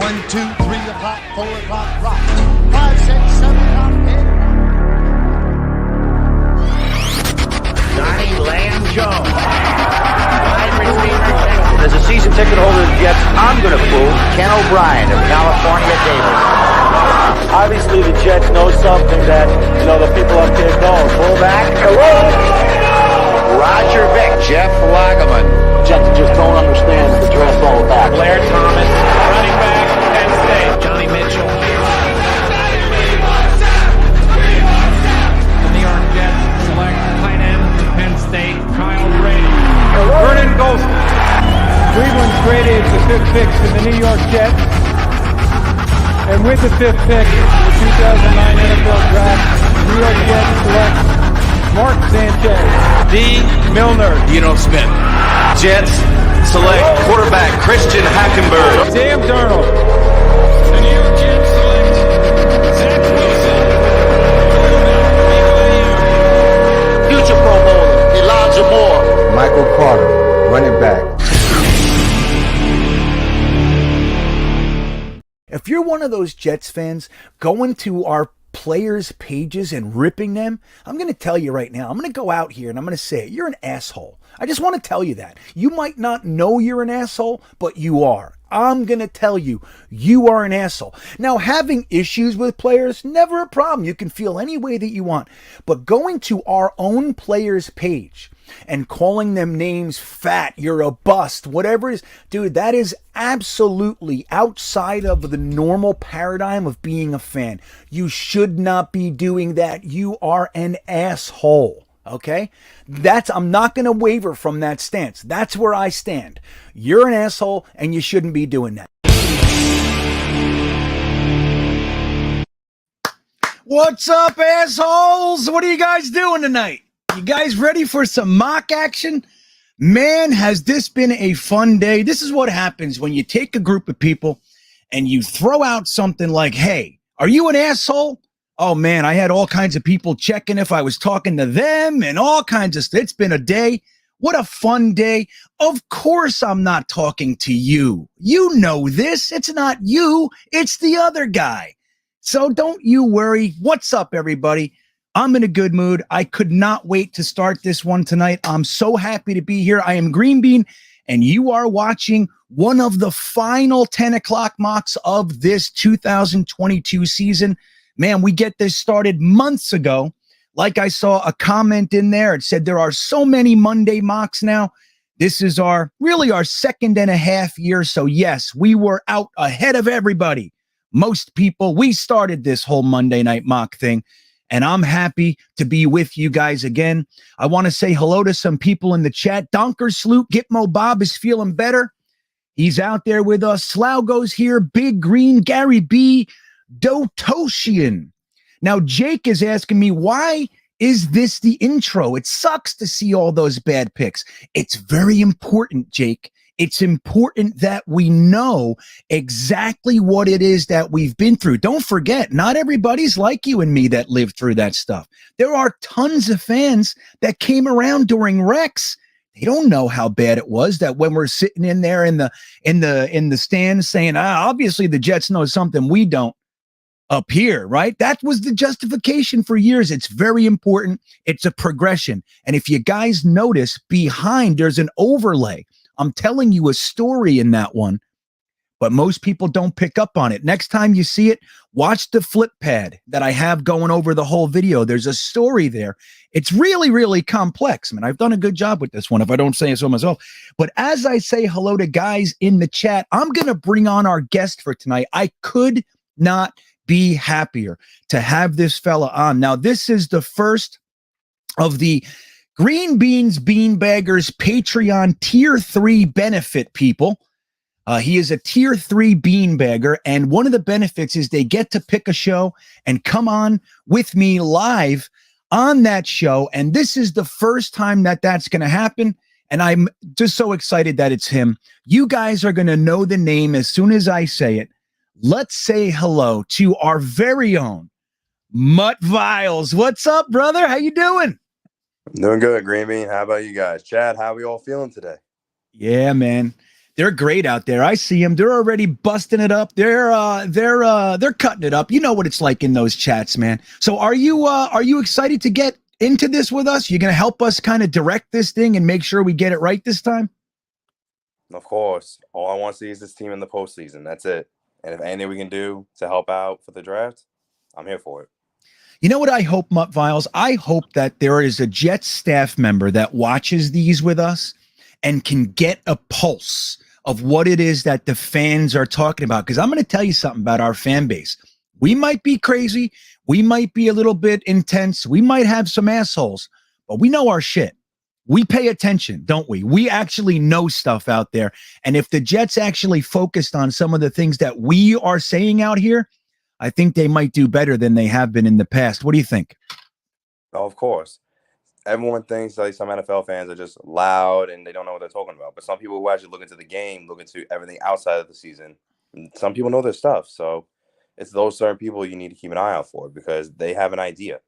1, 2, 3 o'clock, 4 o'clock, rock. 5, 6, 7 o'clock, 8 o'clock. Johnny Lamb Jones. Wide receiver. As a season ticket holder of the Jets, I'm going to fool Ken O'Brien of California Davis. Obviously, the Jets know something that, the people up there don't. Fullback, hello. Roger Vick. Jeff Lageman. Jets just don't understand the dress all back. Blair Thomas, running back, Penn State. Johnny Mitchell. The New York Jets select tight end from Penn State, Kyle Brady. Vernon Golston. Cleveland's traded the 5th pick to the New York Jets. And with the 5th pick in the 2009 NFL Draft, the New York Jets select Mark Sanchez. D. Milner. Smith. Jets select quarterback Christian Hackenberg. Sam Darnold. The New York Jets select Zach Wilson. Future Pro Bowler, Elijah Moore. Michael Carter, running back. If you're one of those Jets fans going to our players' pages and ripping them, I'm going to tell you right now, I'm going to go out here and I'm going to say, you're an asshole. I just want to tell you that. You might not know you're an asshole, but you are. I'm going to tell you, you are an asshole. Now, having issues with players, never a problem. You can feel any way that you want. But going to our own players' page and calling them names, fat, you're a bust, whatever it is, dude, that is absolutely outside of the normal paradigm of being a fan. You should not be doing that. You are an asshole. Okay? I'm not going to waver from that stance. That's where I stand. You're an asshole and you shouldn't be doing that. What's up, assholes? What are you guys doing tonight? You guys ready for some mock action? Man, has this been a fun day. This is what happens when you take a group of people and you throw out something like, hey, are you an asshole? Oh, man, I had all kinds of people checking if I was talking to them and all kinds of stuff. It's been a day. What a fun day. Of course I'm not talking to you. You know this. It's not you. It's the other guy. So don't you worry. What's up, everybody? I'm in a good mood. I could not wait to start this one tonight. I'm so happy to be here. I am GreenBean, and you are watching one of the final 10 o'clock mocks of this 2022 season. Man, we get this started months ago. Like I saw a comment in there. It said there are so many Monday mocks now. This is really our 2.5 years. So yes, we were out ahead of everybody. Most people, we started this whole Monday night mock thing. And I'm happy to be with you guys again. I want to say hello to some people in the chat. Donker Sloop, Gitmo Bob is feeling better. He's out there with us. Slaugo's here. Big Green, Gary B, Dotoshian. Now, Jake is asking me, why is this the intro? It sucks to see all those bad picks. It's very important, Jake. It's important that we know exactly what it is that we've been through. Don't forget, not everybody's like you and me that lived through that stuff. There are tons of fans that came around during Rex. They don't know how bad it was, that when we're sitting in there in the stands saying, obviously the Jets know something we don't up here, right? That was the justification for years. It's very important. It's a progression. And if you guys notice, behind there's an overlay. I'm telling you a story in that one, but most people don't pick up on it. Next time you see it, watch the flip pad that I have going over the whole video. There's a story there. It's really, really complex. I mean, I've done a good job with this one, if I don't say so myself. But as I say hello to guys in the chat, I'm going to bring on our guest for tonight. I could not be happier to have this fella on. Now, this is the first of the GreenBean's Beanbaggers Patreon Tier 3 benefit people. He is a Tier 3 beanbagger, and one of the benefits is they get to pick a show and come on with me live on that show, and this is the first time that that's going to happen, and I'm just so excited that it's him. You guys are going to know the name as soon as I say it. Let's say hello to our very own Mutt Viles. What's up, brother? How you doing? Doing good, GreenBean. How about you guys? Chad, how are we all feeling today? Yeah, man. They're great out there. I see them. They're already busting it up. They're cutting it up. You know what it's like in those chats, man. So are you excited to get into this with us? You're going to help us kind of direct this thing and make sure we get it right this time? Of course. All I want to see is this team in the postseason. That's it. And if anything we can do to help out for the draft, I'm here for it. You know what I hope, Mutt Viles? I hope that there is a Jets staff member that watches these with us and can get a pulse of what it is that the fans are talking about. Because I'm going to tell you something about our fan base. We might be crazy. We might be a little bit intense. We might have some assholes, but we know our shit. We pay attention, don't we? We actually know stuff out there. And if the Jets actually focused on some of the things that we are saying out here, I think they might do better than they have been in the past. What do you think? Oh, of course. Everyone thinks like some NFL fans are just loud and they don't know what they're talking about. But some people who actually look into the game, look into everything outside of the season, some people know their stuff. So it's those certain people you need to keep an eye out for because they have an idea.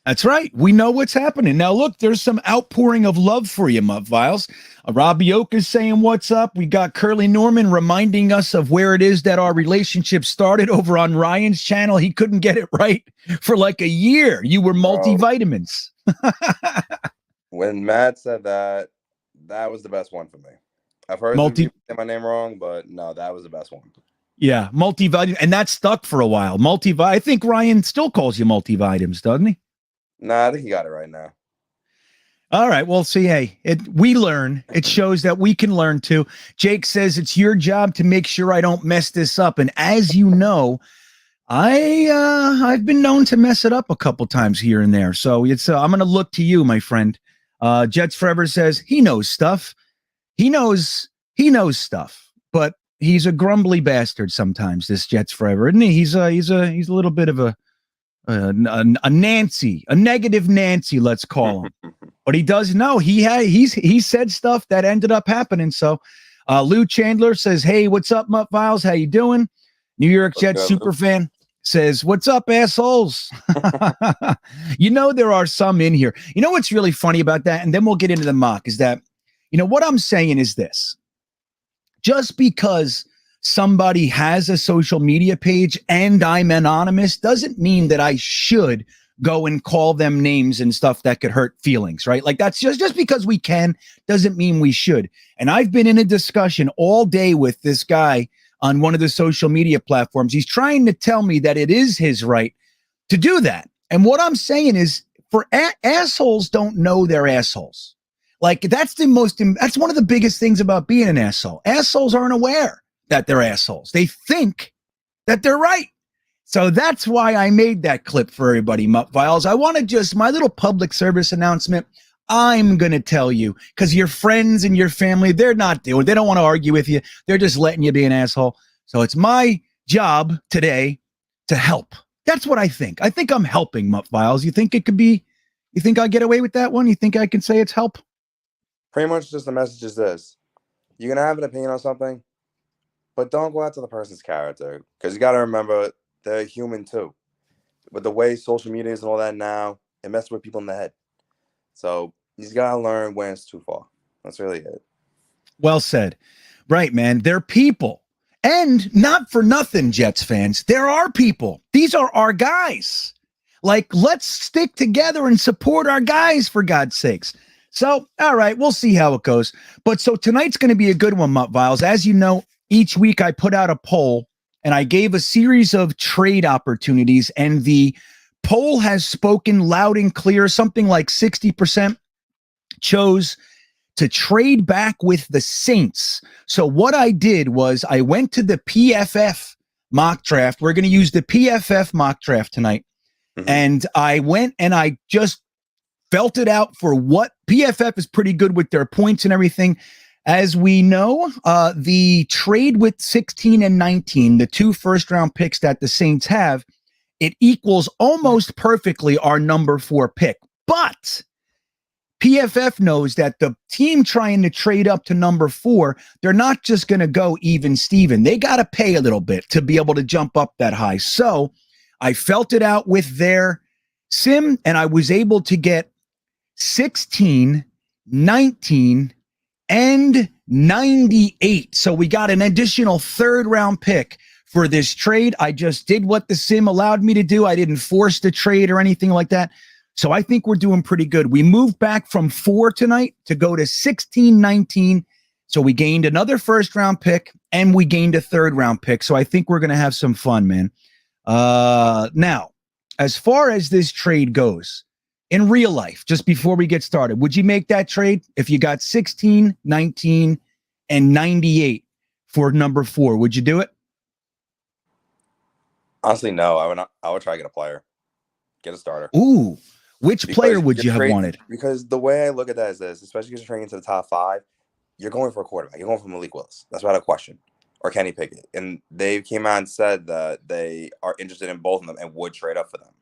That's right. We know what's happening. Now, look, there's some outpouring of love for you, Mutt Viles. Robbie Oak is saying what's up. We got Curly Norman reminding us of where it is that our relationship started over on Ryan's channel. He couldn't get it right for like a year. You were multivitamins. When Matt said that, that was the best one for me. I've heard some people say my name wrong, but no, that was the best one. Yeah, multivitamin, and that stuck for a while. I think Ryan still calls you multivitamins, doesn't he? Nah, I think he got it right now. All right. Well, see, hey, we learn. It shows that we can learn too. Jake says it's your job to make sure I don't mess this up. And as you know, I've been known to mess it up a couple times here and there. So it's I'm going to look to you, my friend. Jets Forever says he knows stuff. He knows stuff, but he's a grumbly bastard sometimes. This Jets Forever, isn't he? He's a little bit of a Nancy, a negative Nancy, let's call him. But he does know he said stuff that ended up happening. So Lou Chandler says, hey, what's up, Mutt Viles? How you doing? New York Jets super fan says, what's up, assholes? You know, there are some in here. You know what's really funny about that? And then we'll get into the mock is that, you know, what I'm saying is this. Just because somebody has a social media page and I'm anonymous doesn't mean that I should go and call them names and stuff that could hurt feelings, right? Like that's just because we can doesn't mean we should. And I've been in a discussion all day with this guy on one of the social media platforms. He's trying to tell me that it is his right to do that. And what I'm saying is for assholes don't know they're assholes. Like that's one of the biggest things about being an asshole. Assholes aren't aware that they're assholes. They think that they're right. So that's why I made that clip for everybody, Mutt Viles. I want to my little public service announcement. I'm going to tell you because your friends and your family, they don't want to argue with you. They're just letting you be an asshole. So it's my job today to help. That's what I think. I think I'm helping, Mutt Viles. You think I get away with that one? You think I can say it's help? Pretty much just the message is this. You're going to have an opinion on something, but don't go after the person's character because you got to remember they're human too. With the way social media is and all that now, it messes with people in the head. So you just got to learn when it's too far. That's really it. Well said. Right, man. They're people. And not for nothing, Jets fans. There are people. These are our guys. Like, let's stick together and support our guys, for God's sakes. So, all right, we'll see how it goes. But so tonight's going to be a good one, Mutt Viles. As you know, each week I put out a poll and I gave a series of trade opportunities, and the poll has spoken loud and clear. Something like 60% chose to trade back with the Saints. So what I did was I went to the PFF mock draft. We're going to use the PFF mock draft tonight. Mm-hmm. And I went and I just felt it out for what PFF is pretty good with their points and everything. As we know, the trade with 16 and 19, the 2 first-round picks that the Saints have, it equals almost perfectly our number 4 pick. But PFF knows that the team trying to trade up to number 4, they're not just going to go even Steven. They got to pay a little bit to be able to jump up that high. So I felt it out with their sim, and I was able to get 16, 19, and 98. So we got an additional third round pick for this trade. I just did what the sim allowed me to do. I didn't force the trade or anything like that. So I think we're doing pretty good. We moved back from 4 tonight to go to 16-19. So we gained another first round pick and we gained a third round pick. So I think we're going to have some fun, man. Now, as far as this trade goes, in real life, just before we get started, would you make that trade if you got 16, 19, and 98 for number 4? Would you do it? Honestly, no. I would try to get a player, get a starter. Ooh, which Because player would you have trading, wanted? Because the way I look at that is this, especially because you're trading into the top 5, you're going for a quarterback. You're going for Malik Willis. That's without a question. Or Kenny Pickett. And they came out and said that they are interested in both of them and would trade up for them.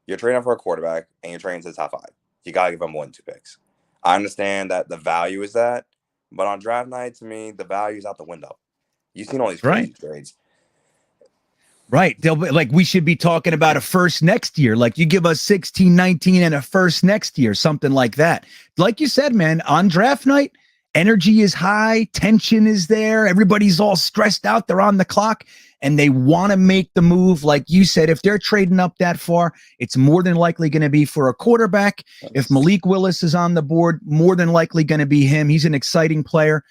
You're trading up for a quarterback and you're trading to the top 5. You got to give them more than 2 picks. I understand that the value is that, but on draft night, to me, the value is out the window. You've seen all these crazy trades. Right. They'll be like, we should be talking about a first next year. Like you give us 16, 19 and a first next year, something like that. Like you said, man, on draft night, energy is high, tension is there. Everybody's all stressed out. They're on the clock and they want to make the move. Like you said, if they're trading up that far, it's more than likely going to be for a quarterback. If Malik Willis is on the board, more than likely going to be him. He's an exciting player.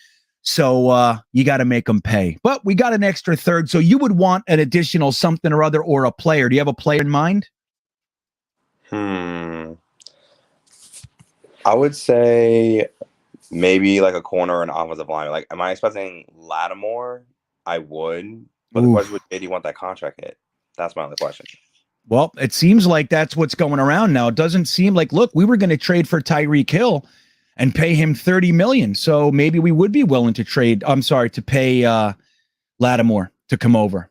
So you got to make them pay. But we got an extra third. So you would want an additional something or other or a player. Do you have a player in mind? I would say maybe like a corner or an offensive line. Like, am I expecting Lattimore? I would. But the question would be, do you want that contract hit? That's my only question. Well, it seems like that's what's going around now. It doesn't seem like, look, we were going to trade for Tyreek Hill and pay him $30 million. So maybe we would be willing to pay Lattimore to come over.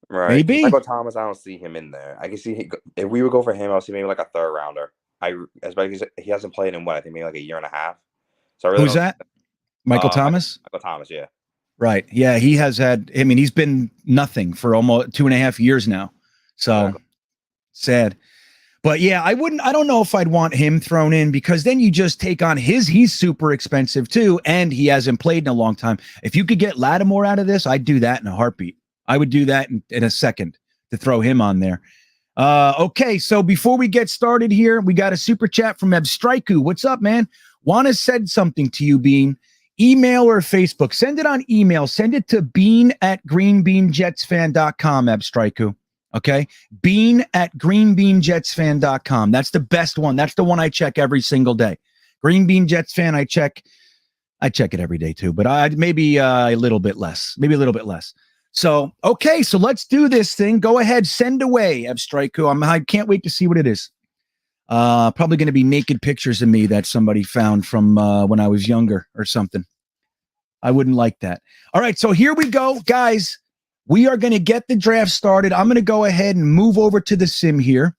Right. Maybe. Michael Thomas, I don't see him in there. I can see if we would go for him, I'll see maybe like a third rounder. Especially he hasn't played in what, I think maybe like a year and a half. So I really Who's that? Michael Thomas? Michael Thomas, yeah. Right. Yeah, he has had, I mean, he's been nothing for almost 2.5 years now. So sad. But yeah, I don't know if I'd want him thrown in because then you just take on he's super expensive too. And he hasn't played in a long time. If you could get Lattimore out of this, I'd do that in a heartbeat. I would do that in a second to throw him on there. Okay. So before we get started here, we got a super chat from Ebstriku. What's up, man? Juana said something to you, Bean. Email or Facebook. Send it on email. Send it to bean@greenbeanjetsfan.com, Ebstriku. Okay. bean@greenbeanjetsfan.com. That's the best one. That's the one I check every single day. Greenbeanjetsfan, I check it every day too, but maybe a little bit less. So, okay. So let's do this thing. Go ahead. Send away, Ebstriku. I can't wait to see what it is. Probably going to be naked pictures of me that somebody found from when I was younger or something. I wouldn't like that. All right, so here we go, guys. We are going to get the draft started. I'm going to go ahead and move over to the sim here.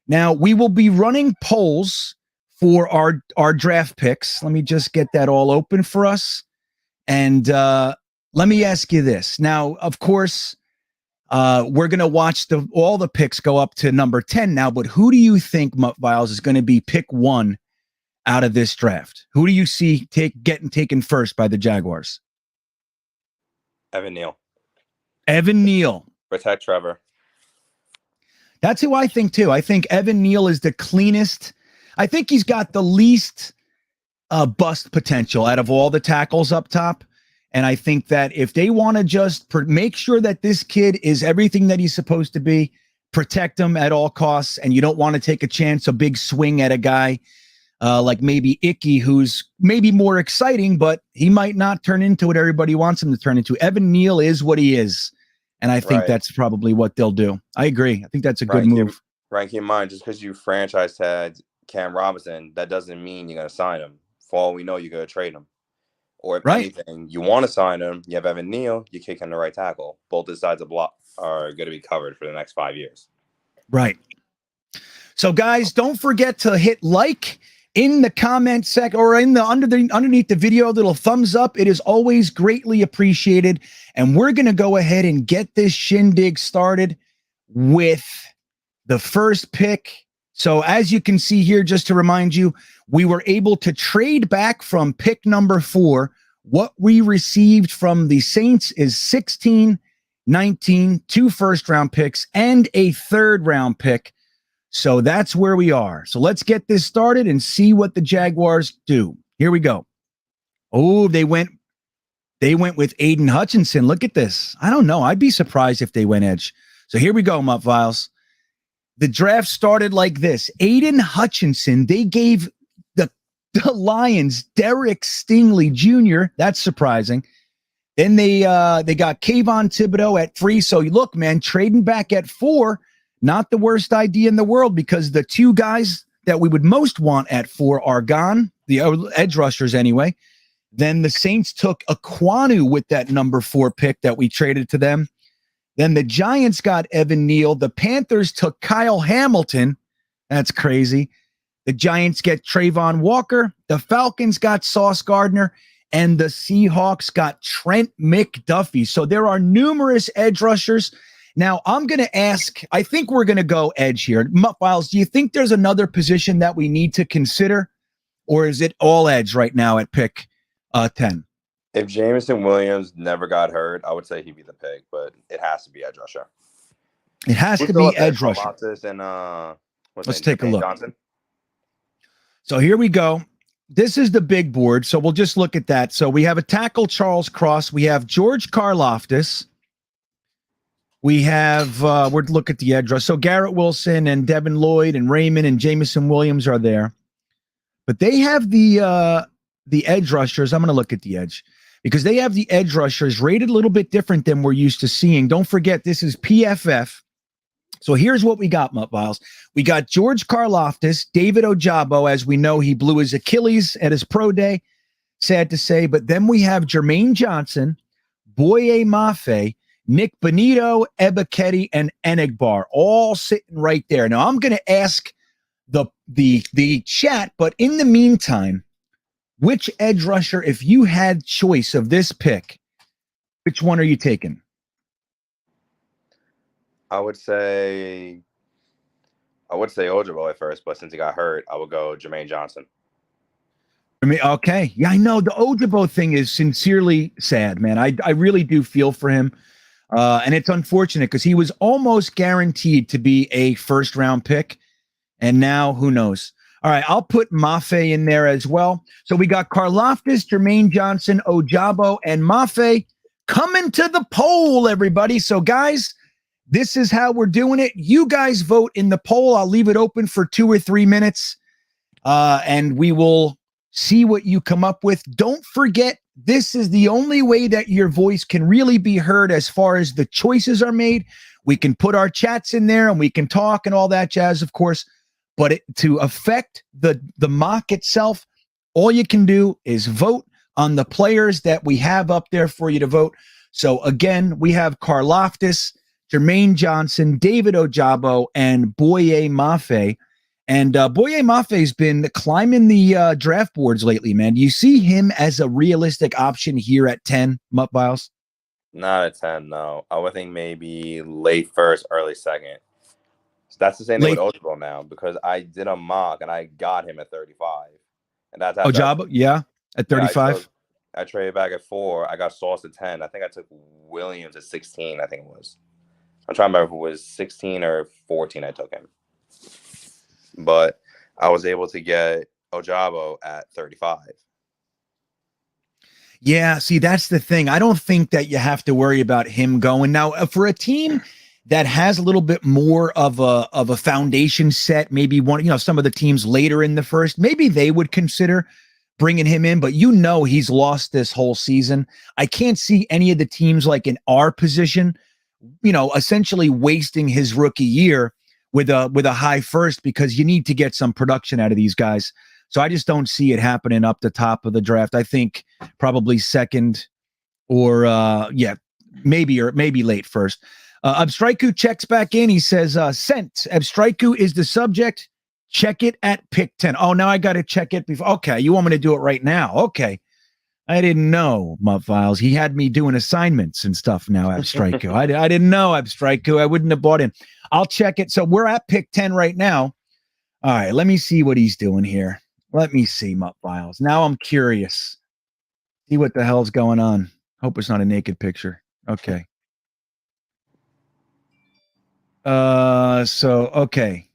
Now, we will be running polls for our draft picks. Let me just get that all open for us. And let me ask you this. Now, of course, we're going to watch all the picks go up to number 10 now, but who do you think, Mutt Viles, is going to be pick 1 out of this draft? Who do you see getting taken first by the Jaguars? Evan Neal. Evan Neal. Protect Trevor. That's who I think too. I think Evan Neal is the cleanest. I think he's got the least bust potential out of all the tackles up top. And I think that if they want to just make sure that this kid is everything that he's supposed to be, protect him at all costs, and you don't want to take a chance, a big swing at a guy like maybe Icky, who's maybe more exciting, but he might not turn into what everybody wants him to turn into. Evan Neal is what he is, and I think that's probably what they'll do. I agree. I think that's a good move. Keep in mind, just because you franchise tagged Cam Robinson, that doesn't mean you're going to sign him. For all we know, you're going to trade him. Or if anything, you want to sign him, you have Evan Neal, you kick him the right tackle. Both his sides of block are going to be covered for the next 5 years. Right. So, guys, don't forget to hit like in the comment section or in the underneath the video, a little thumbs up. It is always greatly appreciated. And we're going to go ahead and get this shindig started with the first pick. So as you can see here, just to remind you, we were able to trade back from pick number 4 What we received from the Saints is 16, 19, 2 first-round picks, and a third-round pick. So that's where we are. So let's get this started and see what the Jaguars do. Here we go. Oh, they went with Aiden Hutchinson. Look at this. I don't know. I'd be surprised if they went edge. So here we go, Mutt Files. The draft started like this. Aiden Hutchinson, they gave the Lions Derek Stingley Jr. That's surprising. Then they got Kayvon Thibodeau at 3. So look, man, trading back at 4, not the worst idea in the world, because the 2 guys that we would most want at 4 are gone, the edge rushers anyway. Then the Saints took Aquanu with that number 4 pick that we traded to them. Then the Giants got Evan Neal. The Panthers took Kyle Hamilton. That's crazy. The Giants get Trayvon Walker. The Falcons got Sauce Gardner. And the Seahawks got Trent McDuffie. So there are numerous edge rushers. Now, I'm going to ask, I think we're going to go edge here. Files, do you think there's another position that we need to consider? Or is it all edge right now at pick 10? If Jameson Williams never got hurt, I would say he'd be the pick, but it has to be edge rusher. It has to be edge rusher. And, let's take a look. Johnson? So here we go. This is the big board, so we'll just look at that. So we have a tackle, Charles Cross. We have George Karlaftis. We have, we're look at the edge rush. So Garrett Wilson and Devin Lloyd and Raymond and Jameson Williams are there. But they have the edge rushers. I'm going to look at the edge because they have the edge rushers rated a little bit different than we're used to seeing. Don't forget, this is PFF. So here's what we got, Mutt Files. We got George Karlaftis, David Ojabo. As we know, he blew his Achilles at his pro day. Sad to say. But then we have Jermaine Johnson, Boye Mafe, Nick Bonito, Ebiketie, and Enigbar, all sitting right there. Now, I'm going to ask the chat, but in the meantime, which edge rusher, if you had choice of this pick, which one are you taking? I would say Ojabo at first, but since he got hurt, I would go Jermaine Johnson. I mean, okay. Yeah, I know the Ojabo thing is sincerely sad, man. I really do feel for him. And it's unfortunate because he was almost guaranteed to be a first-round pick. And now, who knows? All right, I'll put Mafe in there as well. So we got Karlaftis, Jermaine Johnson, Ojabo, and Mafe coming to the poll, everybody. So, guys, this is how we're doing it. You guys vote in the poll. I'll leave it open for 2 or 3 minutes, and we will see what you come up with. Don't forget, this is the only way that your voice can really be heard as far as the choices are made. We can put our chats in there, and we can talk and all that jazz, of course. But to affect the mock itself, all you can do is vote on the players that we have up there for you to vote. So, again, we have Karlaftis, Jermaine Johnson, David Ojabo, and Boye Mafe. And Boye Mafe's been climbing the draft boards lately, man. Do you see him as a realistic option here at 10, Mutt Files? Not at 10, no. I would think maybe late first, early second. So that's the same thing with Ojabo now, because I did a mock and I got him at 35. And that's Ojabo, yeah, at 35. I traded back at 4. I got Sauce at 10. I think I took Williams at 16, I think it was. I'm trying to remember if it was 16 or 14 I took him. But I was able to get Ojabo at 35. Yeah, see, that's the thing. I don't think that you have to worry about him going. Now, for a team that has a little bit more of a foundation set, maybe some of the teams later in the first, maybe they would consider bringing him in, but he's lost this whole season. I can't see any of the teams like in our position, essentially wasting his rookie year with a high first, because you need to get some production out of these guys. So I just don't see it happening up the top of the draft. I think probably second or maybe late first. Abstraiku checks back in. He says, sent. Abstraiku is the subject. Check it at pick 10. Oh, now I got to check it before. Okay, you want me to do it right now? Okay. I didn't know, Mutt Files. He had me doing assignments and stuff now, Abstraiku. I didn't know, Abstraiku. I wouldn't have bought in. I'll check it. So we're at pick 10 right now. All right, let me see what he's doing here. Let me see, Mutt Files. Now I'm curious. See what the hell's going on. Hope it's not a naked picture. Okay. Okay.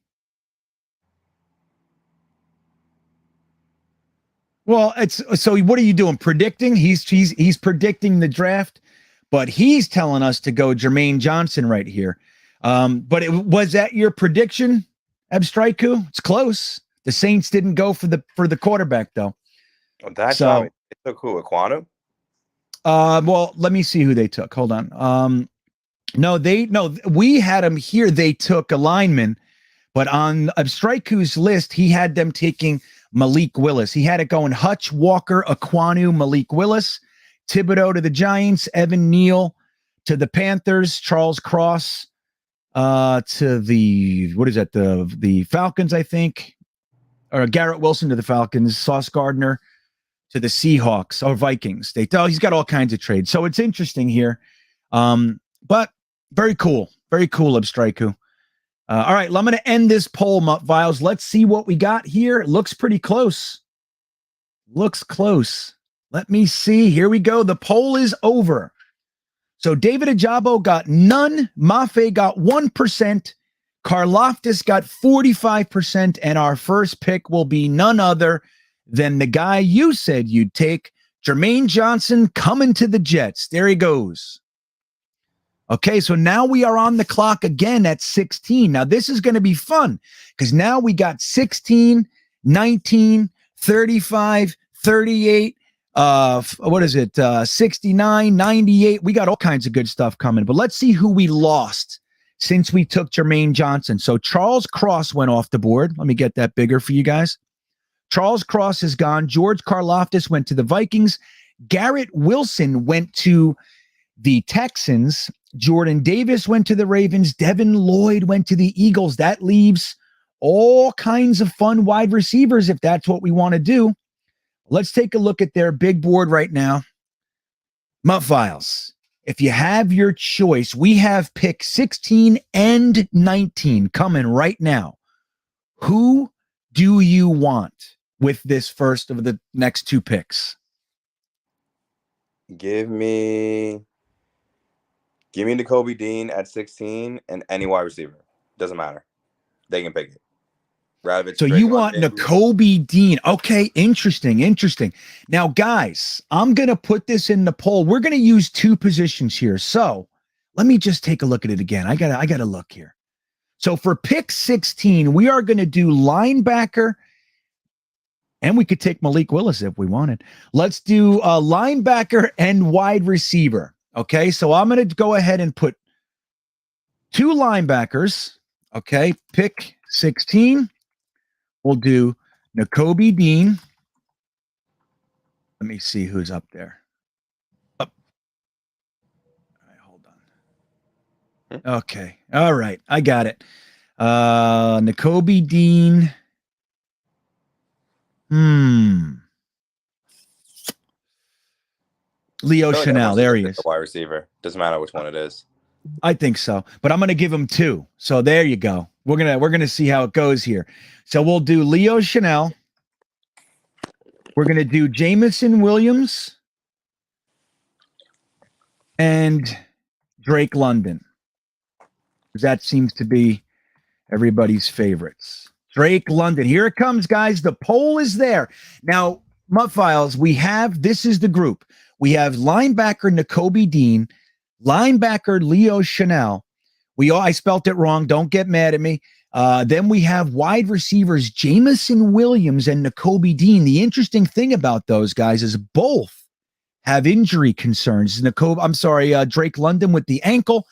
Well, it's so what are you doing? Predicting? He's predicting the draft, but he's telling us to go Jermaine Johnson right here. But was that your prediction, Abstriku? It's close. The Saints didn't go for the quarterback though. Well, that time they took who? Aquanu? Well, let me see who they took. Hold on. No, we had them here. They took a lineman, but on Abstriku's list, he had them taking Malik Willis. He had it going Hutch, Walker, Aquanu, Malik Willis, Thibodeau to the Giants, Evan Neal to the Panthers, Charles Cross to the Falcons, I think, or Garrett Wilson to the Falcons, Sauce Gardner to the Seahawks or Vikings. He's got all kinds of trades. So it's interesting here. But very cool. Very cool, Abstriku. All right, well, I'm going to end this poll, Mutt Viles. Let's see what we got here. It looks pretty close. Looks close. Let me see. Here we go. The poll is over. So David Ajabo got none. Mafe got 1%. Karloftis got 45%. And our first pick will be none other than the guy you said you'd take, Jermaine Johnson, coming to the Jets. There he goes. Okay, so now we are on the clock again at 16. Now, this is going to be fun because now we got 16, 19, 35, 38, 69, 98. We got all kinds of good stuff coming. But let's see who we lost since we took Jermaine Johnson. So Charles Cross went off the board. Let me get that bigger for you guys. Charles Cross is gone. George Karloftis went to the Vikings. Garrett Wilson went to the Texans. Jordan Davis went to the Ravens. Devin Lloyd went to the Eagles. That leaves all kinds of fun wide receivers if that's what we want to do. Let's take a look at their big board right now. Mutt Viles, if you have your choice, we have pick 16 and 19 coming right now. Who do you want with this first of the next two picks? Give me Nakobe Dean at 16 and any wide receiver. Doesn't matter. They can pick it. So you want Nakobe Dean. Okay, interesting. Now, guys, I'm going to put this in the poll. We're going to use two positions here. So let me just take a look at it again. I got to look here. So for pick 16, we are going to do linebacker, and we could take Malik Willis if we wanted. Let's do linebacker and wide receiver. Okay, so I'm going to go ahead and put two linebackers. Okay, pick 16. We'll do Nakobe Dean. Let me see who's up there. Up. All right, hold on. Okay, all right, I got it. Nakobe Dean. Leo Chanel, there he is. Wide receiver. Doesn't matter which one it is. I think so, but I'm going to give him two. So there you go. We're gonna see how it goes here. So we'll do Leo Chanel. We're gonna do Jamison Williams and Drake London. That seems to be everybody's favorites. Drake London. Here it comes, guys. The poll is there. Now, Mutt Viles, this is the group. We have linebacker Nakobe Dean, linebacker Leo Chanel. I spelt it wrong. Don't get mad at me. Then we have wide receivers Jamison Williams and Nakobe Dean. The interesting thing about those guys is both have injury concerns. Drake London with the ankle,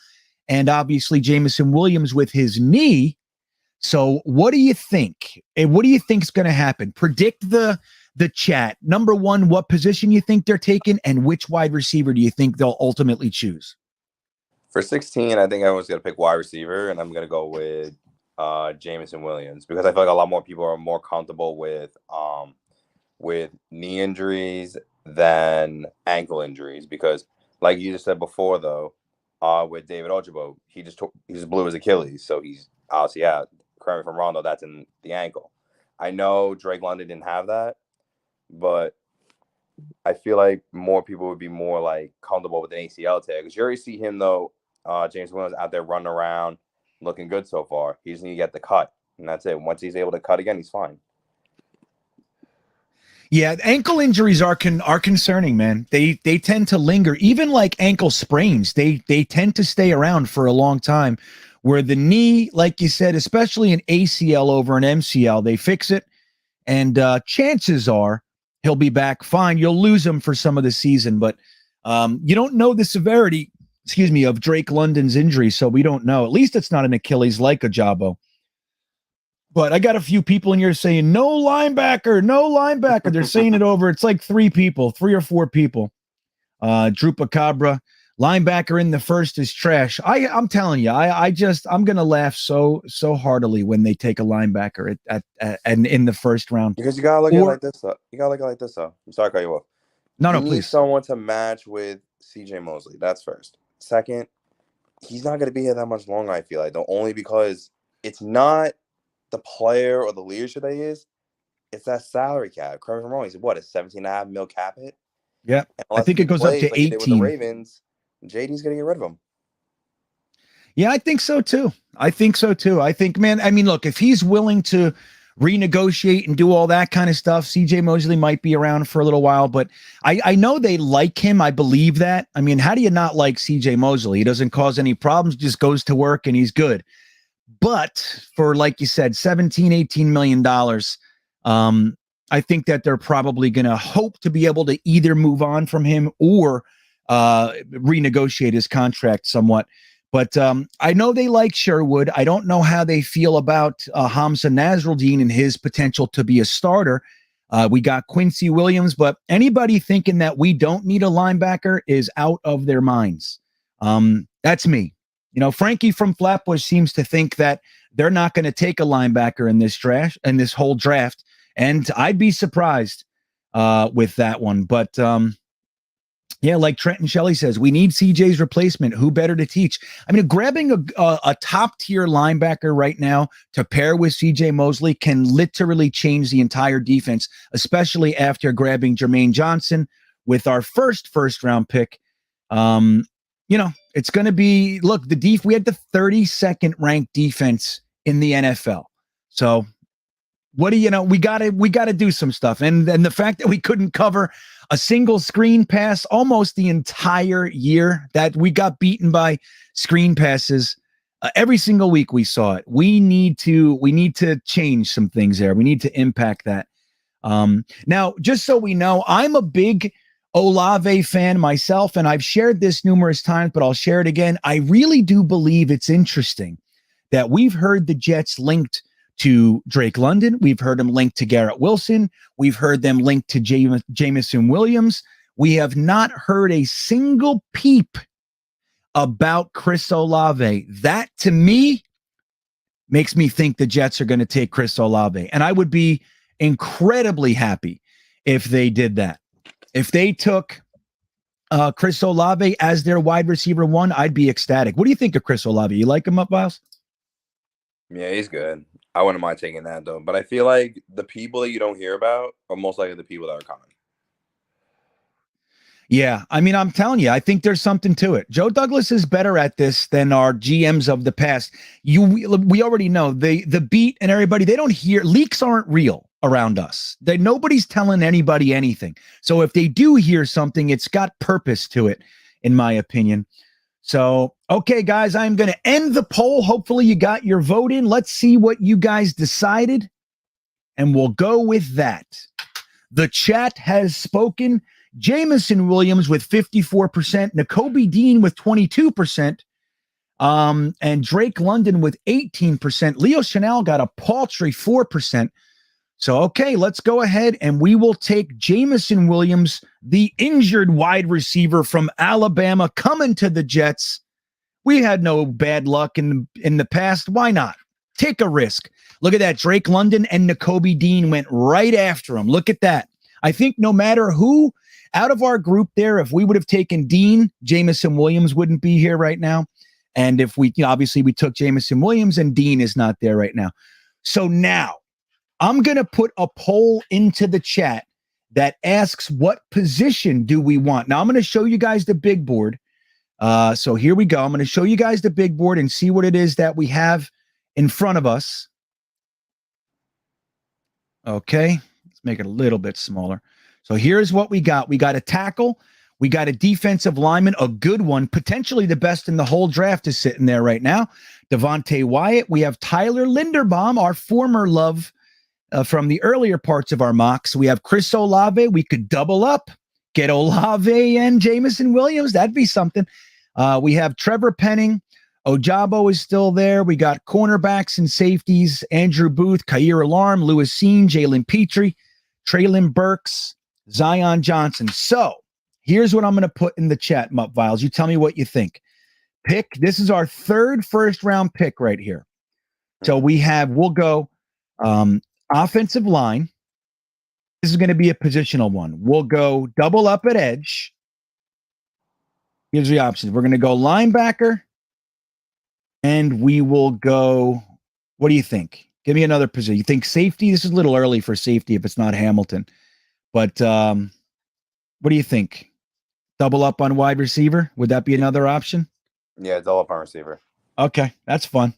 and obviously Jamison Williams with his knee. So what do you think? What do you think is going to happen? Predict the chat. Number one, what position you think they're taking, and which wide receiver do you think they'll ultimately choose? For 16, I think everyone's going to pick wide receiver, and I'm going to go with Jamison Williams because I feel like a lot more people are more comfortable with knee injuries than ankle injuries because, like you just said before, though, with David Ojabo, he just blew his Achilles, so he's obviously out. Correct me if I'm wrong, though, that's in the ankle. I know Drake London didn't have that, but I feel like more people would be more like comfortable with an ACL tear because you already see him though. James Williams out there running around, looking good so far. He just need to get the cut, and that's it. Once he's able to cut again, he's fine. Yeah, ankle injuries are concerning, man. They tend to linger. Even like ankle sprains, they tend to stay around for a long time. Where the knee, like you said, especially an ACL over an MCL, they fix it, and chances are he'll be back fine. You'll lose him for some of the season, but you don't know the severity, of Drake London's injury, so we don't know. At least it's not an Achilles like a Jabo. But I got a few people in here saying, no linebacker, no linebacker. They're saying it over. It's like three or four people. Drupacabra, linebacker in the first is trash. I'm telling you, I'm going to laugh so heartily when they take a linebacker and in the first round. Because you got to look at it like this, though. I'm sorry to cut you off. No, you need please. someone to match with CJ Mosley. That's first. Second, he's not going to be here that much longer, I feel like, though, only because it's not the player or the leadership that he is, it's that salary cap. Correct me if I'm wrong. He's what, a $17.5 million cap hit? Yeah, I think it goes up to 18. With the Ravens, JD's going to get rid of him. Yeah, I think so too. I think, man, I mean, look, if he's willing to renegotiate and do all that kind of stuff, CJ Mosley might be around for a little while, but I know they like him. I believe that. I mean, how do you not like CJ Mosley? He doesn't cause any problems, just goes to work and he's good. But for, like you said, $17-18 million, I think that they're probably going to hope to be able to either move on from him or renegotiate his contract somewhat. But I know they like Sherwood. I don't know how they feel about Hamza Nasruddin and his potential to be a starter. We got Quincy Williams, but anybody thinking that we don't need a linebacker is out of their minds. That's me. You know, Frankie from Flatbush seems to think that they're not going to take a linebacker in this whole draft, and I'd be surprised with that one. But yeah, like Trenton Shelley says, we need CJ's replacement. Who better to teach? I mean, grabbing a top tier linebacker right now to pair with CJ Mosley can literally change the entire defense, especially after grabbing Jermaine Johnson with our first round pick. You know, it's going to be, look, we had the 32nd ranked defense in the NFL. So what do you know? We got to do some stuff. And the fact that we couldn't cover a single screen pass almost the entire year, that we got beaten by screen passes every single week we saw it. We need to change some things there. We need to impact that. Now, just so we know, I'm a big Olave fan myself, and I've shared this numerous times, but I'll share it again. I really do believe it's interesting that we've heard the Jets linked to Drake London. We've heard them linked to Garrett Wilson. We've heard them linked to Jameson Williams. We have not heard a single peep about Chris Olave. That, to me, makes me think the Jets are going to take Chris Olave. And I would be incredibly happy if they did that. If they took Chris Olave as their wide receiver one, I'd be ecstatic. What do you think of Chris Olave? You like him up, Miles? Yeah, he's good. I wouldn't mind taking that, though. But I feel like the people that you don't hear about are most likely the people that are coming. Yeah, I mean, I'm telling you, I think there's something to it. Joe Douglas is better at this than our GMs of the past. We already know the beat and everybody, they don't hear, leaks aren't real around us. Nobody's telling anybody anything. So if they do hear something, it's got purpose to it, in my opinion. So, okay, guys, I'm going to end the poll. Hopefully you got your vote in. Let's see what you guys decided, and we'll go with that. The chat has spoken. Jameson Williams with 54%, Nakobe Dean with 22%, and Drake London with 18%. Leo Chanel got a paltry 4%. So, okay, let's go ahead and we will take Jameson Williams, the injured wide receiver from Alabama, coming to the Jets. We had no bad luck in the past. Why not? Take a risk. Look at that. Drake London and Nakobe Dean went right after him. Look at that. I think no matter who out of our group there, if we would have taken Dean, Jameson Williams wouldn't be here right now. And if we, obviously we took Jameson Williams and Dean is not there right now. So now I'm going to put a poll into the chat, that asks what position do we want. Now I'm going to show you guys the big board. So here we go. I'm going to show you guys the big board and see what it is that we have in front of us. Okay, let's make it a little bit smaller. So here's what we got. We got a tackle. We got a defensive lineman, a good one, potentially the best in the whole draft is sitting there right now. Devontae Wyatt. We have Tyler Linderbaum, our former love from the earlier parts of our mocks. We have Chris Olave. We could double up, get Olave and Jamison Williams. That'd be something. We have Trevor Penning. Ojabo is still there. We got cornerbacks and safeties, Andrew Booth, Khair Alarm, Lewis Seen, Jalen Petrie, Traylon Burks, Zion Johnson. So here's what I'm going to put in the chat, Mutt Viles. You tell me what you think. This is our third first-round pick right here. So we'll go offensive line. This is going to be a positional one. We'll go double up at edge. Here's the options. We're going to go linebacker. And we will go, what do you think? Give me another position. You think safety? This is a little early for safety if it's not Hamilton. But what do you think? Double up on wide receiver? Would that be another option? Yeah, double up on receiver. Okay, that's fun.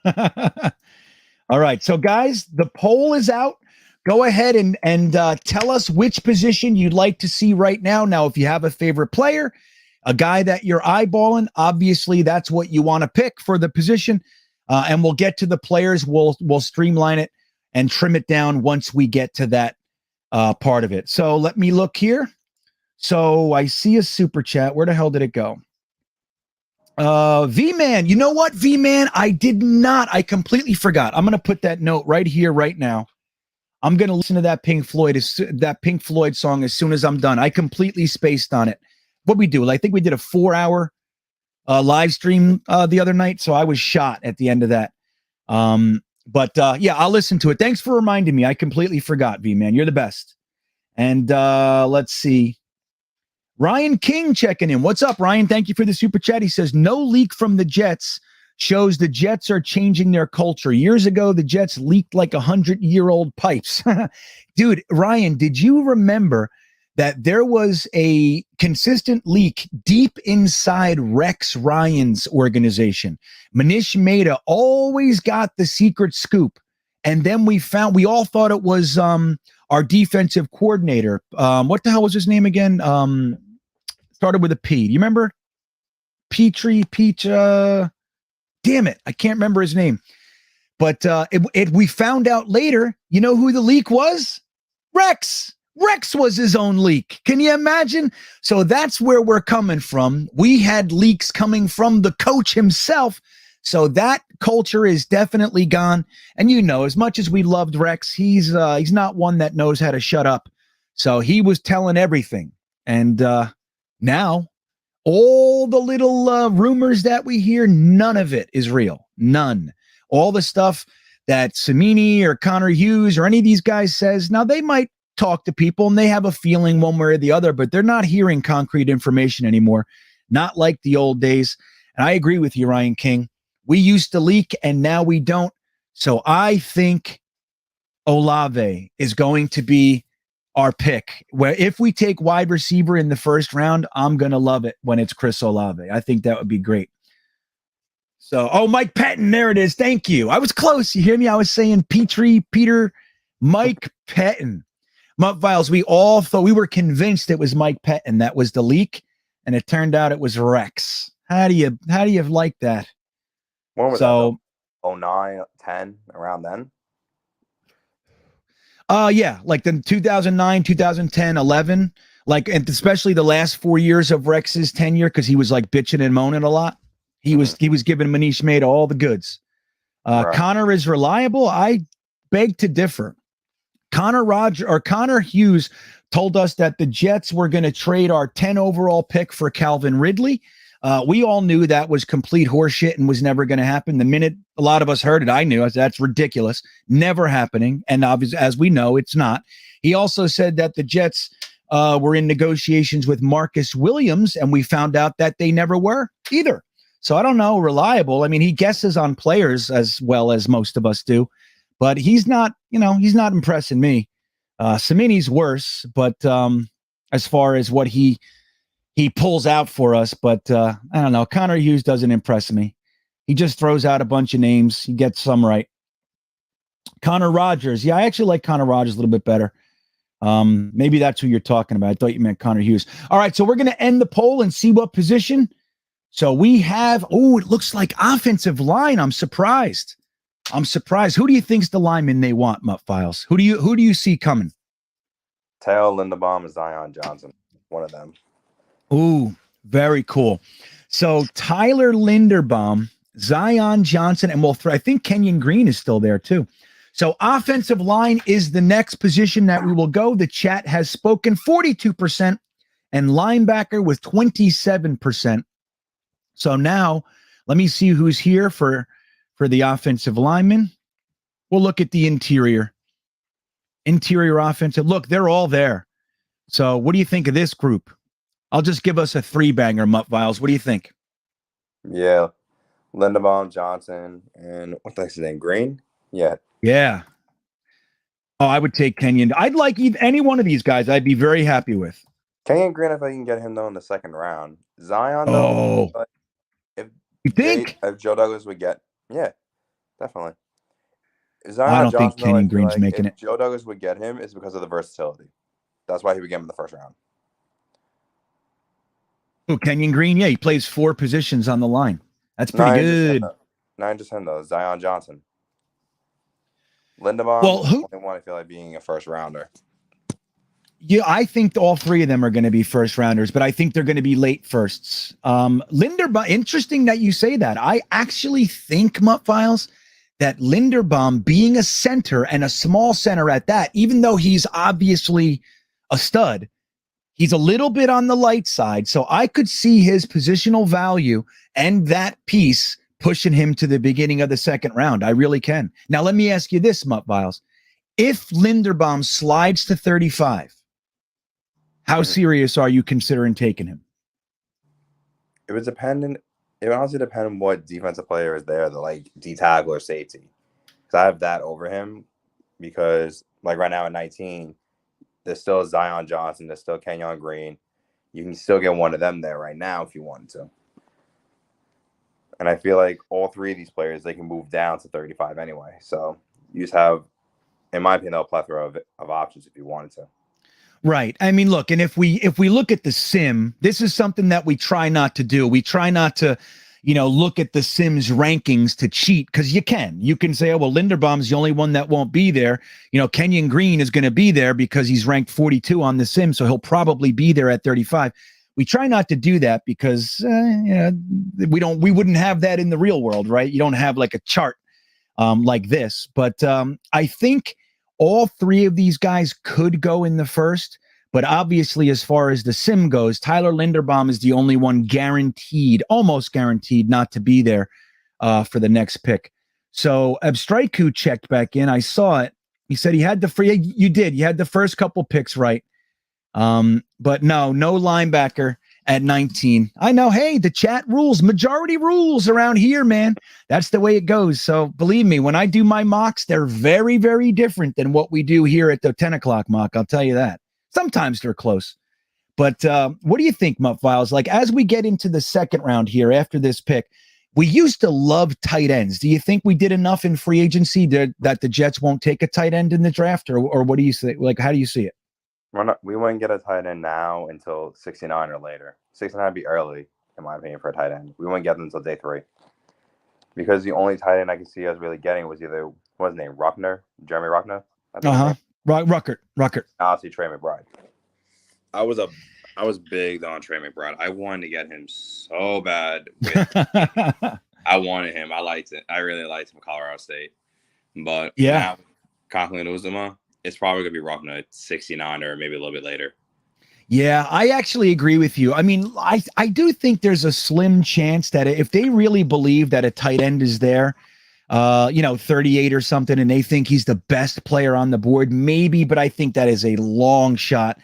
All right, so guys, the poll is out. Go ahead and tell us which position you'd like to see right now. Now, if you have a favorite player, a guy that you're eyeballing, obviously that's what you want to pick for the position. And we'll get to the players. We'll streamline it and trim it down once we get to that part of it. So let me look here. So I see a super chat. Where the hell did it go? V-Man. You know what, V-Man? I completely forgot. I'm going to put that note right here, right now. I'm going to listen to that Pink Floyd song as soon as I'm done. I completely spaced on it. What we do? I think we did a 4-hour live stream the other night, so I was shot at the end of that. But yeah, I'll listen to it. Thanks for reminding me. I completely forgot, V-Man. You're the best. And let's see. Ryan King checking in. What's up, Ryan? Thank you for the super chat. He says, no leak from the Jets shows the Jets are changing their culture. Years ago, the Jets leaked like 100-year-old pipes. Dude, Ryan, did you remember that there was a consistent leak deep inside Rex Ryan's organization? Manish Mehta always got the secret scoop. And then we all thought it was our defensive coordinator. What the hell was his name again? Started with a P. Do you remember? Damn it. I can't remember his name. But we found out later, you know who the leak was? Rex. Rex was his own leak. Can you imagine? So that's where we're coming from. We had leaks coming from the coach himself. So that culture is definitely gone. And you know, as much as we loved Rex, he's not one that knows how to shut up. So he was telling everything. And now all the little rumors that we hear, none of it is real. None. All the stuff that Samini or Connor Hughes or any of these guys says, now they might talk to people and they have a feeling one way or the other, but they're not hearing concrete information anymore. Not like the old days. And I agree with you, Ryan King. We used to leak and now we don't. So I think Olave is going to be our pick. Where if we take wide receiver in the first round, I'm going to love it when it's Chris Olave. I think that would be great. So, Mike Pettin, there it is. Thank you. I was close. You hear me? I was saying Mike Pettin. Mutt Viles, we all thought, we were convinced it was Mike Pettin that was the leak, and it turned out it was Rex. How do you like that? When was that? 09, 10, around then? Yeah, like the 2009, 2010, 11, like, and especially the last 4 years of Rex's tenure, because he was like bitching and moaning a lot. He was giving Manish Mehta all the goods. Right. Connor is reliable. I beg to differ. Connor Hughes told us that the Jets were going to trade our 10 overall pick for Calvin Ridley. We all knew that was complete horseshit and was never going to happen. The minute a lot of us heard it, I knew that's ridiculous. Never happening. And obviously, as we know, it's not. He also said that the Jets were in negotiations with Marcus Williams, and we found out that they never were either. So I don't know, reliable. I mean, he guesses on players as well as most of us do, but he's not impressing me. Samini's worse, but as far as what he pulls out for us, but I don't know. Connor Hughes doesn't impress me. He just throws out a bunch of names. He gets some right. Connor Rogers. Yeah, I actually like Connor Rogers a little bit better. Maybe that's who you're talking about. I thought you meant Connor Hughes. All right, so we're going to end the poll and see what position. So we have, it looks like offensive line. I'm surprised. Who do you think's the lineman they want, Mutt Files? Who do you see coming? Tail Linderbaum and Zion Johnson. One of them. Ooh, very cool. So Tyler Linderbaum, Zion Johnson, and I think Kenyon Green is still there too. So offensive line is the next position that we will go. The chat has spoken 42% and linebacker with 27%. So now let me see who's here for the offensive lineman. We'll look at the interior offensive. Look, they're all there. So what do you think of this group? I'll just give us a 3-banger, Mutt Viles. What do you think? Yeah. Linderbaum, Johnson, and what the heck's his name? Green? Yeah. Yeah. Oh, I would take Kenyon. I'd like any one of these guys. I'd be very happy with. Kenyon Green, if I can get him, though, in the second round. Zion, though. Like, if you think? if Joe Douglas would get... Yeah, definitely. Zion I don't Johnson, think Kenyon Green's making it. Joe Douglas would get him, it's because of the versatility. That's why he would get him in the first round. Oh, Kenyon Green? Yeah, he plays 4 positions on the line. That's pretty good. Not just him, though. Zion Johnson. Linderbaum, only one I feel like being a first rounder. Yeah, I think all 3 of them are going to be first rounders, but I think they're going to be late firsts. Linderbaum, interesting that you say that. I actually think, Mutt Files, that Linderbaum being a center and a small center at that, even though he's obviously a stud, he's a little bit on the light side. So I could see his positional value and that piece pushing him to the beginning of the second round. I really can. Now, let me ask you this, Mutt Viles. If Linderbaum slides to 35, how serious are you considering taking him? It would honestly depend on what defensive player is there, the like D-tackle or safety. Because I have that over him because, like, right now at 19, there's still Zion Johnson, there's still Kenyon Green. You can still get one of them there right now if you wanted to. And I feel like all 3 of these players, they can move down to 35 anyway. So you just have, in my opinion, a plethora of options if you wanted to. Right. I mean, look, and if we look at the sim, this is something that we try not to do. We try not to, look at the sim's rankings to cheat, because you can say, oh, well, Linderbaum's the only one that won't be there. Kenyon Green is going to be there because he's ranked 42 on the sim, so he'll probably be there at 35. We try not to do that because we wouldn't have that in the real world, right? You don't have like a chart like this. But I think all 3 of these guys could go in the first. But obviously, as far as the sim goes, Tyler Linderbaum is the only one guaranteed, almost guaranteed, not to be there for the next pick. So Abstraiku checked back in. I saw it. He said he had you did. You had the first couple picks right. But no linebacker at 19. I know. Hey, the chat rules, majority rules around here, man. That's the way it goes. So believe me, when I do my mocks, they're very, very different than what we do here at the 10 o'clock mock. I'll tell you that. Sometimes they're close. But what do you think, Mutt Files? Like, as we get into the second round here after this pick, we used to love tight ends. Do you think we did enough in free agency that the Jets won't take a tight end in the draft? Or what do you say? Like, how do you see it? We wouldn't get a tight end now until 69 or later. 69 would be early, in my opinion, for a tight end. We wouldn't get them until day 3. Because the only tight end I could see us really getting was either, what's his name, Ruckner? Jeremy Ruckner? Ruckert. Honestly, Trey McBride. I was big on Trey McBride. I wanted to get him so bad. I wanted him. I liked it. I really liked him, Colorado State. But now, Conklin Uzomah, it's probably going to be Ruckner at 69 or maybe a little bit later. Yeah, I actually agree with you. I mean, I do think there's a slim chance that if they really believe that a tight end is there, 38 or something, and they think he's the best player on the board, maybe, but I think that is a long shot.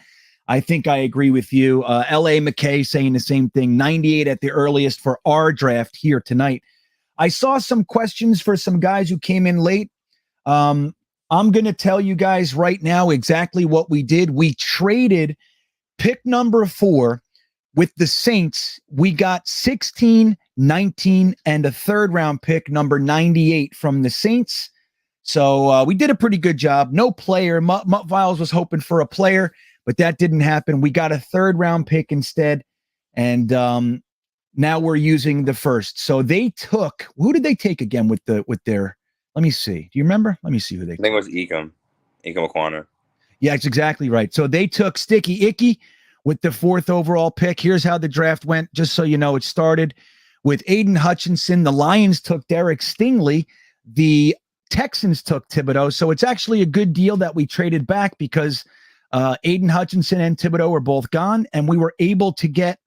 I think I agree with you. L.A. McKay saying the same thing, 98 at the earliest for our draft here tonight. I saw some questions for some guys who came in late. I'm going to tell you guys right now exactly what we did. We traded pick number 4 with the Saints. We got 16, 19, and a third round pick, number 98 from the Saints. So we did a pretty good job. No player. Mutt Viles was hoping for a player, but that didn't happen. We got a third round pick instead. And now we're using the first. So they took, who did they take again with their, let me see. Do you remember? Let me see who they took. I think it was Ekum Aquana. Yeah, it's exactly right. So they took Sticky Icky with the 4th overall pick. Here's how the draft went, just so you know. It started with Aiden Hutchinson. The Lions took Derek Stingley. The Texans took Thibodeau. So it's actually a good deal that we traded back because Aiden Hutchinson and Thibodeau were both gone, and we were able to get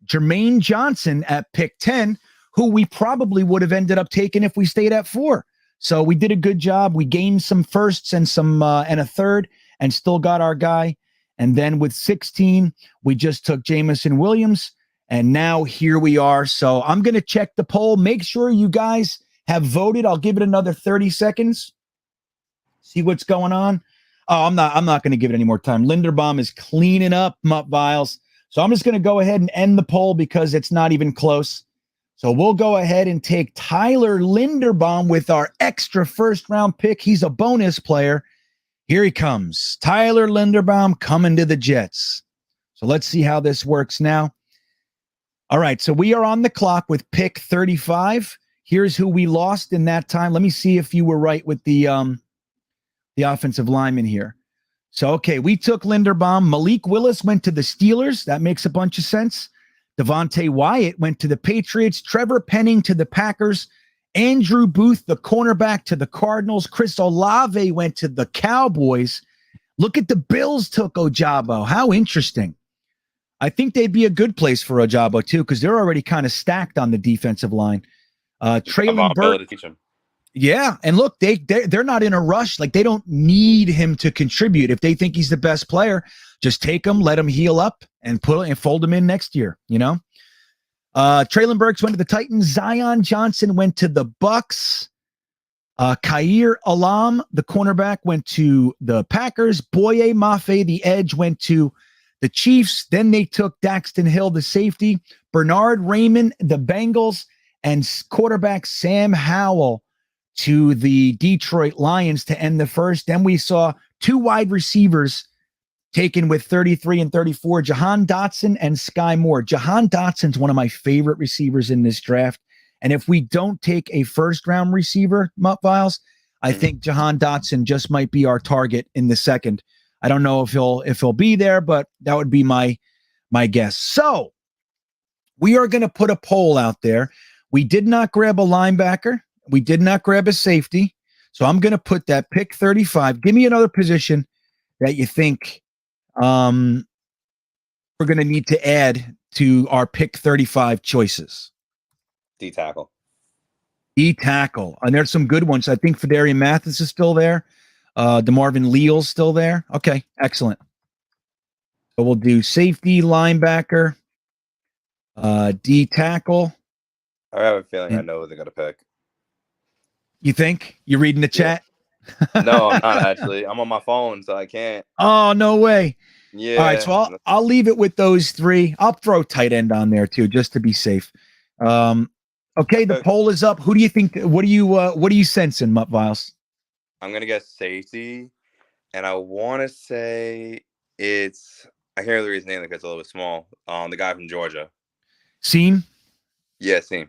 Jermaine Johnson at pick 10, who we probably would have ended up taking if we stayed at 4. So we did a good job. We gained some firsts and some and a third, and still got our guy. And then with 16, we just took Jamison Williams, and now here we are. So I'm going to check the poll. Make sure you guys have voted. I'll give it another 30 seconds. See what's going on. Oh, I'm not going to give it any more time. Linderbaum is cleaning up Mutt Viles. So I'm just going to go ahead and end the poll because it's not even close. So we'll go ahead and take Tyler Linderbaum with our extra first round pick. He's a bonus player. Here he comes. Tyler Linderbaum coming to the Jets. So let's see how this works now. All right, so we are on the clock with pick 35. Here's who we lost in that time. Let me see if you were right with the offensive lineman here. So, okay, we took Linderbaum. Malik Willis went to the Steelers. That makes a bunch of sense. Devontae Wyatt went to the Patriots. Trevor Penning to the Packers. Andrew Booth, the cornerback, to the Cardinals. Chris Olave went to the Cowboys. Look at the Bills took Ojabo. How interesting. I think they'd be a good place for Ojabo, too, because they're already kind of stacked on the defensive line. Traylon Burke. Yeah, and look, they're not in a rush. Like, they don't need him to contribute. If they think he's the best player, just take him, let him heal up, and fold him in next year. You know, Traylon Burks went to the Titans. Zion Johnson went to the Bucks. Khair Alam, the cornerback, went to the Packers. Boye Mafe, the edge, went to the Chiefs. Then they took Daxton Hill, the safety. Bernard Raymond, the Bengals, and quarterback Sam Howell to the Detroit Lions to end the first. Then we saw 2 wide receivers taken with 33 and 34, Jahan Dotson and Sky Moore. Jahan Dotson's one of my favorite receivers in this draft. And if we don't take a first-round receiver, Mutt Viles, I think Jahan Dotson just might be our target in the second. I don't know if he'll be there, but that would be my guess. So we are going to put a poll out there. We did not grab a linebacker. We did not grab a safety. So I'm going to put that pick 35. Give me another position that you think we're going to need to add to our pick 35 choices. D-tackle. D-tackle. And there's some good ones. I think Fedarian Mathis is still there. DeMarvin Leal's still there. Okay, excellent. So we'll do safety, linebacker, D-tackle. I have a feeling I know what they're going to pick. You think? You're reading the chat? No, I'm not actually. I'm on my phone, so I can't. Oh, no way. Yeah. All right, so I'll leave it with those 3. I'll throw tight end on there too, just to be safe. Okay, the poll is up. Who do you think? What are you sensing, Mutt Viles? I'm gonna guess safety, and I want to say it's. I can't really read his name because it's a little bit small. The guy from Georgia. Cine? Yeah, Cine.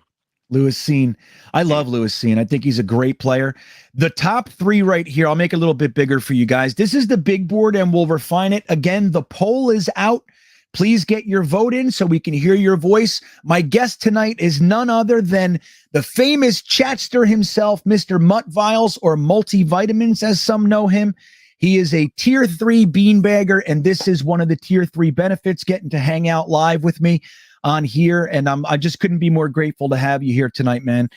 Lewis Cine. I love Lewis Cine. I think he's a great player. The top 3 right here, I'll make it a little bit bigger for you guys. This is the big board, and we'll refine it. Again, the poll is out. Please get your vote in so we can hear your voice. My guest tonight is none other than the famous chatster himself, Mr. Mutt Viles, or Multivitamins, as some know him. He is a tier 3 beanbagger, and this is one of the tier 3 benefits, getting to hang out live with me on here. And I just couldn't be more grateful to have you here tonight, man.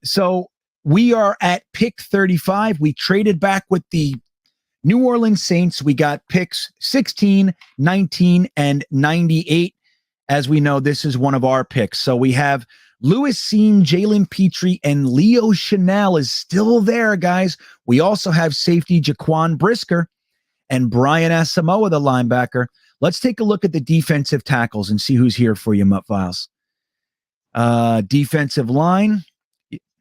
So we are at pick 35. We traded back with the New Orleans Saints. We got picks 16, 19, and 98. As we know, this is one of our picks. So we have Lewis Seen, Jalen Petrie, and Leo Chanel is still there, guys. We also have safety Jaquan Brisker and Brian Asamoah, the linebacker. Let's take a look at the defensive tackles and see who's here for you, Mutt Files. Defensive line.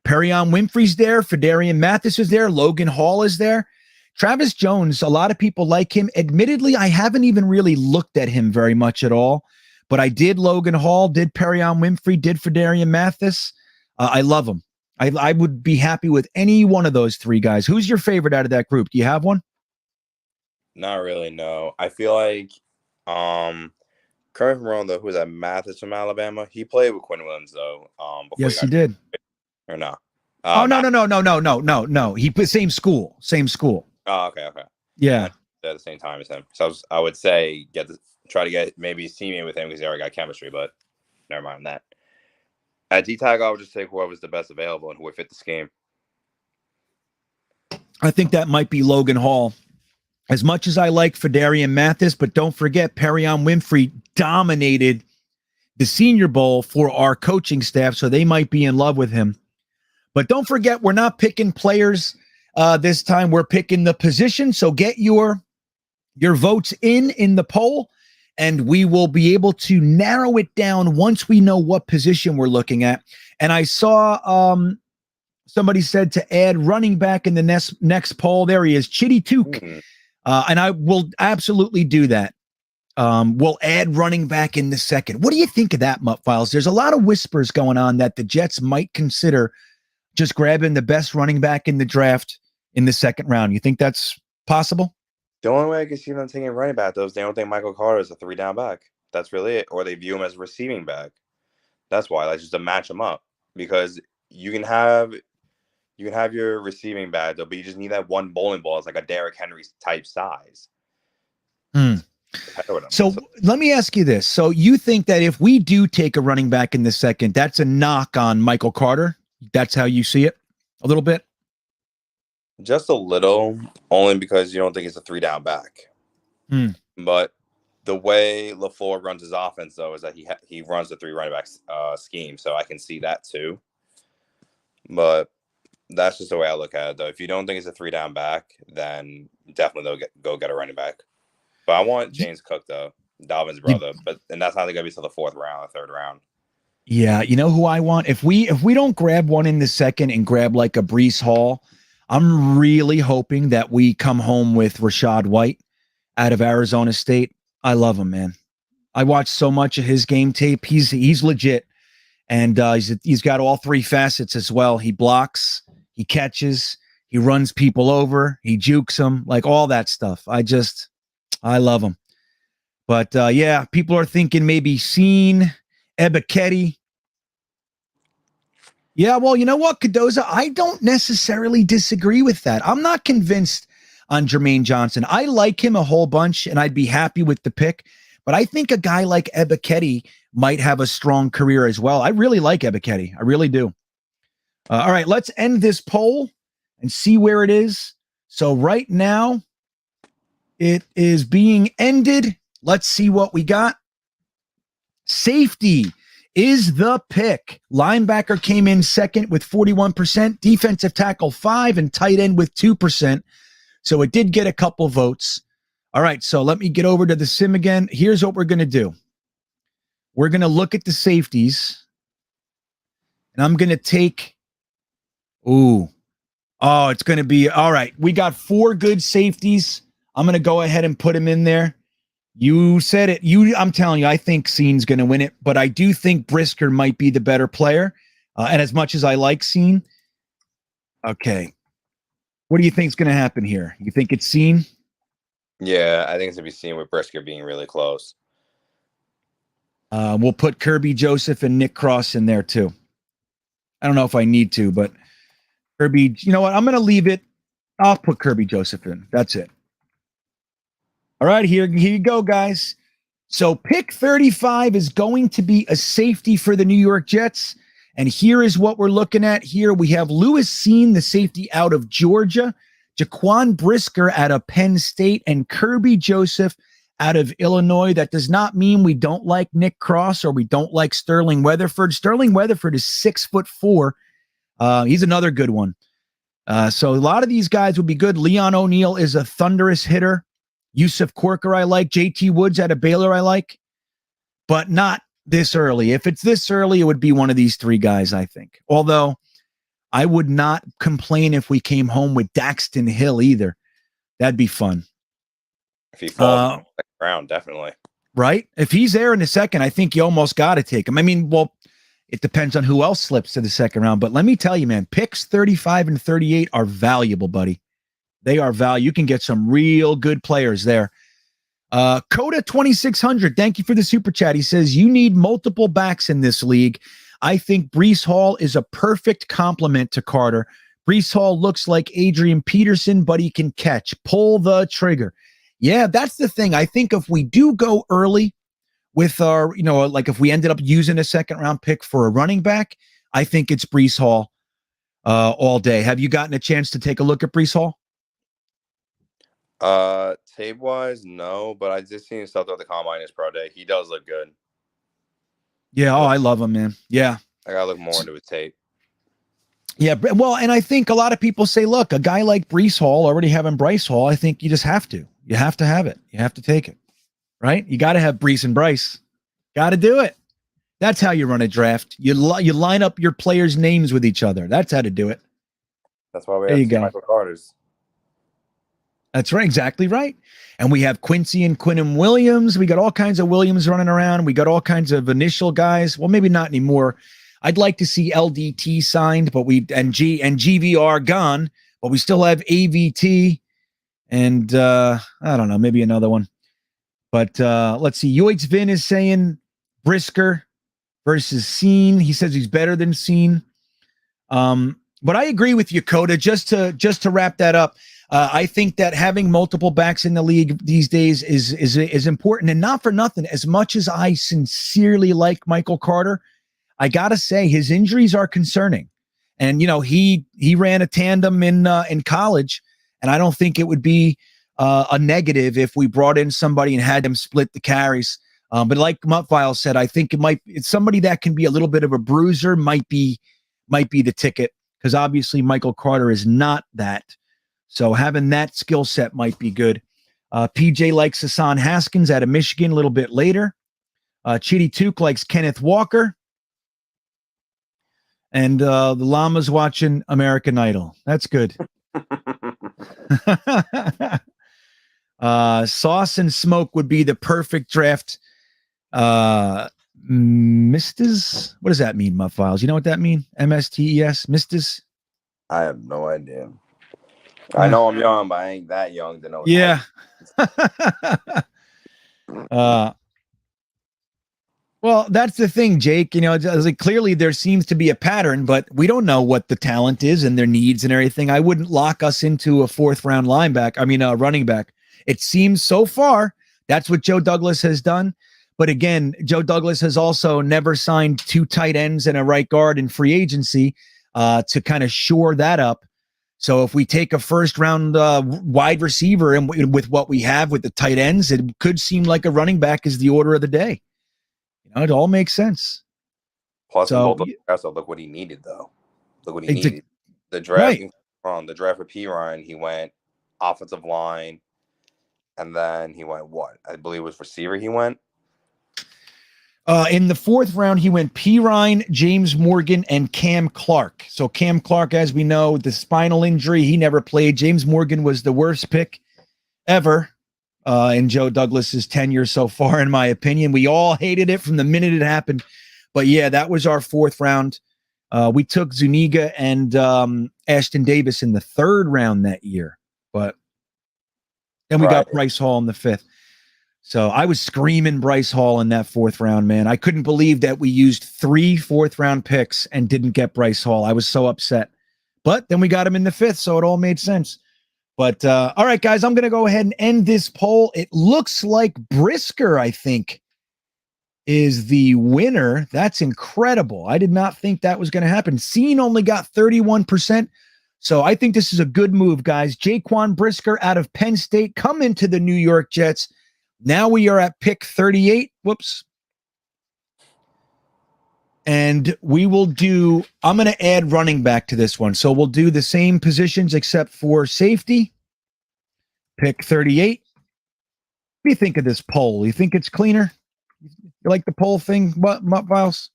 Perion Winfrey's there. Fedarian Mathis is there. Logan Hall is there. Travis Jones, a lot of people like him. Admittedly, I haven't even really looked at him very much at all, but I did Logan Hall, did Perion Winfrey, did Fedarian Mathis. I love him. I would be happy with any one of those three guys. Who's your favorite out of that group? Do you have one? Not really, no. I feel like correct me wrong though, who was that? Mathis from Alabama? He played with Quinn Williams though. Yes, he did. Or no? No. He put same school. Oh, okay. Yeah. At the same time as him. So I would say try to get maybe teaming with him because he already got chemistry, but never mind that. At D-Tag, I would just take whoever's the best available and who would fit the scheme. I think that might be Logan Hall. As much as I like Fedarian Mathis, but don't forget Perion Winfrey dominated the Senior Bowl for our coaching staff, so they might be in love with him. But don't forget, we're not picking players this time. We're picking the position. So get your votes in the poll, and we will be able to narrow it down once we know what position we're looking at. And I saw somebody said to add running back in the next poll. There he is, Chitty Took. And I will absolutely do that. We'll add running back in the second. What do you think of that, Mutt Files? There's a lot of whispers going on that the Jets might consider just grabbing the best running back in the draft in the second round. You think that's possible? The only way I can see them taking running back, though, is they don't think Michael Carter is a 3-down back. That's really it. Or they view him as a receiving back. That's why. That's just to match him up. Because you can have your receiving back, though, but you just need that one bowling ball. It's like a Derrick Henry type size. So let me ask you this. So you think that if we do take a running back in the second, that's a knock on Michael Carter? That's how you see it a little bit? Just a little, only because you don't think it's a 3-down back. But the way LaFleur runs his offense, though, is that he runs the 3 running backs scheme. So I can see that too. But that's just the way I look at it, though. If you don't think it's a 3-down back, then definitely go get a running back. But I want James Cook, though, Dalvin's brother. And that's not going to be till the 4th round or 3rd round. Yeah, you know who I want? If we don't grab one in the second and grab like a Breece Hall, I'm really hoping that we come home with Rashad White out of Arizona State. I love him, man. I watched so much of his game tape. He's legit, and he's got all 3 facets as well. He blocks, he catches, he runs people over, he jukes them, like all that stuff. I love him. But yeah, people are thinking maybe Seen, Ebiketie. Yeah, well, you know what, Cadoza? I don't necessarily disagree with that. I'm not convinced on Jermaine Johnson. I like him a whole bunch, and I'd be happy with the pick. But I think a guy like Ebiketie might have a strong career as well. I really like Ebiketie. I really do. All right, let's end this poll and see where it is. So right now, it is being ended. Let's see what we got. Safety is the pick. Linebacker came in second with 41%, defensive tackle 5%, and tight end with 2%. So it did get a couple votes. All right, so let me get over to the sim again. Here's what we're going to do. We're going to look at the safeties, and I'm going to take, it's going to be, all right, we got 4 good safeties. I'm going to go ahead and put them in there. You said it. I'm telling you, I think Seen's going to win it, but I do think Brisker might be the better player. And as much as I like Seen, okay. What do you think is going to happen here? You think it's Seen? Yeah, I think it's going to be Seen with Brisker being really close. We'll put Kirby Joseph and Nick Cross in there too. I don't know if I need to, but Kirby, you know what? I'm going to leave it. I'll put Kirby Joseph in. That's it. All right, here you go, guys. So pick 35 is going to be a safety for the New York Jets. And here is what we're looking at here. We have Lewis Seen, the safety out of Georgia, Jaquan Brisker out of Penn State, and Kirby Joseph out of Illinois. That does not mean we don't like Nick Cross or we don't like Sterling Weatherford. Sterling Weatherford is 6'4". He's another good one. So a lot of these guys would be good. Leon O'Neal is a thunderous hitter. Yusuf Corker I like. JT Woods out of Baylor I like. But not this early. If it's this early, it would be one of these three guys, I think. Although I would not complain if we came home with Daxton Hill either. That'd be fun. If he falls in the second round, definitely. Right? If he's there in the second, I think you almost got to take him. I mean, well, it depends on who else slips to the second round. But let me tell you, man, picks 35 and 38 are valuable, buddy. They are valuable. You can get some real good players there. Coda 2600, thank you for the super chat. He says, you need multiple backs in this league. I think Breece Hall is a perfect complement to Carter. Breece Hall looks like Adrian Peterson, but he can catch. Pull the trigger. Yeah, that's the thing. I think if we do go early with our, like if we ended up using a second round pick for a running back, I think it's Breece Hall all day. Have you gotten a chance to take a look at Breece Hall? Tape wise, no, but I just seen his stuff at the combine his pro day. He does look good. Yeah, I love him, man. Yeah. I gotta look more into his tape. Yeah, well, and I think a lot of people say, look, a guy like Breece Hall, already having Bryce Hall, I think you just have to. You have to have it. You have to take it. Right? You got to have Breece and Bryce. Got to do it. That's how you run a draft. You line up your players' names with each other. That's how to do it. That's why we have Michael Carter's. That's right. Exactly right. And we have Quincy and Quinnen Williams. We got all kinds of Williams running around. We got all kinds of initial guys. Well, maybe not anymore. I'd like to see LDT signed, but and GVR gone, but we still have AVT and I don't know, maybe another one. But let's see. Yoitz Vin is saying Brisker versus Scene. He says he's better than Scene. But I agree with you, Coda. Just to wrap that up, I think that having multiple backs in the league these days is important, and not for nothing. As much as I sincerely like Michael Carter, I gotta say his injuries are concerning. And he ran a tandem in college, and I don't think it would be a negative if we brought in somebody and had them split the carries. But like Mutfile said, I think it's somebody that can be a little bit of a bruiser, might be the ticket, because obviously Michael Carter is not that. So having that skill set might be good. PJ likes Hassan Haskins out of Michigan a little bit later. Chitty Took likes Kenneth Walker. And the llama's watching American Idol. That's good. Sauce and Smoke would be the perfect draft. Mistes? What does that mean, Muffiles? You know what that means? MSTES? Mistes? I have no idea. I know I'm young, but I ain't that young to know. Yeah. Well, that's the thing, Jake. Clearly there seems to be a pattern, but we don't know what the talent is and their needs and everything. I wouldn't lock us into a fourth round running back. It seems so far that's what Joe Douglas has done. But again, Joe Douglas has also never signed two tight ends and a right guard in free agency to kind of shore that up. So if we take a first round wide receiver and with what we have with the tight ends, it could seem like a running back is the order of the day. It all makes sense. Plus, look what he needed, though. Look what he needed. The draft from the draft for P. Ryan, he went offensive line, and then he went what? I believe it was receiver. He went in the fourth round. He went P. Ryan, James Morgan, and Cam Clark. So Cam Clark, as we know, the spinal injury, he never played. James Morgan was the worst pick ever. In Joe Douglas's tenure so far, in my opinion. We all hated it from the minute it happened. But yeah, that was our fourth round. We took Zuniga and Ashton Davis in the third round that year. But then we got Bryce Hall in the fifth. So I was screaming Bryce Hall in that fourth round, man. I couldn't believe that we used 3 fourth round picks and didn't get Bryce Hall. I was so upset. But then we got him in the fifth, so it all made sense. But, all right, guys, I'm going to go ahead and end this poll. It looks like Brisker, I think, is the winner. That's incredible. I did not think that was going to happen. Scene only got 31%. So I think this is a good move, guys. Jaquan Brisker out of Penn State, come into the New York Jets. Now we are at pick 38. Whoops. And we will do, I'm going to add running back to this one. So we'll do the same positions except for safety. Pick 38. What do you think of this poll? You think it's cleaner? You like the poll thing, what, Viles?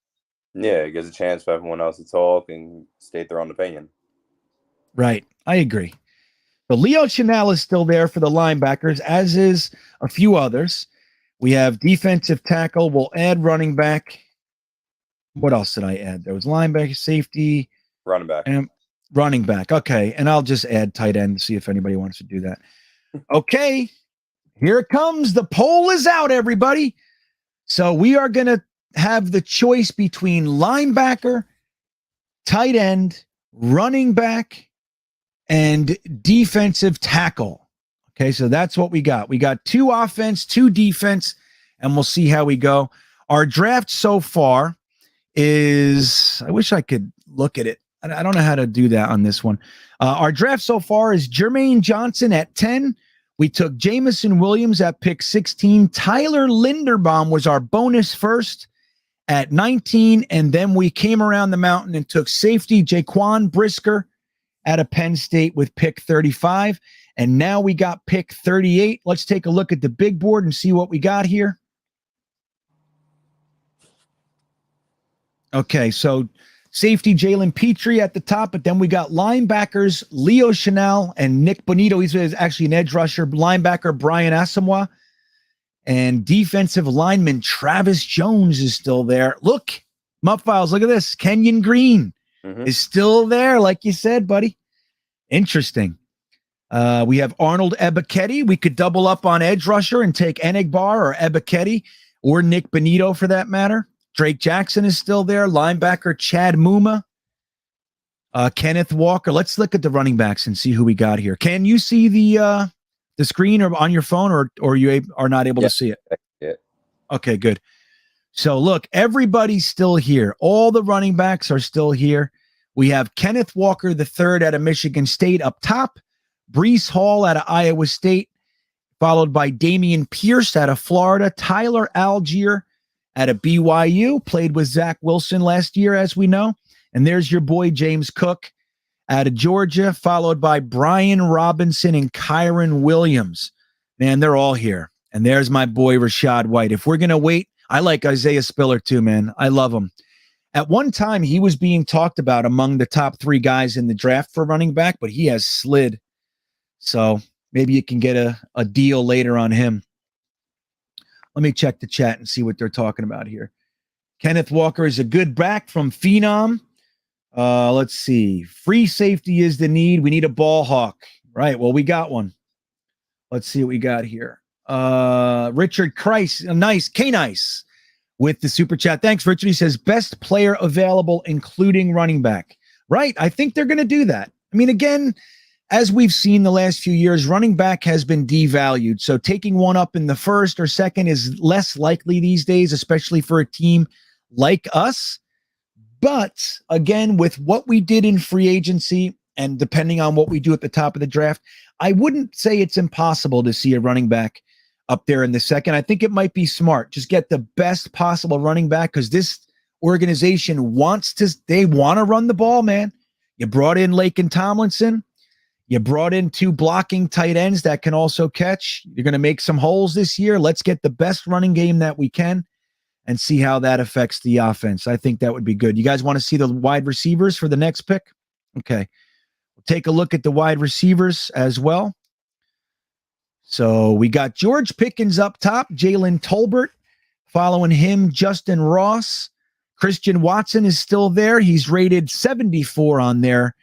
Yeah, it gives a chance for everyone else to talk and state their own opinion. Right. I agree. But Leo Chanel is still there for the linebackers, as is a few others. We have defensive tackle. We'll add running back. What else did I add? There was linebacker, safety, Running back. and running back. Okay. And I'll just add tight end to see if anybody wants to do that. Okay. Here it comes. The poll is out, everybody. So we are going to have the choice between linebacker, tight end, running back, and defensive tackle. Okay, so that's what we got. We got 2 offense, 2 defense, and we'll see how we go. Our draft so far is, I wish I could look at it. I don't know how to do that on this one. Our draft so far is Jermaine Johnson at 10. We took Jamison Williams at pick 16. Tyler Linderbaum was our bonus first at 19. And then we came around the mountain and took safety Jaquan Brisker out of Penn State with pick 35. And now we got pick 38. Let's take a look at the big board and see what we got here. Okay, so safety Jalen Petrie at the top, but then we got linebackers Leo Chanel and Nick Bonito. He's actually an edge rusher. Linebacker Brian Asamoah. And defensive lineman Travis Jones is still there. Look, Mutt Files, look at this. Kenyon Green is still there, like you said, buddy. Interesting. We have Arnold Ebiketie. We could double up on edge rusher and take Enigbar or Ebiketie or Nick Bonito for that matter. Drake Jackson is still there. Linebacker Chad Muma. Kenneth Walker. Let's look at the running backs and see who we got here. Can you see the screen or on your phone, or you are not able to see it? Yeah. Okay, good. So look, everybody's still here. All the running backs are still here. We have Kenneth Walker III out of Michigan State up top. Breece Hall out of Iowa State, followed by Damian Pierce out of Florida. Tyler Algier out of BYU, played with Zach Wilson last year, as we know. And there's your boy James Cook out of Georgia, followed by Brian Robinson and Kyron Williams. Man, they're all here. And there's my boy Rashad White. If we're going to wait, I like Isaiah Spiller too, man. I love him. At one time, he was being talked about among the top 3 guys in the draft for running back, but he has slid. So maybe you can get a deal later on him. Let me check the chat and see what they're talking about here. Kenneth Walker is a good back from Phenom. Let's see. Free safety is the need. We need a ball hawk. Right. Well, we got one. Let's see what we got here. Richard Kreis. Nice. K-Nice with the super chat. Thanks, Richard. He says best player available, including running back. Right. I think they're going to do that. I mean, again, as we've seen the last few years, running back has been devalued. So taking one up in the first or second is less likely these days, especially for a team like us. But again, with what we did in free agency and depending on what we do at the top of the draft, I wouldn't say it's impossible to see a running back up there in the second. I think it might be smart. Just get the best possible running back because this organization wants to run the ball, man. You brought in Laken Tomlinson. You brought in 2 blocking tight ends that can also catch. You're going to make some holes this year. Let's get the best running game that we can and see how that affects the offense. I think that would be good. You guys want to see the wide receivers for the next pick? Okay. We'll take a look at the wide receivers as well. So we got George Pickens up top, Jalen Tolbert. Following him, Justin Ross. Christian Watson is still there. He's rated 74 on their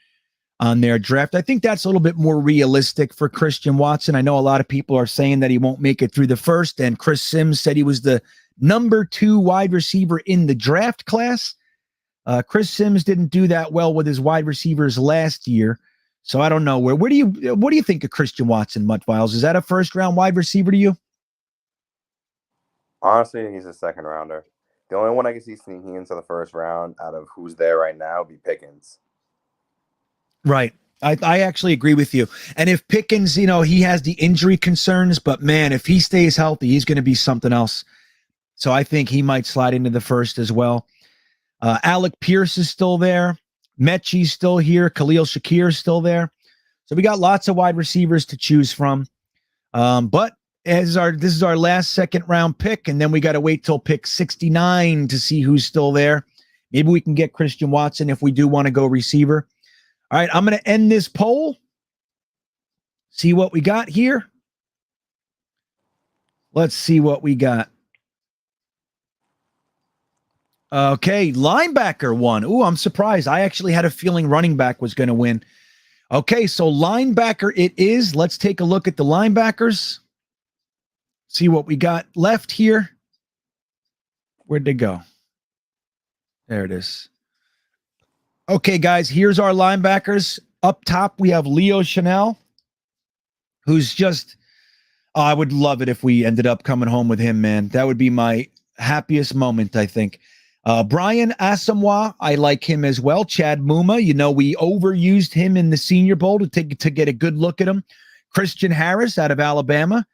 draft. I think that's a little bit more realistic for Christian Watson. I know a lot of people are saying that he won't make it through the first, and Chris Sims said he was the number 2 wide receiver in the draft class. Chris Sims didn't do that well with his wide receivers last year, so I don't know. What do you think of Christian Watson, Mutt Files? Is that a first-round wide receiver to you? Honestly, he's a second rounder. The only one I can see sneaking into the first round out of who's there right now would be Pickens. Right. I actually agree with you. And if Pickens, you know, he has the injury concerns, but man, if he stays healthy, he's going to be something else. So I think he might slide into the first as well. Alec Pierce is still there. Mechie's still here. Khalil Shakir is still there. So we got lots of wide receivers to choose from. But this is our last second round pick, and then we got to wait till pick 69 to see who's still there. Maybe we can get Christian Watson if we do want to go receiver. All right, I'm going to end this poll. See what we got here. Let's see what we got. Okay, linebacker won. Ooh, I'm surprised. I actually had a feeling running back was going to win. Okay, so linebacker it is. Let's take a look at the linebackers. See what we got left here. Where'd they go? There it is. Okay, guys, here's our linebackers. Up top, we have Leo Chanel, who's just, I would love it if we ended up coming home with him, man. That would be my happiest moment, I think. Brian Asamoah, I like him as well. Chad Muma, you know, we overused him in the Senior Bowl to get a good look at him. Christian Harris out of Alabama.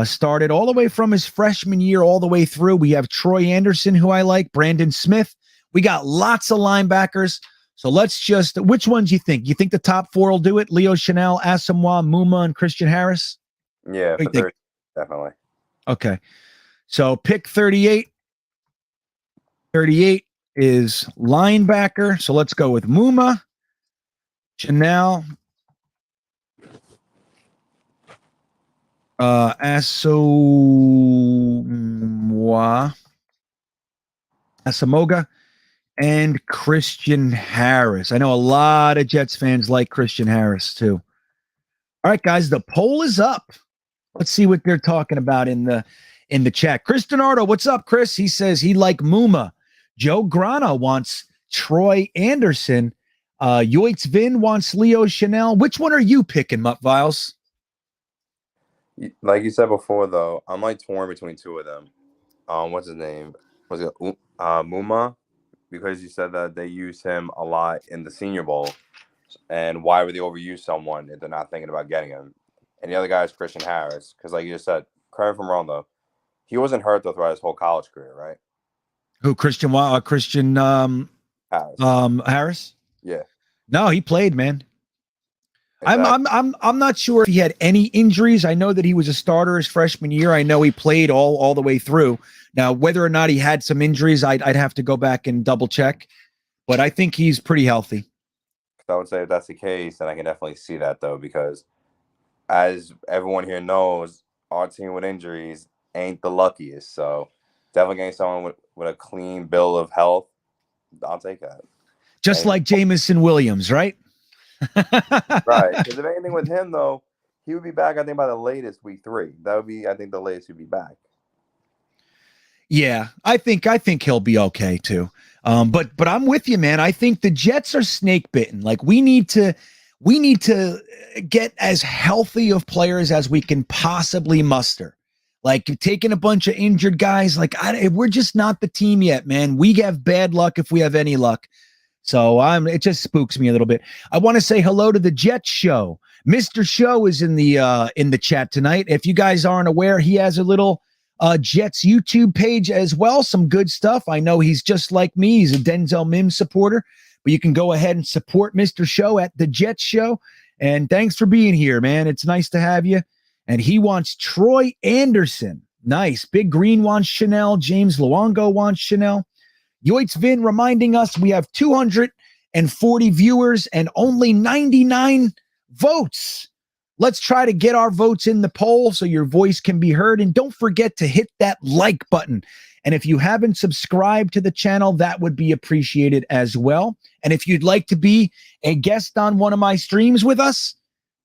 Started all the way from his freshman year all the way through. We have Troy Anderson, who I like. Brandon Smith. We got lots of linebackers. So let's just, which ones you think? You think the top four will do it? Leo Chanel, Asamoah, Muma, and Christian Harris? Yeah, for 30, definitely. Okay. So pick 38. 38 is linebacker. So let's go with Muma, Chanel, Asamoah, and Christian Harris. I know a lot of Jets fans like Christian Harris too. All right, guys, the poll is up. Let's see what they're talking about in the chat. Chris Donardo, what's up, Chris? He says he like Muma. Joe Grana wants Troy Anderson. Yoitz Vin wants Leo Chanel. Which one are you picking, Mutt Viles? Like you said before, though, I'm like torn between two of them. What's his name? Was it Muma? Because you said that they use him a lot in the Senior Bowl. And why would they overuse someone if they're not thinking about getting him? And the other guy is Christian Harris. Because like you just said, correct me if I'm wrong, though, he wasn't hurt though throughout his whole college career, right? Who, Christian Harris? Yeah. No, he played, man. Exactly. I'm not sure if he had any injuries. I know that he was a starter his freshman year. I know he played all the way through. Now, whether or not he had some injuries, I'd have to go back and double check. But I think he's pretty healthy. I would say if that's the case, then I can definitely see that, though, because as everyone here knows, our team with injuries ain't the luckiest. So definitely getting someone with a clean bill of health, I'll take that. Just like Jamison Williams, right? Right. Because if anything with him, though, he would be back, I think, by the latest week 3. That would be, I think, the latest he'd be back. Yeah, I think he'll be okay too. But I'm with you, man. I think the Jets are snake bitten. Like we need to get as healthy of players as we can possibly muster. Like taking a bunch of injured guys, like we're just not the team yet, man. We have bad luck if we have any luck. So it just spooks me a little bit. I want to say hello to the Jets Show. Mr. Show is in the chat tonight. If you guys aren't aware, he has a little Jets YouTube page as well. Some good stuff. I know he's just like me. He's a Denzel Mims supporter, but you can go ahead and support Mr. Show at the Jets Show. And thanks for being here, man. It's nice to have you. And he wants Troy Anderson. Nice. Big Green wants Chanel. James Luongo wants Chanel. Yoitz Vin reminding us we have 240 viewers and only 99 votes. Let's try to get our votes in the poll so your voice can be heard. And don't forget to hit that like button. And if you haven't subscribed to the channel, that would be appreciated as well. And if you'd like to be a guest on one of my streams with us,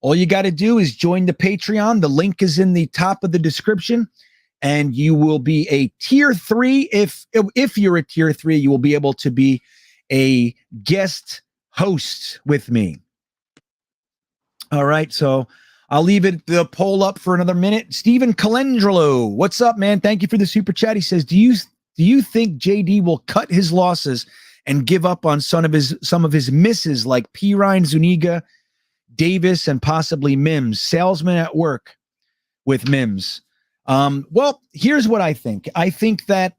all you got to do is join the Patreon. The link is in the top of the description. And you will be a tier 3. If you're a tier 3, you will be able to be a guest host with me. All right, so I'll leave the poll up for another minute. Steven Calendrolo, what's up, man? Thank you for the super chat. He says, do you think JD will cut his losses and give up on some of his misses like Pirine, Zuniga, Davis, and possibly Mims. Salesman at work with Mims. Well, here's what I think. I think that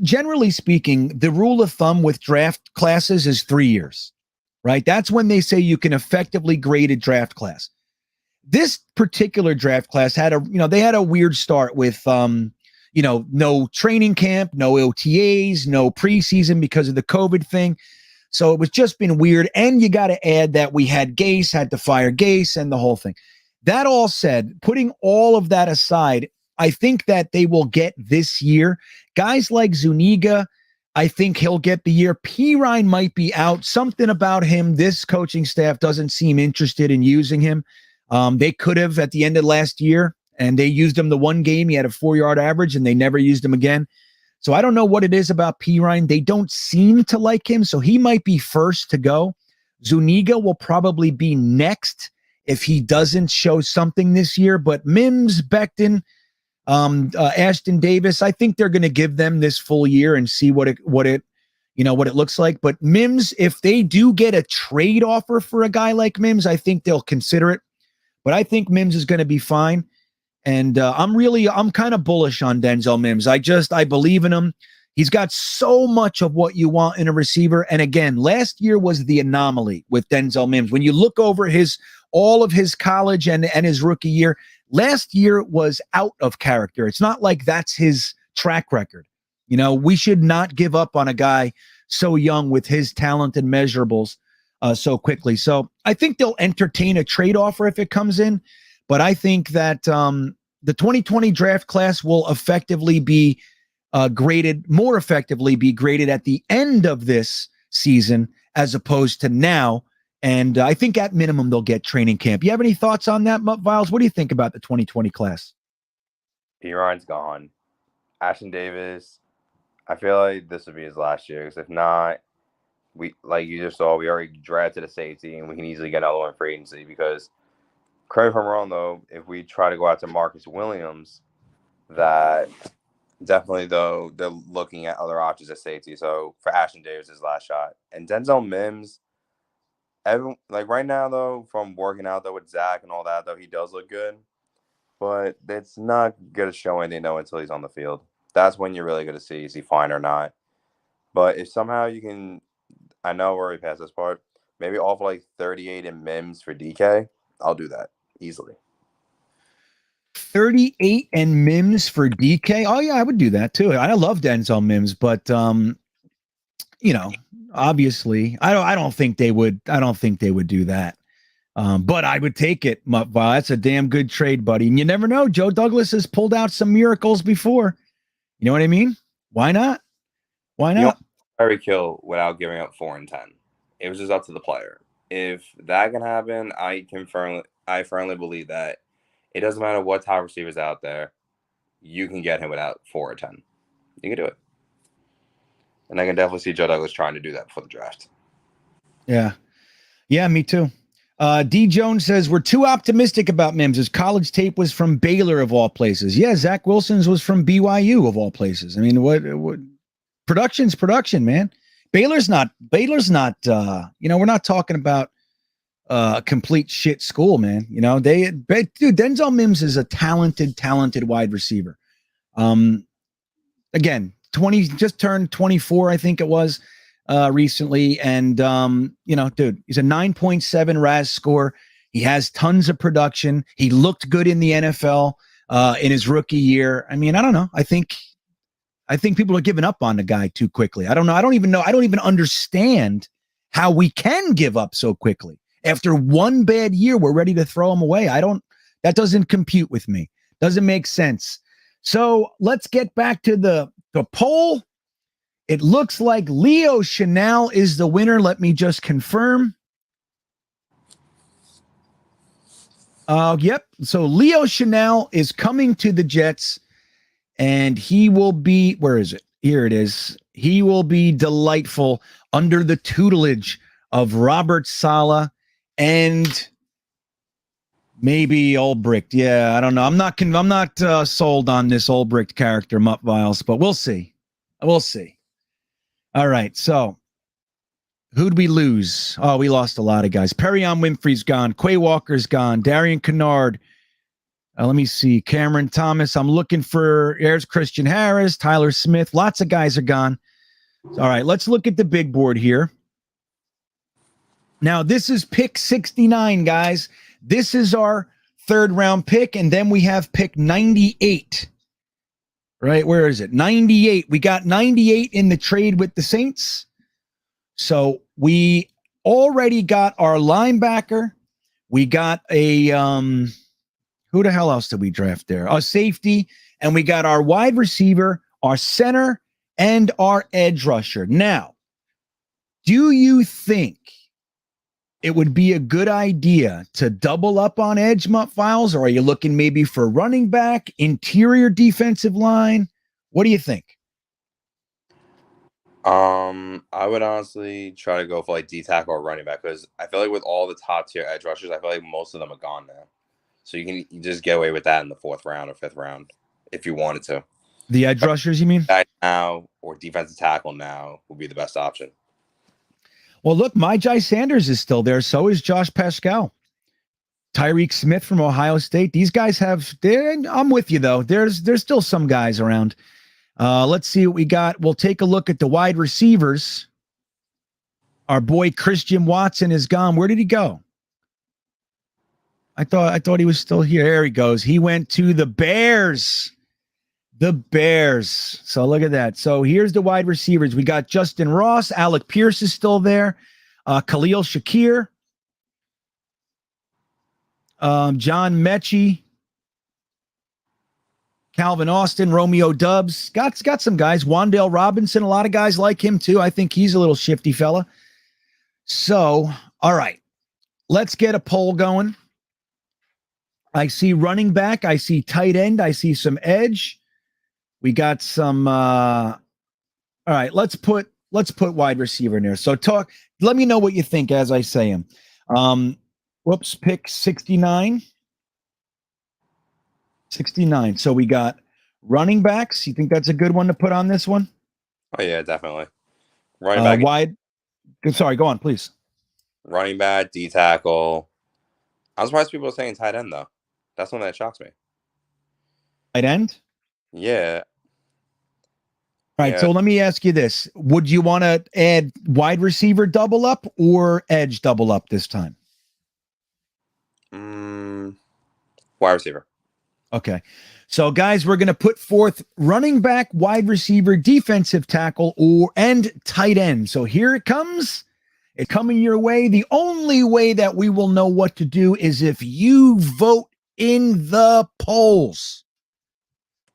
generally speaking, the rule of thumb with draft classes is 3 years, right? That's when they say you can effectively grade a draft class. This particular draft class had they had a weird start with, no training camp, no OTAs, no preseason because of the COVID thing. So it was just been weird. And you got to add that we had Gase, had to fire Gase and the whole thing. That all said, putting all of that aside, I think that they will get this year. Guys like Zuniga, I think he'll get the year. Pirine might be out. Something about him, this coaching staff doesn't seem interested in using him. They could have at the end of last year, and they used him the one game. He had a 4-yard average, and they never used him again. So I don't know what it is about Pirine. They don't seem to like him, so he might be first to go. Zuniga will probably be next if he doesn't show something this year. But Mims, Becton, Ashton Davis, I think they're going to give them this full year and see what it looks like. But Mims, if they do get a trade offer for a guy like Mims, I think they'll consider it. But I think Mims is going to be fine. And I'm kind of bullish on Denzel Mims. I believe in him. He's got so much of what you want in a receiver. And again, last year was the anomaly with Denzel Mims. When you look over all of his college and his rookie year, last year was out of character. It's not like that's his track record. We should not give up on a guy so young with his talent and measurables so quickly. So I think they'll entertain a trade offer if it comes in. But I think that the 2020 draft class will effectively be more effectively be graded at the end of this season as opposed to now. And I think at minimum they'll get training camp. You have any thoughts on that, Viles? What do you think about the 2020 class? Pirine's gone. Ashton Davis, I feel like this would be his last year. Because if not, like you just saw, we already drafted a safety, and we can easily get another one for agency. Because correct me if I'm wrong, though, if we try to go out to Marcus Williams, that definitely, though, they're looking at other options at safety. So for Ashton Davis, his last shot. And Denzel Mims, right now, though, from working out, though, with Zach and all that, though, he does look good. But it's not going to show anything, though, until he's on the field. That's when you're really going to see, is he fine or not. But if somehow you can, I know we're already past this part, maybe offer like 38 in Mims for DK, I'll do that easily. 38 and Mims for DK. Oh yeah, I would do that too. I love Denzel Mims, but obviously, I don't think they would do that. But I would take it. Wow, that's a damn good trade, buddy. And you never know. Joe Douglas has pulled out some miracles before. You know what I mean? Why not? Why not? Very kill without giving up 4 and 10. It was just up to the player. If that can happen, I firmly believe that it doesn't matter what top receivers out there, you can get him without 4 or 10. You can do it. And I can definitely see Joe Douglas trying to do that before the draft. Yeah. Yeah, me too. D. Jones says, we're too optimistic about Mims. His college tape was from Baylor of all places. Yeah, Zach Wilson's was from BYU of all places. I mean, what production's production, man. Baylor's not, we're not talking about a complete shit school, man. Dude, Denzel Mims is a talented wide receiver. Again, just turned 24, I think it was. Recently, and dude, he's a 9.7 RAS score. He has tons of production. He looked good in the NFL in his rookie year. I mean, I don't know. I think people are giving up on the guy too quickly. I don't know. I don't even understand how we can give up so quickly. After one bad year, we're ready to throw him away. That doesn't compute with me. Doesn't make sense. So let's get back to the poll. It looks like Leo Chanel is the winner. Let me just confirm. Yep. So Leo Chanel is coming to the Jets, and he will be, where is it? Here it is. He will be delightful under the tutelage of Robert Saleh and maybe Ulbricht. Yeah, I don't know. I'm not sold on this Ulbricht character, Mutt Viles, but we'll see. We'll see. All right, so Who'd we lose? Oh, we lost a lot of guys. Perrion Winfrey's gone. Quay Walker's gone. Darian Kennard. Let me see. Cameron Thomas. I'm looking for. There's Christian Harris. Tyler Smith. Lots of guys are gone. All right, let's look at the big board here. Now, this is pick 69, guys. This is our third round pick, and then we have pick 98. Right, where is it? 98. We got 98 in the trade with the Saints. So we already got our linebacker. We got a who the hell else did we draft there? Our safety, and we got our wide receiver, our center, and our edge rusher. Now, do you think it would be a good idea to double up on edge files, or are you looking maybe for running back, interior defensive line? What do you think? I would honestly try to go for like D tackle or running back, because I feel like with all the top tier edge rushers, I feel like most of them are gone now. So you just get away with that in the 4th round or 5th round if you wanted to. The edge rushers, you mean? Now or defensive tackle now would be the best option. Well, look, Myjai Sanders is still there. So is Josh Pascal. Tyreek Smith from Ohio State. These guys have. I'm with you though. There's still some guys around. Let's see what we got. We'll take a look at the wide receivers. Our boy Christian Watson is gone. Where did he go? I thought he was still here. There he goes. He went to the Bears. The Bears. So look at that. So here's the wide receivers. We got Justin Ross. Alec Pierce is still there. Khalil Shakir. John Mechie. Calvin Austin. Romeo Dubs. Got some guys. Wandale Robinson. A lot of guys like him too. I think he's a little shifty fella. So, all right. Let's get a poll going. I see running back. I see tight end. I see some edge. We got some. All right, let's put wide receiver in there. So let me know what you think as I say them. Whoops, pick 69. 69. So we got running backs. You think that's a good one to put on this one? Oh yeah, definitely. Running back. Wide. Sorry, go on, please. Running back, D tackle. I'm surprised people are saying tight end though. That's one that shocks me. Tight end? Yeah. All right, so let me ask you this. Would you want to add wide receiver double up or edge double up this time? Wide receiver. Okay. So, guys, we're going to put forth running back, wide receiver, defensive tackle, and tight end. So here it comes. It's coming your way. The only way that we will know what to do is if you vote in the polls.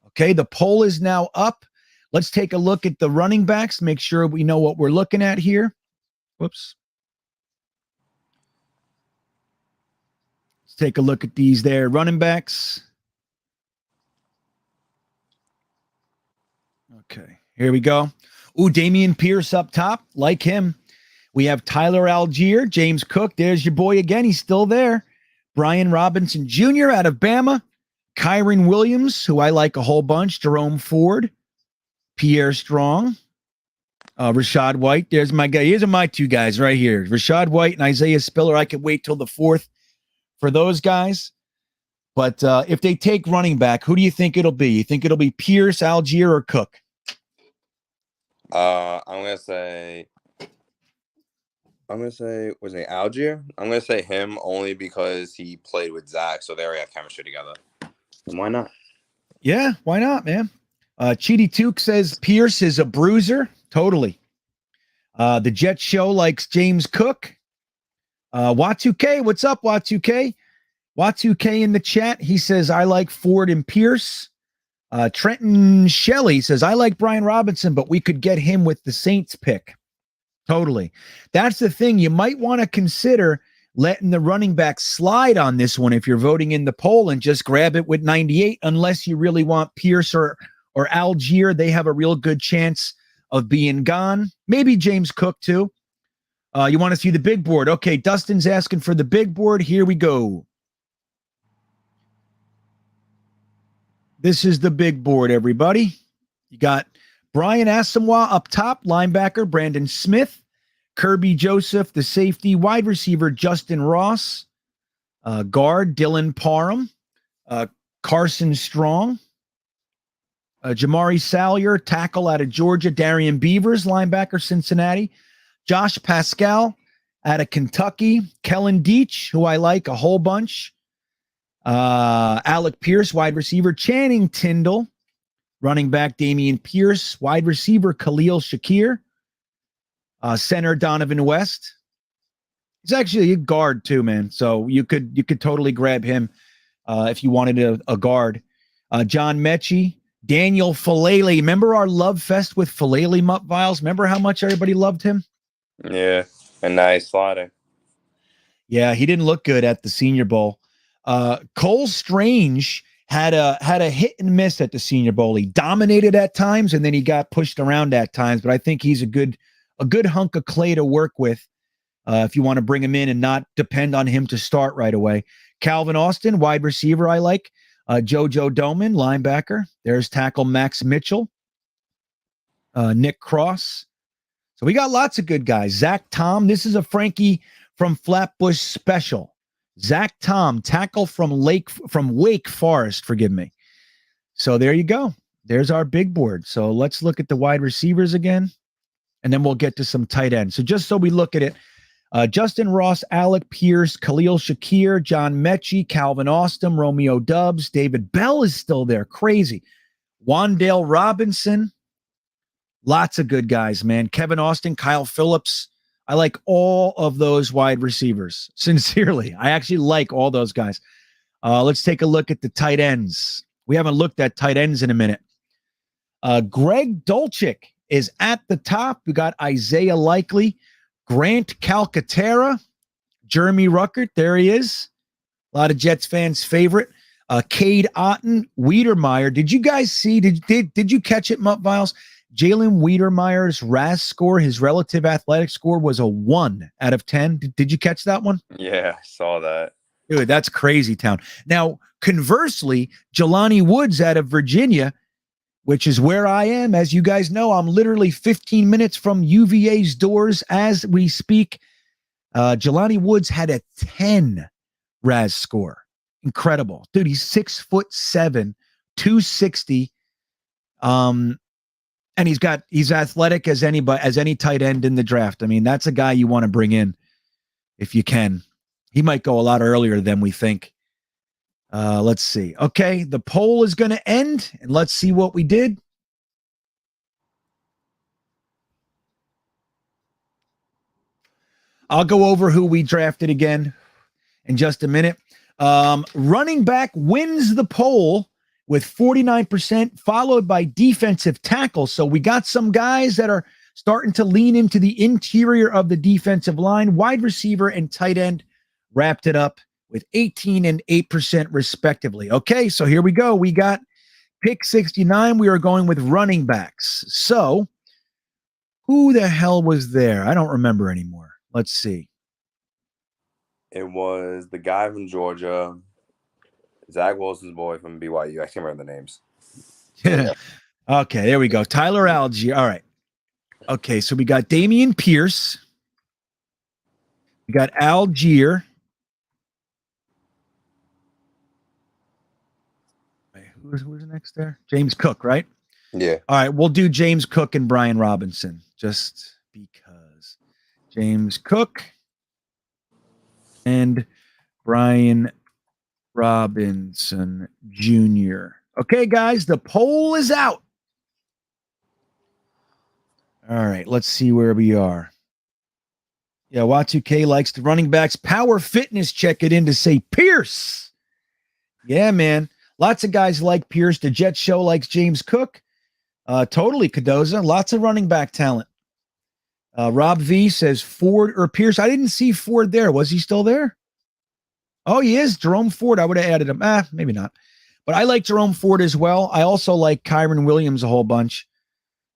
Okay, the poll is now up. Let's take a look at the running backs, make sure we know what we're looking at here. Whoops. Let's take a look at these there. Running backs. Okay, here we go. Ooh, Damian Pierce up top. Like him. We have Tyler Algier, James Cook. There's your boy again. He's still there. Brian Robinson Jr. out of Bama. Kyron Williams, who I like a whole bunch. Jerome Ford. Pierre Strong. Rashad White. There's my guy. Here's my two guys right here. Rashad White and Isaiah Spiller. I could wait till the 4th for those guys. But if they take running back, who do you think it'll be? You think it'll be Pierce, Algier, or Cook? I'm gonna say, was it Algier? I'm gonna say him only because he played with Zach, so they already have chemistry together. And why not? Yeah, why not, man? Cheaty Took says Pierce is a bruiser. Totally. The Jet Show likes James Cook. Watu2K, what's up, Watu2K? Watu2K in the chat. He says, I like Ford and Pierce. Trenton Shelley says, I like Brian Robinson, but we could get him with the Saints pick. Totally. That's the thing. You might want to consider letting the running back slide on this one if you're voting in the poll and just grab it with 98, unless you really want Pierce or Algier. They have a real good chance of being gone. Maybe James Cook too. You want to see the big board? Okay, Dustin's asking for the big board. Here we go. This is the big board, everybody. You got Brian Asamoah up top, linebacker. Brandon Smith, Kirby Joseph, the safety. Wide receiver, Justin Ross. Guard, Dylan Parham. Carson Strong. Jamari Salyer, tackle out of Georgia. Darian Beavers, linebacker, Cincinnati. Josh Pascal out of Kentucky. Kellen Deach, who I like a whole bunch. Alec Pierce, wide receiver. Channing Tindall, running back. Damian Pierce, wide receiver. Khalil Shakir. Center, Donovan West. He's actually a guard too, man. So you could totally grab him if you wanted a guard. John Mechie. Daniel Falele. Remember our love fest with Falele, Mutt Viles? Remember how much everybody loved him? Yeah, a nice slaughter. Yeah, he didn't look good at the Senior Bowl. Cole Strange had a hit and miss at the Senior Bowl. He dominated at times, and then he got pushed around at times. But I think he's a good hunk of clay to work with if you want to bring him in and not depend on him to start right away. Calvin Austin, wide receiver, I like. Jojo Doman, linebacker. There's tackle Max Mitchell. Nick Cross. So we got lots of good guys. Zach Tom. This is a Frankie from Flatbush special. Zach Tom, tackle from Wake Forest, forgive me. So there you go. There's our big board. So let's look at the wide receivers again, and then we'll get to some tight ends. So just so we look at it, Justin Ross, Alec Pierce, Khalil Shakir, John Mechie, Calvin Austin, Romeo Dubs, David Bell is still there. Crazy. Wandale Robinson. Lots of good guys, man. Kevin Austin, Kyle Phillips. I like all of those wide receivers. Sincerely, I actually like all those guys. Let's take a look at the tight ends. We haven't looked at tight ends in a minute. Greg Dulcich is at the top. We got Isaiah Likely, Grant Calcaterra, Jeremy Ruckert. There he is. A lot of Jets fans' favorite. Cade Otten, Wiedermeyer. Did you guys see? Did you catch it, Mutt Viles? Jalen Wiedermeyer's RAS score, his relative athletic score, was a 1 out of 10. Did you catch that one? Yeah, I saw that. Dude, that's crazy town. Now, conversely, Jelani Woods out of Virginia, which is where I am. As you guys know, I'm literally 15 minutes from UVA's doors as we speak. Jelani Woods had a 10 RAS score. Incredible. Dude, he's 6'7", 260. And he's athletic as any tight end in the draft. I mean, that's a guy you want to bring in if you can. He might go a lot earlier than we think. Let's see. Okay, the poll is going to end, and let's see what we did. I'll go over who we drafted again in just a minute. Running back wins the poll with 49%, followed by defensive tackle. So we got some guys that are starting to lean into the interior of the defensive line. Wide receiver and tight end wrapped it up with 18 and 8% respectively. Okay, so here we go. We got pick 69. We are going with running backs. So who the hell was there? I don't remember anymore. Let's see. It was the guy from Georgia, Zach Wilson's boy from BYU. I can't remember the names. Yeah. Okay, there we go. Tyler Algier. All right. Okay, so we got Damian Pierce. We got Algier. Wait, who's next there? James Cook, right? Yeah. All right, we'll do James Cook and Brian Robinson just because. James Cook and Brian Robinson Jr. Okay, guys, the poll is out. All right, let's see where we are. Yeah, Y2K likes the running backs. Power Fitness check it in to say Pierce. Yeah, man. Lots of guys like Pierce. The Jet Show likes James Cook. Totally, Cadoza. Lots of running back talent. Rob V says Ford or Pierce. I didn't see Ford there. Was he still there? Oh, he is. Jerome Ford. I would have added him. Maybe not. But I like Jerome Ford as well. I also like Kyron Williams a whole bunch.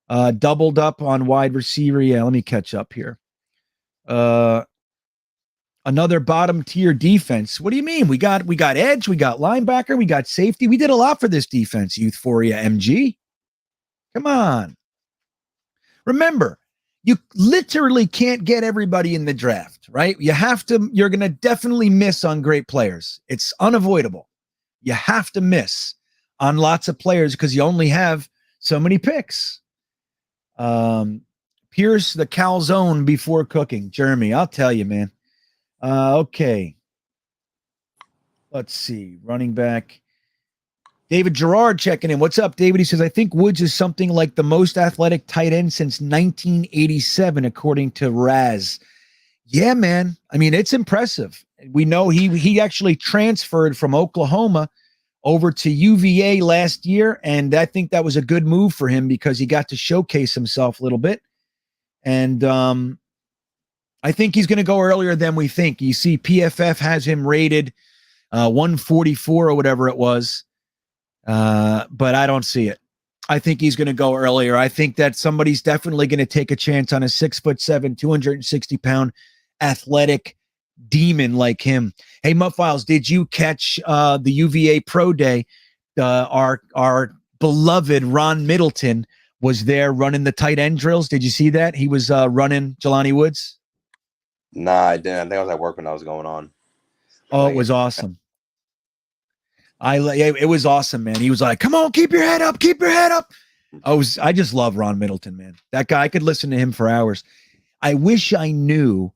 Doubled up on wide receiver. Yeah, let me catch up here. Another bottom tier defense. What do you mean? We got edge, we got linebacker, we got safety. We did a lot for this defense, Youthforia MG. Come on. Remember, you literally can't get everybody in the draft, right? You're going to definitely miss on great players. It's unavoidable. You have to miss on lots of players because you only have so many picks. Pierce the calzone before cooking. Jeremy, I'll tell you, man. Okay. Let's see. Running back. David Gerard checking in. What's up, David? He says, I think Woods is something like the most athletic tight end since 1987, according to Raz. Yeah, man. I mean, it's impressive. We know he actually transferred from Oklahoma over to UVA last year, and I think that was a good move for him because he got to showcase himself a little bit. And I think he's going to go earlier than we think. You see, PFF has him rated 144 or whatever it was, but I don't see it. I think he's going to go earlier. I think that somebody's definitely going to take a chance on a 6'7", 260-pound athletic demon like him. Hey, Muffiles, did you catch the UVA Pro Day? Our beloved Ron Middleton was there running the tight end drills. Did you see that? He was running Jelani Woods. Nah, I didn't. I think I was at work when that was going on. Oh, it was awesome. It was awesome, man. He was like, "Come on, keep your head up, keep your head up." I just love Ron Middleton, man. That guy, I could listen to him for hours. I wish I knew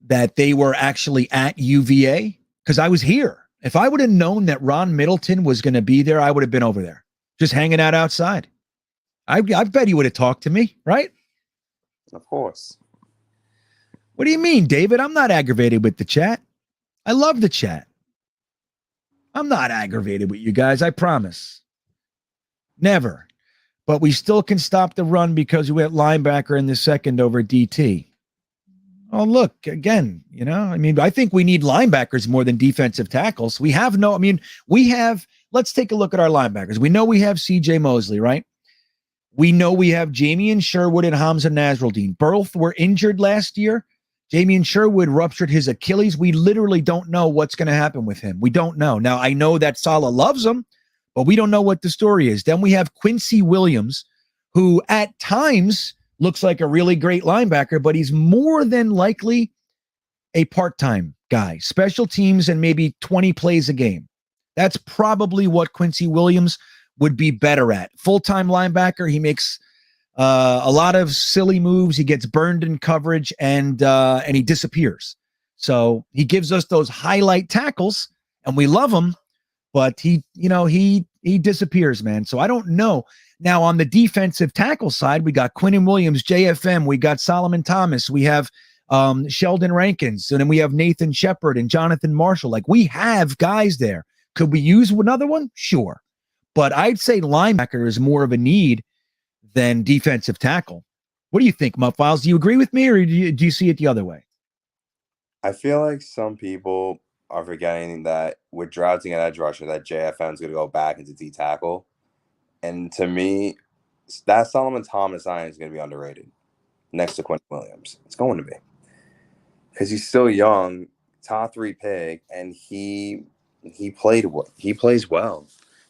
that they were actually at UVA because I was here. If I would have known that Ron Middleton was going to be there, I would have been over there, just hanging out outside. I bet he would have talked to me, right? Of course. What do you mean, David? I'm not aggravated with the chat. I love the chat. I'm not aggravated with you guys, I promise. Never. But we still can stop the run because we went linebacker in the second over DT. Oh, look, again, I mean, I think we need linebackers more than defensive tackles. Let's take a look at our linebackers. We know we have CJ Mosley, right? We know we have Jamie Sherwood and Hamza Nasruddin. Both were injured last year. Jamie Sherwood ruptured his Achilles. We literally don't know what's going to happen with him. We don't know. Now, I know that Saleh loves him, but we don't know what the story is. Then we have Quincy Williams, who at times looks like a really great linebacker, but he's more than likely a part-time guy. Special teams and maybe 20 plays a game. That's probably what Quincy Williams would be better at. Full-time linebacker, he makes a lot of silly moves. He gets burned in coverage and he disappears. So he gives us those highlight tackles and we love him, but he disappears, man. So I don't know. Now on the defensive tackle side, we got Quinnen Williams, JFM. We got Solomon Thomas. We have Sheldon Rankins. And then we have Nathan Shepard and Jonathan Marshall. Like we have guys there. Could we use another one? Sure. But I'd say linebacker is more of a need than defensive tackle. What do you think, Muffiles? Do you agree with me or do you see it the other way? I feel like some people are forgetting that we're drafting an edge rusher, that JFM is going to go back into D tackle. And to me, that Solomon Thomas signing is going to be underrated next to Quinn Williams. It's going to be. Because he's still young, top 3 pick, and he plays well.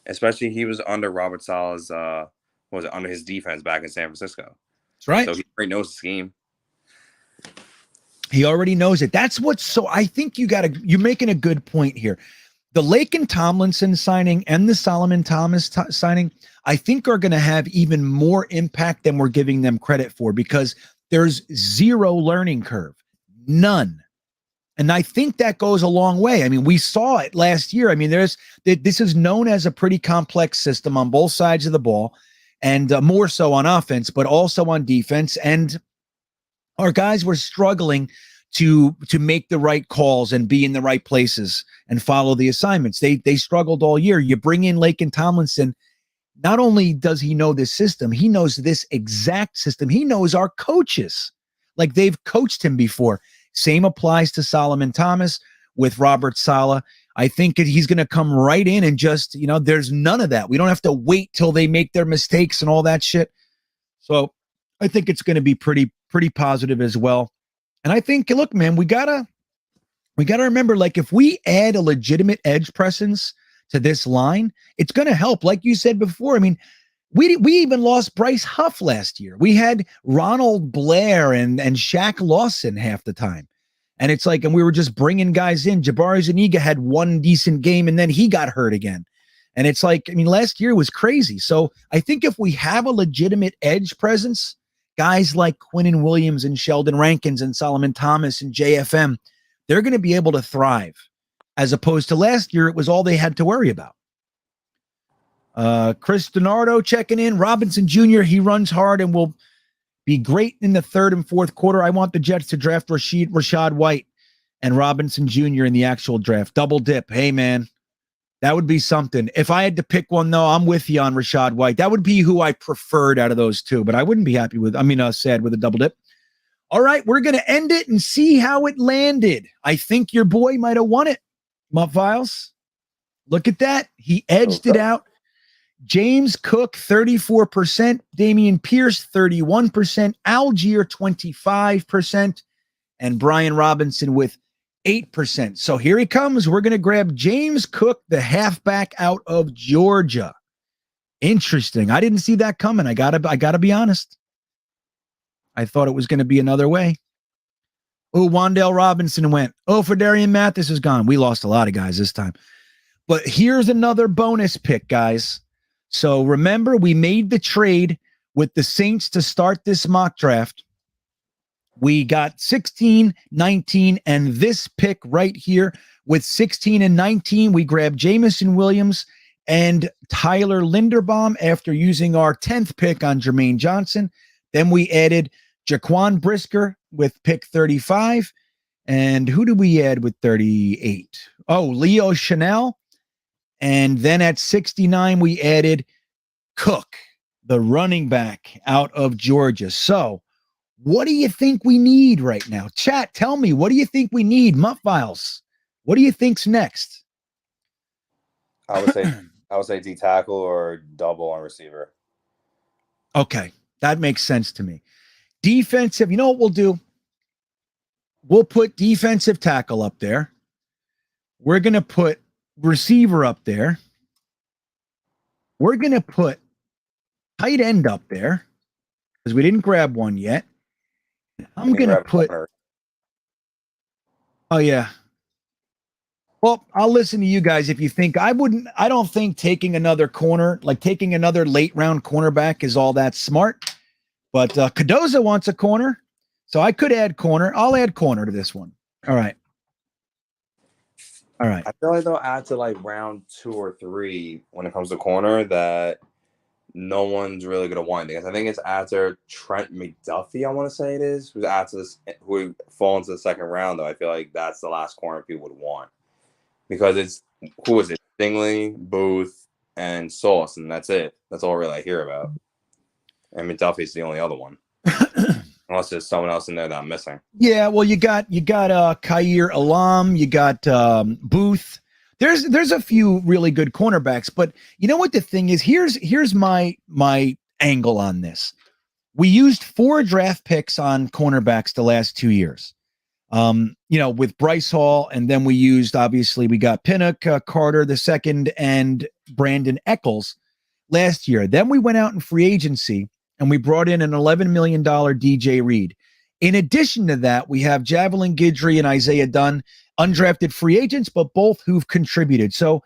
Especially he was under Robert Saleh's under his defense back in San Francisco. That's right. So he already knows the scheme. He already knows it. That's what's so I think you're making a good point here. The Laken Tomlinson signing and the Solomon Thomas signing, I think are going to have even more impact than we're giving them credit for because there's zero learning curve. None. And I think that goes a long way. I mean, we saw it last year. I mean, this is known as a pretty complex system on both sides of the ball and more so on offense, but also on defense. And our guys were struggling to make the right calls and be in the right places and follow the assignments. They struggled all year. You bring in Laken Tomlinson. Not only does he know this system, he knows this exact system. He knows our coaches. Like they've coached him before. Same applies to Solomon Thomas with Robert Saleh. I think he's going to come right in and just, there's none of that. We don't have to wait till they make their mistakes and all that shit. So I think it's going to be pretty positive as well. And I think, look, man, we gotta remember, like, if we add a legitimate edge presence to this line, it's going to help. Like you said before, I mean, We even lost Bryce Huff last year. We had Ronald Blair and Shaq Lawson half the time. And it's like, and we were just bringing guys in. Jabari Zuniga had one decent game and then he got hurt again. And it's like, I mean, last year was crazy. So I think if we have a legitimate edge presence, guys like Quinnen Williams and Sheldon Rankins and Solomon Thomas and JFM, they're going to be able to thrive, as opposed to last year, it was all they had to worry about. Chris DiNardo checking in. Robinson Jr., he runs hard and will be great in the third and fourth quarter. I want the Jets to draft Rashad White and Robinson Jr. in the actual draft. Double dip. Hey, man, that would be something. If I had to pick one, though, I'm with you on Rashad White. That would be who I preferred out of those two, but I wouldn't be happy with, sad with a double dip. All right, we're going to end it and see how it landed. I think your boy might have won it, Mutt Files. Look at that. He edged it out. James Cook, 34%. Damian Pierce, 31%. Algier, 25%. And Brian Robinson with 8%. So here he comes. We're going to grab James Cook, the halfback out of Georgia. Interesting. I didn't see that coming. I gotta be honest. I thought it was going to be another way. Oh, Wandale Robinson went. Oh, Ferdarian Mathis is gone. We lost a lot of guys this time. But here's another bonus pick, guys. So remember, we made the trade with the Saints to start this mock draft. We got 16, 19, and this pick right here with 16 and 19. We grabbed Jamison Williams and Tyler Linderbaum after using our 10th pick on Jermaine Johnson. Then we added Jaquan Brisker with pick 35. And who did we add with 38? Oh, Leo Chanel. And then at 69, we added Cook, the running back out of Georgia. So what do you think we need right now? Chat, tell me, what do you think we need? Mutt Files, what do you think's next? I would say D tackle or double on receiver. Okay, that makes sense to me. Defensive, you know what we'll do? We'll put defensive tackle up there. We're going to put receiver up there. We're going to put tight end up there because we didn't grab one yet. I'm going to put... Oh, yeah. Well, I'll listen to you guys if you think... I don't think taking another corner, like taking another late round cornerback is all that smart. But Cardoza wants a corner, so I could add corner. I'll add corner to this one. All right. I feel like they'll add to like round 2 or 3 when it comes to corner that no one's really gonna want, because I think it's after Trent McDuffie. I want to say it is who fall into the second round. Though I feel like that's the last corner people would want, because it's who is it? Stingley, Booth, and Sauce, and that's it. That's all really I hear about. And McDuffie's the only other one. Unless there's someone else in there that I'm missing. Yeah, well, you got Khair Alam, you got Booth. There's a few really good cornerbacks, but you know what the thing is? Here's my angle on this. We used 4 draft picks on cornerbacks the last 2 years. With Bryce Hall, and then we used, obviously, we got Pinnock, Carter the second, and Brandon Eccles last year. Then we went out in free agency and we brought in an $11 million DJ Reed. In addition to that, we have Javelin Guidry and Isaiah Dunn, undrafted free agents, but both who've contributed. So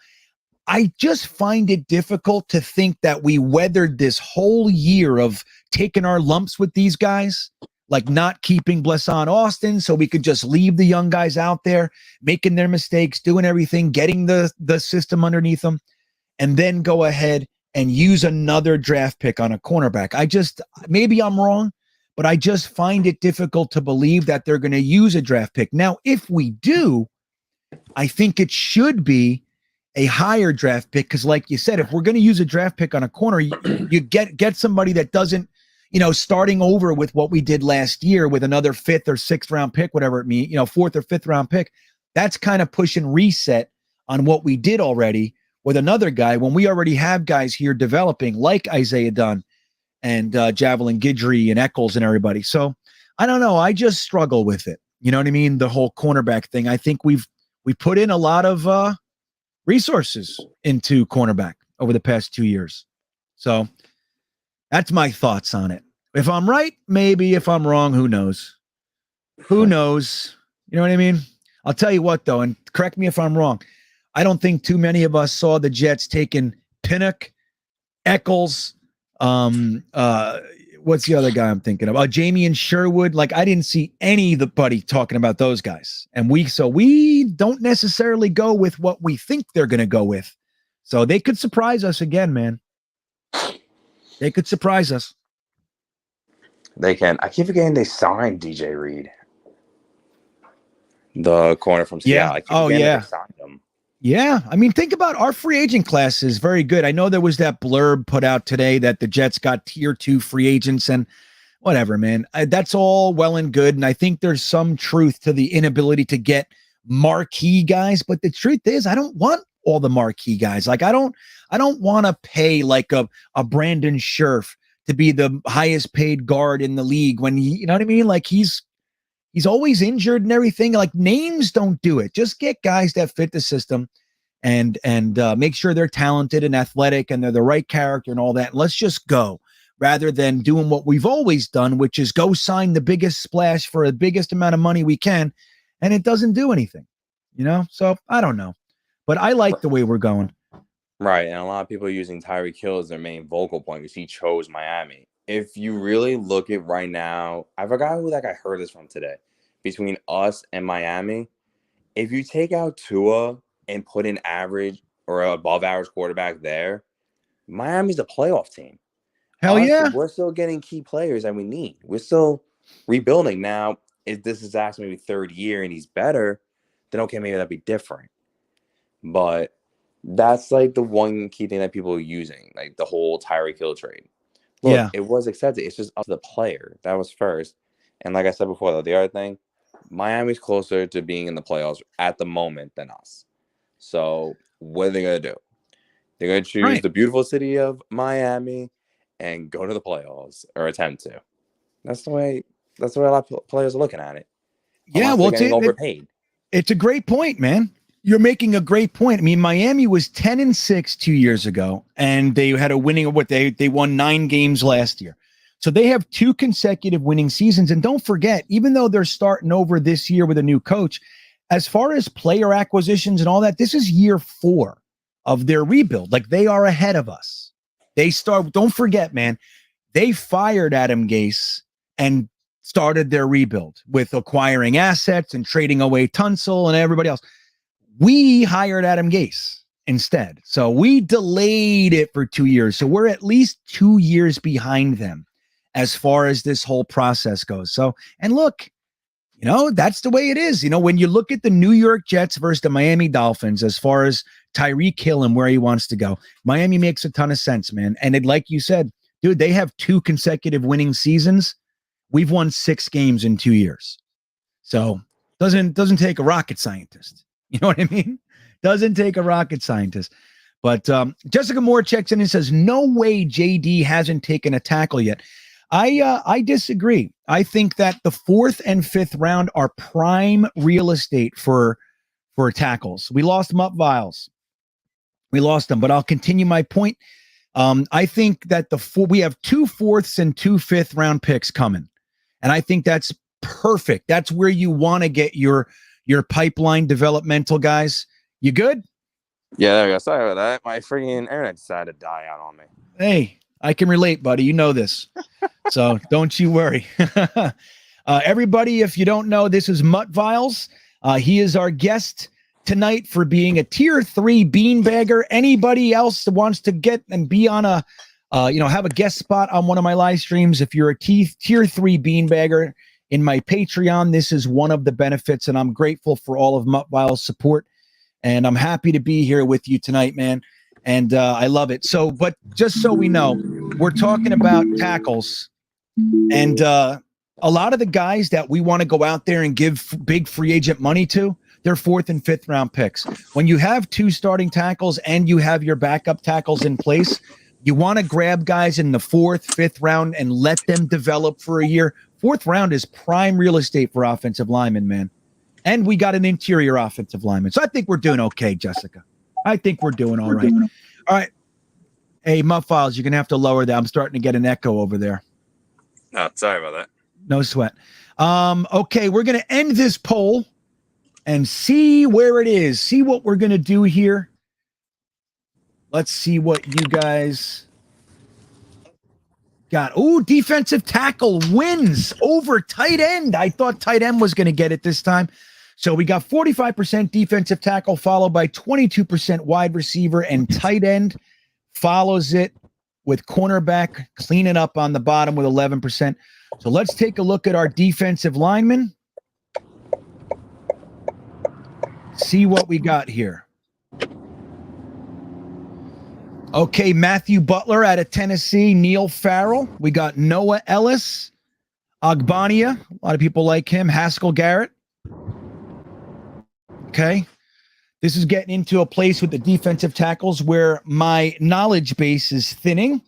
I just find it difficult to think that we weathered this whole year of taking our lumps with these guys, like not keeping Blesson Austin so we could just leave the young guys out there, making their mistakes, doing everything, getting the system underneath them, and then go ahead and use another draft pick on a cornerback. Maybe I'm wrong, but I just find it difficult to believe that they're going to use a draft pick. Now, if we do, I think it should be a higher draft pick, because like you said, if we're going to use a draft pick on a corner, you get somebody that doesn't, starting over with what we did last year with another 5th or 6th round pick, whatever it means, 4th or 5th round pick. That's kind of pushing reset on what we did already with another guy when we already have guys here developing like Isaiah Dunn and Javelin Guidry and Eccles and everybody. So I don't know. I just struggle with it. You know what I mean? The whole cornerback thing. I think we put in a lot of resources into cornerback over the past 2 years. So That's my thoughts on it. If I'm right, maybe. If I'm wrong, who knows? Who knows? You know what I mean? I'll tell you what, though, and correct me if I'm wrong. I don't think too many of us saw the Jets taking Pinnock, Eccles, what's the other guy I'm thinking of? Jamie and Sherwood. Like, I didn't see anybody talking about those guys. And we don't necessarily go with what we think they're going to go with. So they could surprise us again, man. They could surprise us. They can. I keep forgetting they signed DJ Reed, the corner from Seattle. Yeah. They signed him. Yeah. I mean, think about our free agent class is very good. I know there was that blurb put out today that the Jets got tier 2 free agents and whatever, man. That's all well and good. And I think there's some truth to the inability to get marquee guys. But the truth is, I don't want all the marquee guys. Like, I don't want to pay like a Brandon Scherf to be the highest paid guard in the league when you know what I mean? Like, he's always injured and everything. Like, names don't do it. Just get guys that fit the system and make sure they're talented and athletic and they're the right character and all that. Let's just go rather than doing what we've always done, which is go sign the biggest splash for the biggest amount of money we can. And it doesn't do anything, you know? So I don't know, but I like the way we're going. Right. And a lot of people are using Tyreek Hill as their main vocal point because he chose Miami. If you really look at right now, I forgot who that guy heard this from today. Between us and Miami, if you take out Tua and put an average or above average quarterback there, Miami's a playoff team. Hell yeah. We're still getting key players that we need. We're still rebuilding. Now, if this is Zach's maybe third year and he's better, then okay, maybe that'd be different. But that's like the one key thing that people are using, like the whole Tyreek Hill trade. Look, it was accepted. It's just up to the player. That was first. And like I said before, though, the other thing, Miami's closer to being in the playoffs at the moment than us. So what are they going to do? They're going to choose the beautiful city of Miami and go to the playoffs or attempt to. That's the way a lot of players are looking at it. Yeah, well, getting overpaid. It's a great point, man. You're making a great point. I mean, Miami was 10-6 2 years ago, and they had a winning of they won 9 games last year. So they have 2 consecutive winning seasons. And don't forget, even though they're starting over this year with a new coach, as far as player acquisitions and all that, this is year 4 of their rebuild. Like, they are ahead of us. Don't forget, man, they fired Adam Gase and started their rebuild with acquiring assets and trading away Tunsil and everybody else. We hired Adam Gase instead. So we delayed it for 2 years. So we're at least 2 years behind them as far as this whole process goes. So, and look, you know, that's the way it is. You know, when you look at the New York Jets versus the Miami Dolphins, as far as Tyreek Hill and where he wants to go, Miami makes a ton of sense, man. And like you said, dude, they have 2 consecutive winning seasons. We've won 6 games in 2 years. So doesn't take a rocket scientist. You know what I mean? Doesn't take a rocket scientist. But Jessica Moore checks in and says, no way JD hasn't taken a tackle yet. I disagree. I think that the 4th and 5th round are prime real estate for tackles. We lost Mutt Viles. We lost them, but I'll continue my point. I think that we have 2 4ths and 2 5th round picks coming. And I think that's perfect. That's where you want to get your pipeline developmental guys. You good? Yeah, there we go. Sorry about that. My freaking internet decided to die out on me. Hey, I can relate, buddy. You know this. So don't you worry. Everybody, if you don't know, this is Mutt Viles. He is our guest tonight for being a tier 3 beanbagger. Anybody else that wants to get and be on a, have a guest spot on one of my live streams, if you're a tier 3 beanbagger in my Patreon, this is one of the benefits, and I'm grateful for all of Mutt Viles' support, and I'm happy to be here with you tonight, man, and I love it. So, but just so we know, we're talking about tackles, and a lot of the guys that we want to go out there and give big free agent money to, they're 4th and 5th round picks. When you have 2 starting tackles and you have your backup tackles in place, you want to grab guys in the 4th, 5th round and let them develop for a year. 4th round is prime real estate for offensive linemen, man. And we got an interior offensive lineman. So I think we're doing okay, Jessica. I think we're doing all right. All right. Hey, Muff Files, you're going to have to lower that. I'm starting to get an echo over there. Oh, sorry about that. No sweat. Okay, we're going to end this poll and see where it is. See what we're going to do here. Let's see what you guys got. Oh, defensive tackle wins over tight end. I thought tight end was going to get it this time. So we got 45% defensive tackle, followed by 22% wide receiver, and tight end follows it with cornerback, cleaning up on the bottom with 11%. So let's take a look at our defensive linemen. See what we got here. Okay, Matthew Butler out of Tennessee, Neil Farrell. We got Noah Ellis, Ogbania. A lot of people like him. Haskell Garrett. Okay. This is getting into a place with the defensive tackles where my knowledge base is thinning.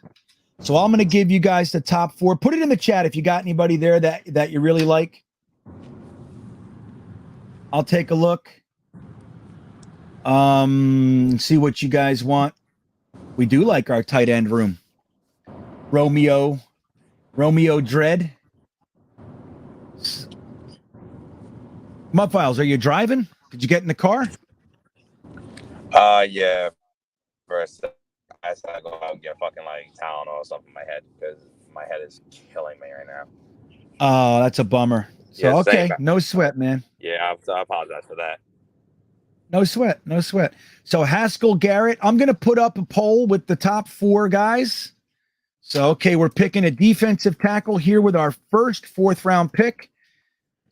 So I'm going to give you guys the top 4. Put it in the chat if you got anybody there that you really like. I'll take a look. See what you guys want. We do like our tight end room. Romeo Dread. Mudfiles, are you driving? Did you get in the car? Yeah. First, I said I go out and get fucking like Tylenol or something in my head because my head is killing me right now. Oh, that's a bummer. So, Yeah, okay, same. no sweat, man. Yeah, I apologize for that. No sweat, no sweat. So Haskell Garrett, I'm going to put up a poll with the top 4 guys. So, okay, we're picking a defensive tackle here with our first 4th round pick.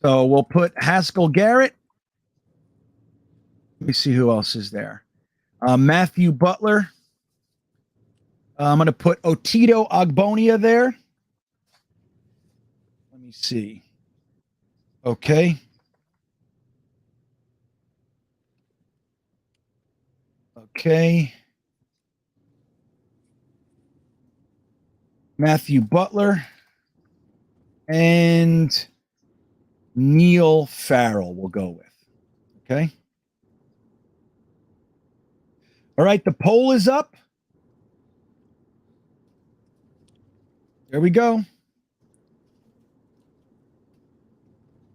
So we'll put Haskell Garrett. Let me see who else is there. Matthew Butler. I'm going to put Otito Ogbonia there. Let me see. Okay. Okay. Matthew Butler and Neil Farrell we'll go with. Okay. All right. The poll is up. There we go.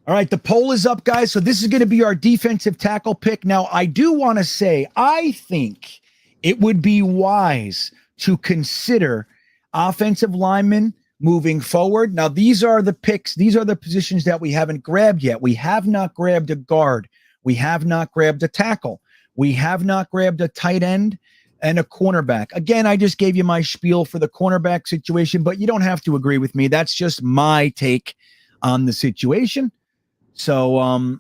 All right, the poll is up, guys. So this is going to be our defensive tackle pick. Now, I do want to say, I think it would be wise to consider offensive linemen moving forward. Now, these are the picks. These are the positions that we haven't grabbed yet. We have not grabbed a guard. We have not grabbed a tackle. We have not grabbed a tight end and a cornerback. Again, I just gave you my spiel for the cornerback situation, but you don't have to agree with me. That's just my take on the situation. So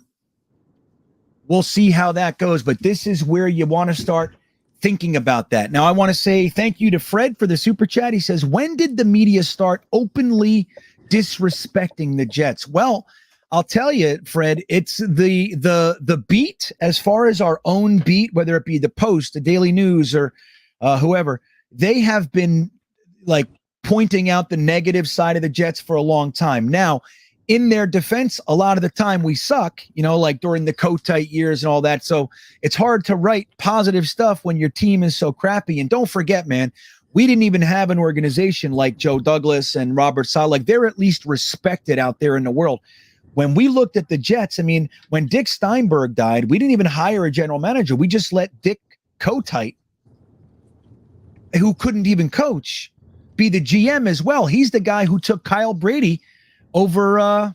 we'll see how that goes, but this is where you want to start thinking about that. Now, I want to say thank you to Fred for the super chat. He says, when did the media start openly disrespecting the Jets? Well, I'll tell you, Fred, it's the beat, as far as our own beat, whether it be the Post, the Daily News, or whoever, they have been like pointing out the negative side of the Jets for a long time. Now, in their defense, a lot of the time we suck, you know, like during the Kotite years and all that. So it's hard to write positive stuff when your team is so crappy. And don't forget, man, we didn't even have an organization like Joe Douglas and Robert Saleh. Like, they're at least respected out there in the world. When we looked at the Jets, I mean, when Dick Steinberg died, we didn't even hire a general manager. We just let Dick Kotite, who couldn't even coach, be the GM as well. He's the guy who took Kyle Brady over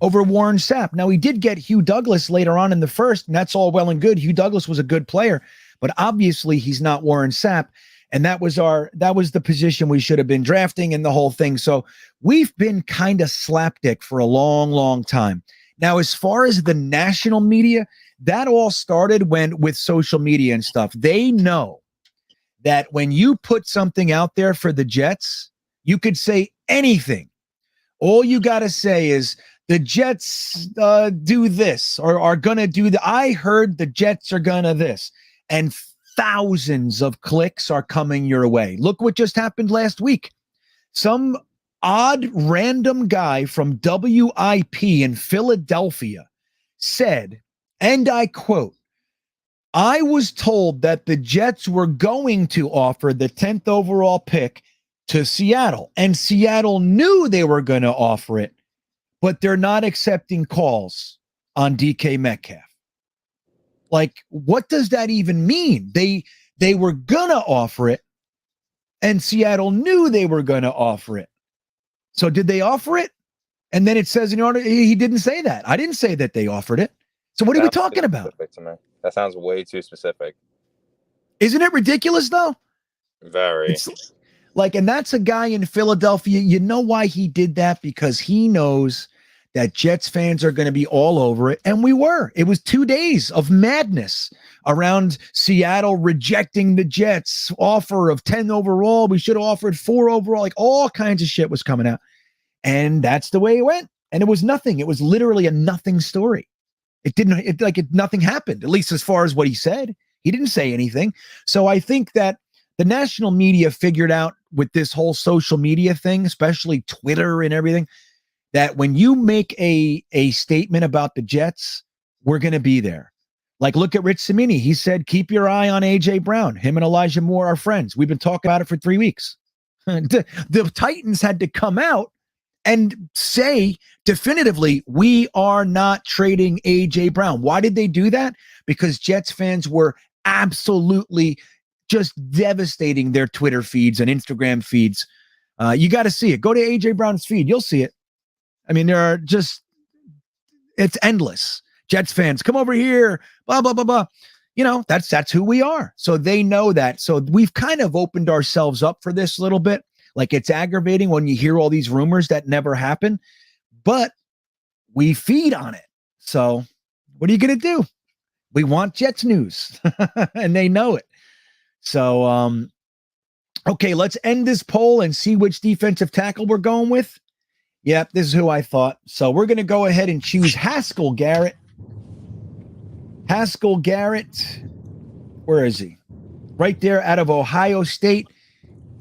Warren Sapp. Now, he did get Hugh Douglas later on in the first, and that's all well and good. Hugh Douglas was a good player, but obviously he's not Warren Sapp. And that was the position we should have been drafting and the whole thing. So we've been kind of slapdick for a long, long time. Now, as far as the national media, that all started with social media and stuff. They know that when you put something out there for the Jets, you could say anything. All you got to say is the Jets do this or are going to do that. I heard the Jets are going to this. And thousands of clicks are coming your way. Look what just happened last week. Some odd random guy from WIP in Philadelphia said, and I quote, I was told that the Jets were going to offer the 10th overall pick to Seattle, and Seattle knew they were going to offer it, but they're not accepting calls on DK Metcalf. Like, what does that even mean? They were going to offer it, and Seattle knew they were going to offer it. So did they offer it? And then it says in order, he didn't say that. I didn't say that they offered it. So what are we talking about? To me. That sounds way too specific. Isn't it ridiculous, though? Very. It's like, and that's a guy in Philadelphia. You know why he did that? Because he knows that Jets fans are going to be all over it. And we were. It was 2 days of madness around Seattle rejecting the Jets offer of 10 overall. We should have offered 4 overall. Like, all kinds of shit was coming out. And that's the way it went. And it was nothing. It was literally a nothing story. Nothing happened, at least as far as what he said. He didn't say anything. So I think that the national media figured out with this whole social media thing, especially Twitter and everything, that when you make a statement about the Jets, we're going to be there. Like, look at Rich Cimini. He said, keep your eye on A.J. Brown. Him and Elijah Moore are friends. We've been talking about it for 3 weeks. The Titans had to come out and say definitively, we are not trading A.J. Brown. Why did they do that? Because Jets fans were absolutely just devastating their Twitter feeds and Instagram feeds. You got to see it. Go to A.J. Brown's feed. You'll see it. I mean, it's endless. Jets fans, come over here, blah, blah, blah, blah. You know, that's who we are. So they know that. So we've kind of opened ourselves up for this a little bit. Like, it's aggravating when you hear all these rumors that never happen, but we feed on it. So what are you going to do? We want Jets news and they know it. So, okay, let's end this poll and see which defensive tackle we're going with. Yep, this is who I thought. So we're going to go ahead and choose Haskell Garrett. Haskell Garrett. Where is he? Right there out of Ohio State.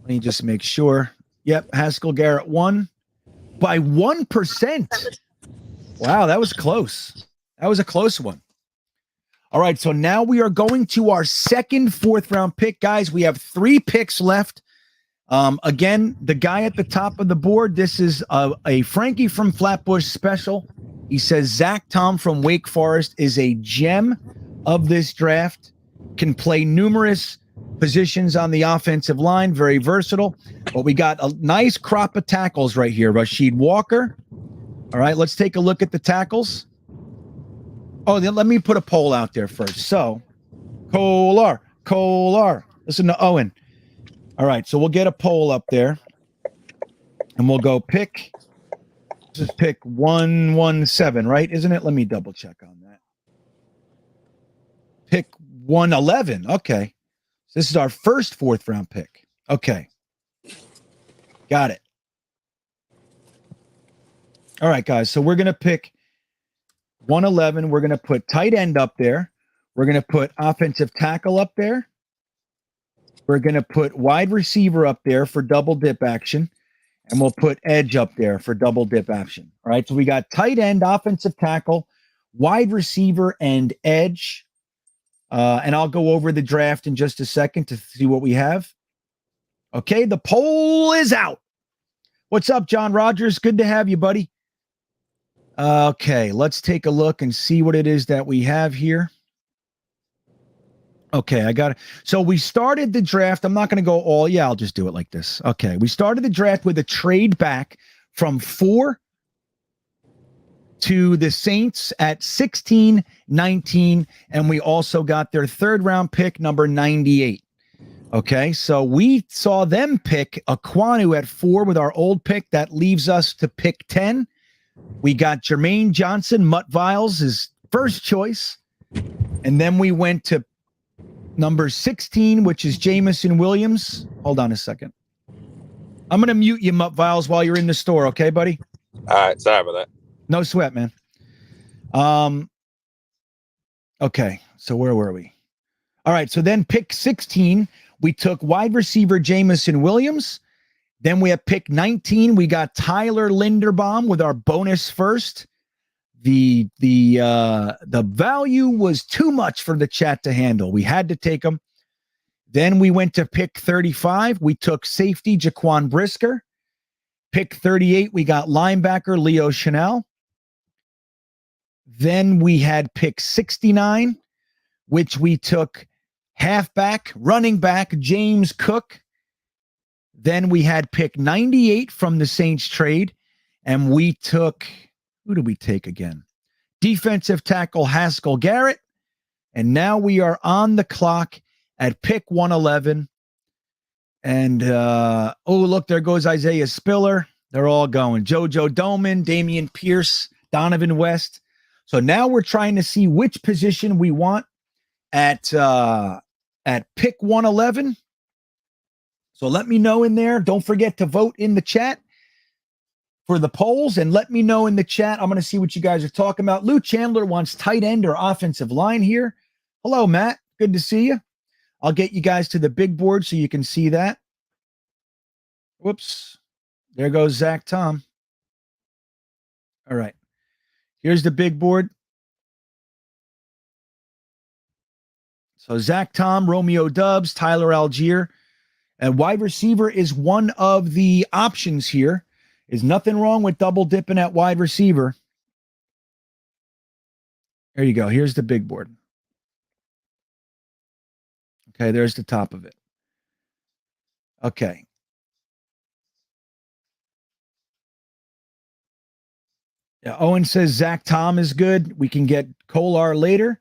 Let me just make sure. Yep, Haskell Garrett won by 1%. Wow, that was close. That was a close one. All right, so now we are going to our second 4th round pick, guys. We have 3 picks left. Again, the guy at the top of the board, this is a Frankie from Flatbush special. He says Zach Tom from Wake Forest is a gem of this draft, can play numerous positions on the offensive line, very versatile. But we got a nice crop of tackles right here. Rasheed Walker. All right, let's take a look at the tackles. Oh, then let me put a poll out there first. So, Kolar. Listen to Owen. All right, so we'll get a poll up there. And we'll go pick. This is pick 117, right? Isn't it? Let me double check on that. Pick 111. Okay. This is our first 4th round pick. Okay. Got it. All right, guys. So we're going to pick 111. We're going to put tight end up there. We're going to put offensive tackle up there. We're going to put wide receiver up there for double dip action. And we'll put edge up there for double dip action. All right. So we got tight end, offensive tackle, wide receiver, and edge. And I'll go over the draft in just a second to see what we have. Okay, the poll is out. What's up, John Rogers? Good to have you, buddy. Okay, let's take a look and see what it is that we have here. Okay, I got it. So we started the draft. I'm not going to go all. Yeah, I'll just do it like this. Okay, we started the draft with a trade back from 4 to the Saints at 16, 19, and we also got their 3rd round pick, number 98. Okay, so we saw them pick Aquanu at 4 with our old pick. That leaves us to pick 10. We got Jermaine Johnson, Mutt Viles, his first choice. And then we went to number 16, which is Jamison Williams. Hold on a second. I'm going to mute you, Mutt Viles, while you're in the store, okay, buddy? All right, sorry about that. No sweat, man. Okay, so where were we? All right, so then pick 16, we took wide receiver Jamison Williams. Then we have pick 19. We got Tyler Linderbaum with our bonus first. The value was too much for the chat to handle. We had to take them. Then we went to pick 35. We took safety Jaquan Brisker. Pick 38, we got linebacker Leo Chanel. Then we had pick 69, which we took halfback, running back James Cook. Then we had pick 98 from the Saints trade, and we took, who did we take again? Defensive tackle Haskell Garrett. And now we are on the clock at pick 111. And, oh, look, there goes Isaiah Spiller. They're all going. JoJo Doman, Damian Pierce, Donovan West. So now we're trying to see which position we want at pick 111. So let me know in there. Don't forget to vote in the chat for the polls, and let me know in the chat. I'm going to see what you guys are talking about. Lou Chandler wants tight end or offensive line here. Hello, Matt. Good to see you. I'll get you guys to the big board so you can see that. Whoops. There goes Zach Tom. All right. Here's the big board. So Zach Tom, Romeo Dubs, Tyler Algier. And wide receiver is one of the options here. There's nothing wrong with double dipping at wide receiver. There you go. Here's the big board. Okay, there's the top of it. Okay. Yeah, Owen says Zach Tom is good. We can get Kolar later.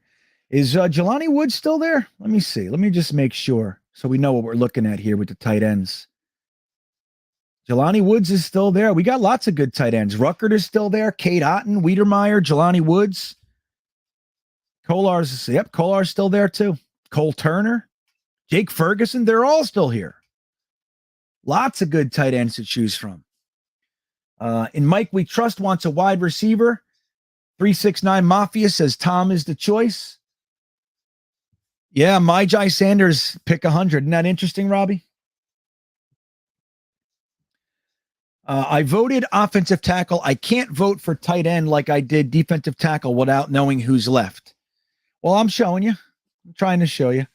Is Jelani Woods still there? Let me see. Let me just make sure so we know what we're looking at here with the tight ends. Jelani Woods is still there. We got lots of good tight ends. Ruckert is still there. Kate Otten, Wiedermeyer, Jelani Woods. Kolar's still there too. Cole Turner, Jake Ferguson, they're all still here. Lots of good tight ends to choose from. And Mike We Trust wants a wide receiver. 369 Mafia says Tom is the choice. Yeah, Myjai Sanders pick 100. Isn't that interesting, Robbie? I voted offensive tackle. I can't vote for tight end like I did defensive tackle without knowing who's left. Well, I'm showing you. I'm trying to show you.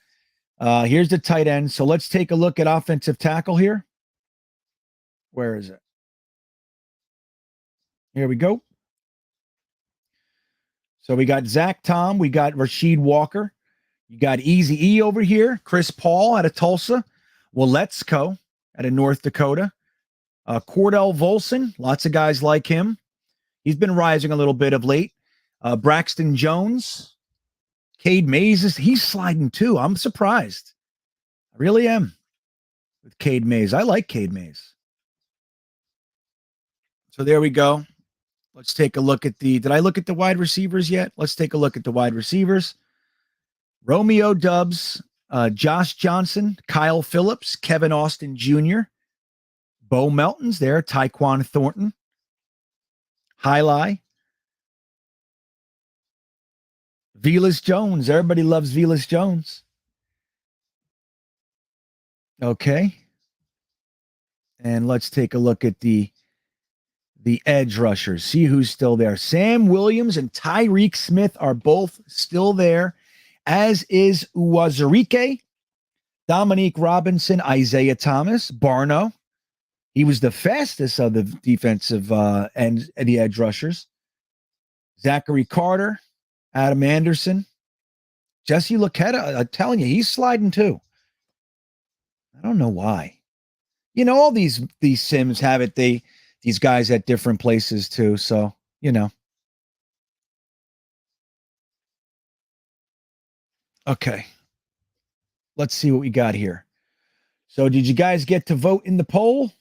Here's the tight end. So let's take a look at offensive tackle here. Where is it? Here we go. So we got Zach Tom. We got Rasheed Walker. You got Easy E over here. Chris Paul out of Tulsa. Waletzko out of North Dakota. Cordell Volson. Lots of guys like him. He's been rising a little bit of late. Braxton Jones. Cade Mays. He's sliding too. I'm surprised. I really am with Cade Mays. I like Cade Mays. So there we go. Let's take a look at did I look at the wide receivers yet? Let's take a look at the wide receivers. Romeo Dubs, Josh Johnson, Kyle Phillips, Kevin Austin Jr., Bo Melton's there, Tyquan Thornton, Highlight, Velas Jones. Everybody loves Velas Jones. Okay. And let's take a look at the edge rushers. See who's still there. Sam Williams and Tyreek Smith are both still there, as is Uwazurike, Dominique Robinson, Isaiah Thomas, Barno. He was the fastest of the defensive and the edge rushers. Zachary Carter, Adam Anderson, Jesse Luketa. I'm telling you, he's sliding too. I don't know why. You know, all these sims have it. These guys at different places too. So, you know. Okay. Let's see what we got here. So did you guys get to vote in the poll?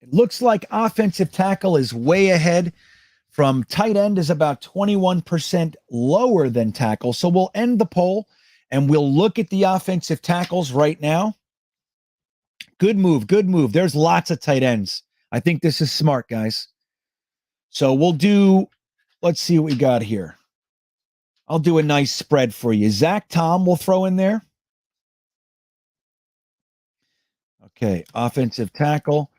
It looks like offensive tackle is way ahead. From tight end is about 21% lower than tackle. So we'll end the poll and we'll look at the offensive tackles right now. Good move. Good move. There's lots of tight ends. I think this is smart, guys. So let's see what we got here. I'll do a nice spread for you. Zach Tom will throw in there. Okay. Offensive tackle.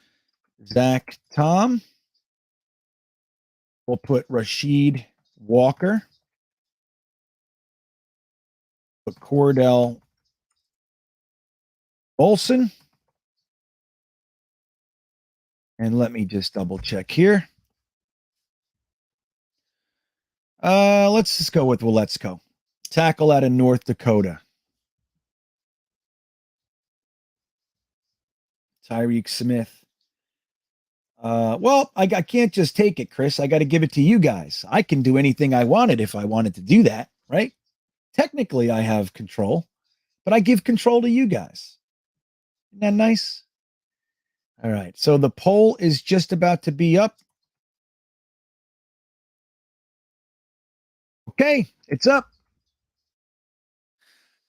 Zach Tom. We'll put Rashid Walker. Put Cordell Olson. And let me just double check here. Let's just go with Waletzko. Tackle out of North Dakota. Tyreek Smith. Well, I can't just take it, Chris. I got to give it to you guys. I can do anything I wanted if I wanted to do that, right? Technically, I have control, but I give control to you guys. Isn't that nice? All right. So the poll is just about to be up. Okay, it's up.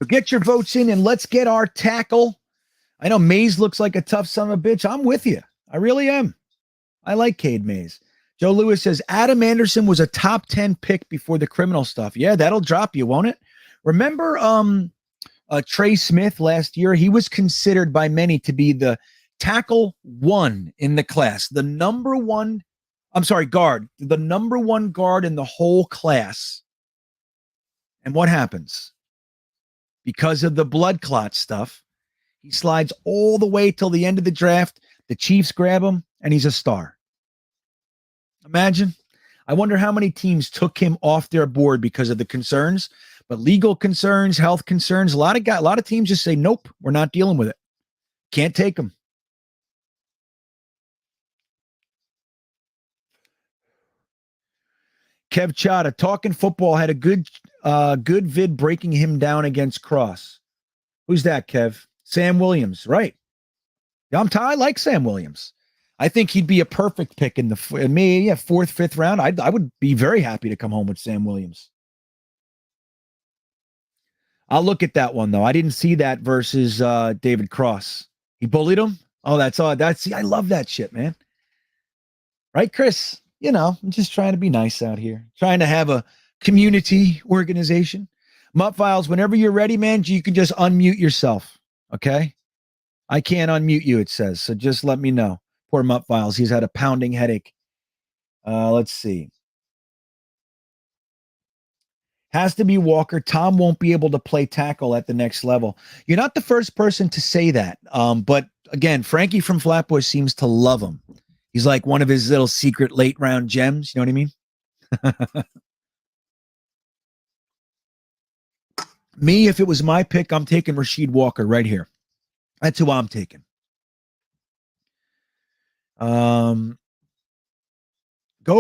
So get your votes in and let's get our tackle. I know Mays looks like a tough son of a bitch. I'm with you. I really am. I like Cade Mays. Joe Lewis says Adam Anderson was a top 10 pick before the criminal stuff. Yeah, that'll drop you, won't it? Remember Trey Smith last year? He was considered by many to be the tackle one in the class. The number one, guard. The number one guard in the whole class. And what happens? Because of the blood clot stuff, he slides all the way till the end of the draft. The Chiefs grab him, and he's a star. Imagine. I wonder how many teams took him off their board because of the concerns, but legal concerns, health concerns. A lot of teams just say, nope, we're not dealing with it. Can't take him. Kev Chada, Talking Football, had a good vid breaking him down against Cross. Who's that, Kev? Sam Williams, right? I like Sam Williams. I think he'd be a perfect pick in the fourth, fifth round. I would be very happy to come home with Sam Williams. I'll look at that one though. I didn't see that versus David Cross. He bullied him. Oh, that's all. I love that shit, man. Right, Chris? You know, I'm just trying to be nice out here. Trying to have a community organization. Mutt Files, whenever you're ready, man, you can just unmute yourself. Okay? I can't unmute you, it says. So just let me know. Poor Mutt Files. He's had a pounding headache. Let's see. Has to be Walker. Tom won't be able to play tackle at the next level. You're not the first person to say that. But again, Frankie from Flatbush seems to love him. He's like one of his little secret late round gems. You know what I mean? Me, if it was my pick, I'm taking Rashid Walker right here. That's who I'm taking. Go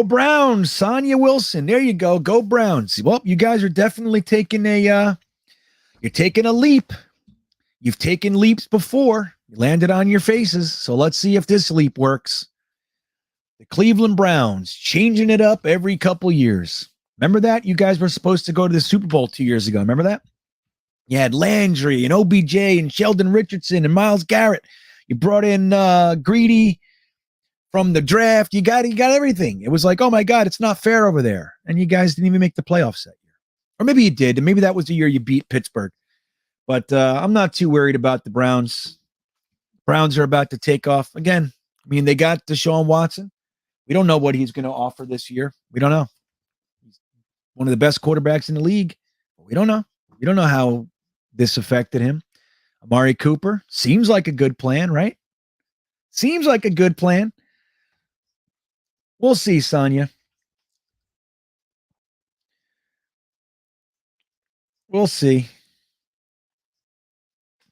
Browns, Sonia Wilson. There you go. Go Browns. Well, you guys are definitely taking you're taking a leap. You've taken leaps before. You landed on your faces. So let's see if this leap works. The Cleveland Browns changing it up every couple years. Remember that? You guys were supposed to go to the Super Bowl 2 years ago. Remember that? You had Landry and OBJ and Sheldon Richardson and Myles Garrett. You brought in Greedy from the draft. You got everything. It was like, oh my God, it's not fair over there. And you guys didn't even make the playoffs that year. Or maybe you did. And maybe that was the year you beat Pittsburgh. But I'm not too worried about the Browns. Browns are about to take off. Again, I mean, they got Deshaun Watson. We don't know what he's going to offer this year. We don't know. He's one of the best quarterbacks in the league. But we don't know. We don't know how this affected him. Amari Cooper seems like a good plan, right? Seems like a good plan. We'll see, Sonia. We'll see.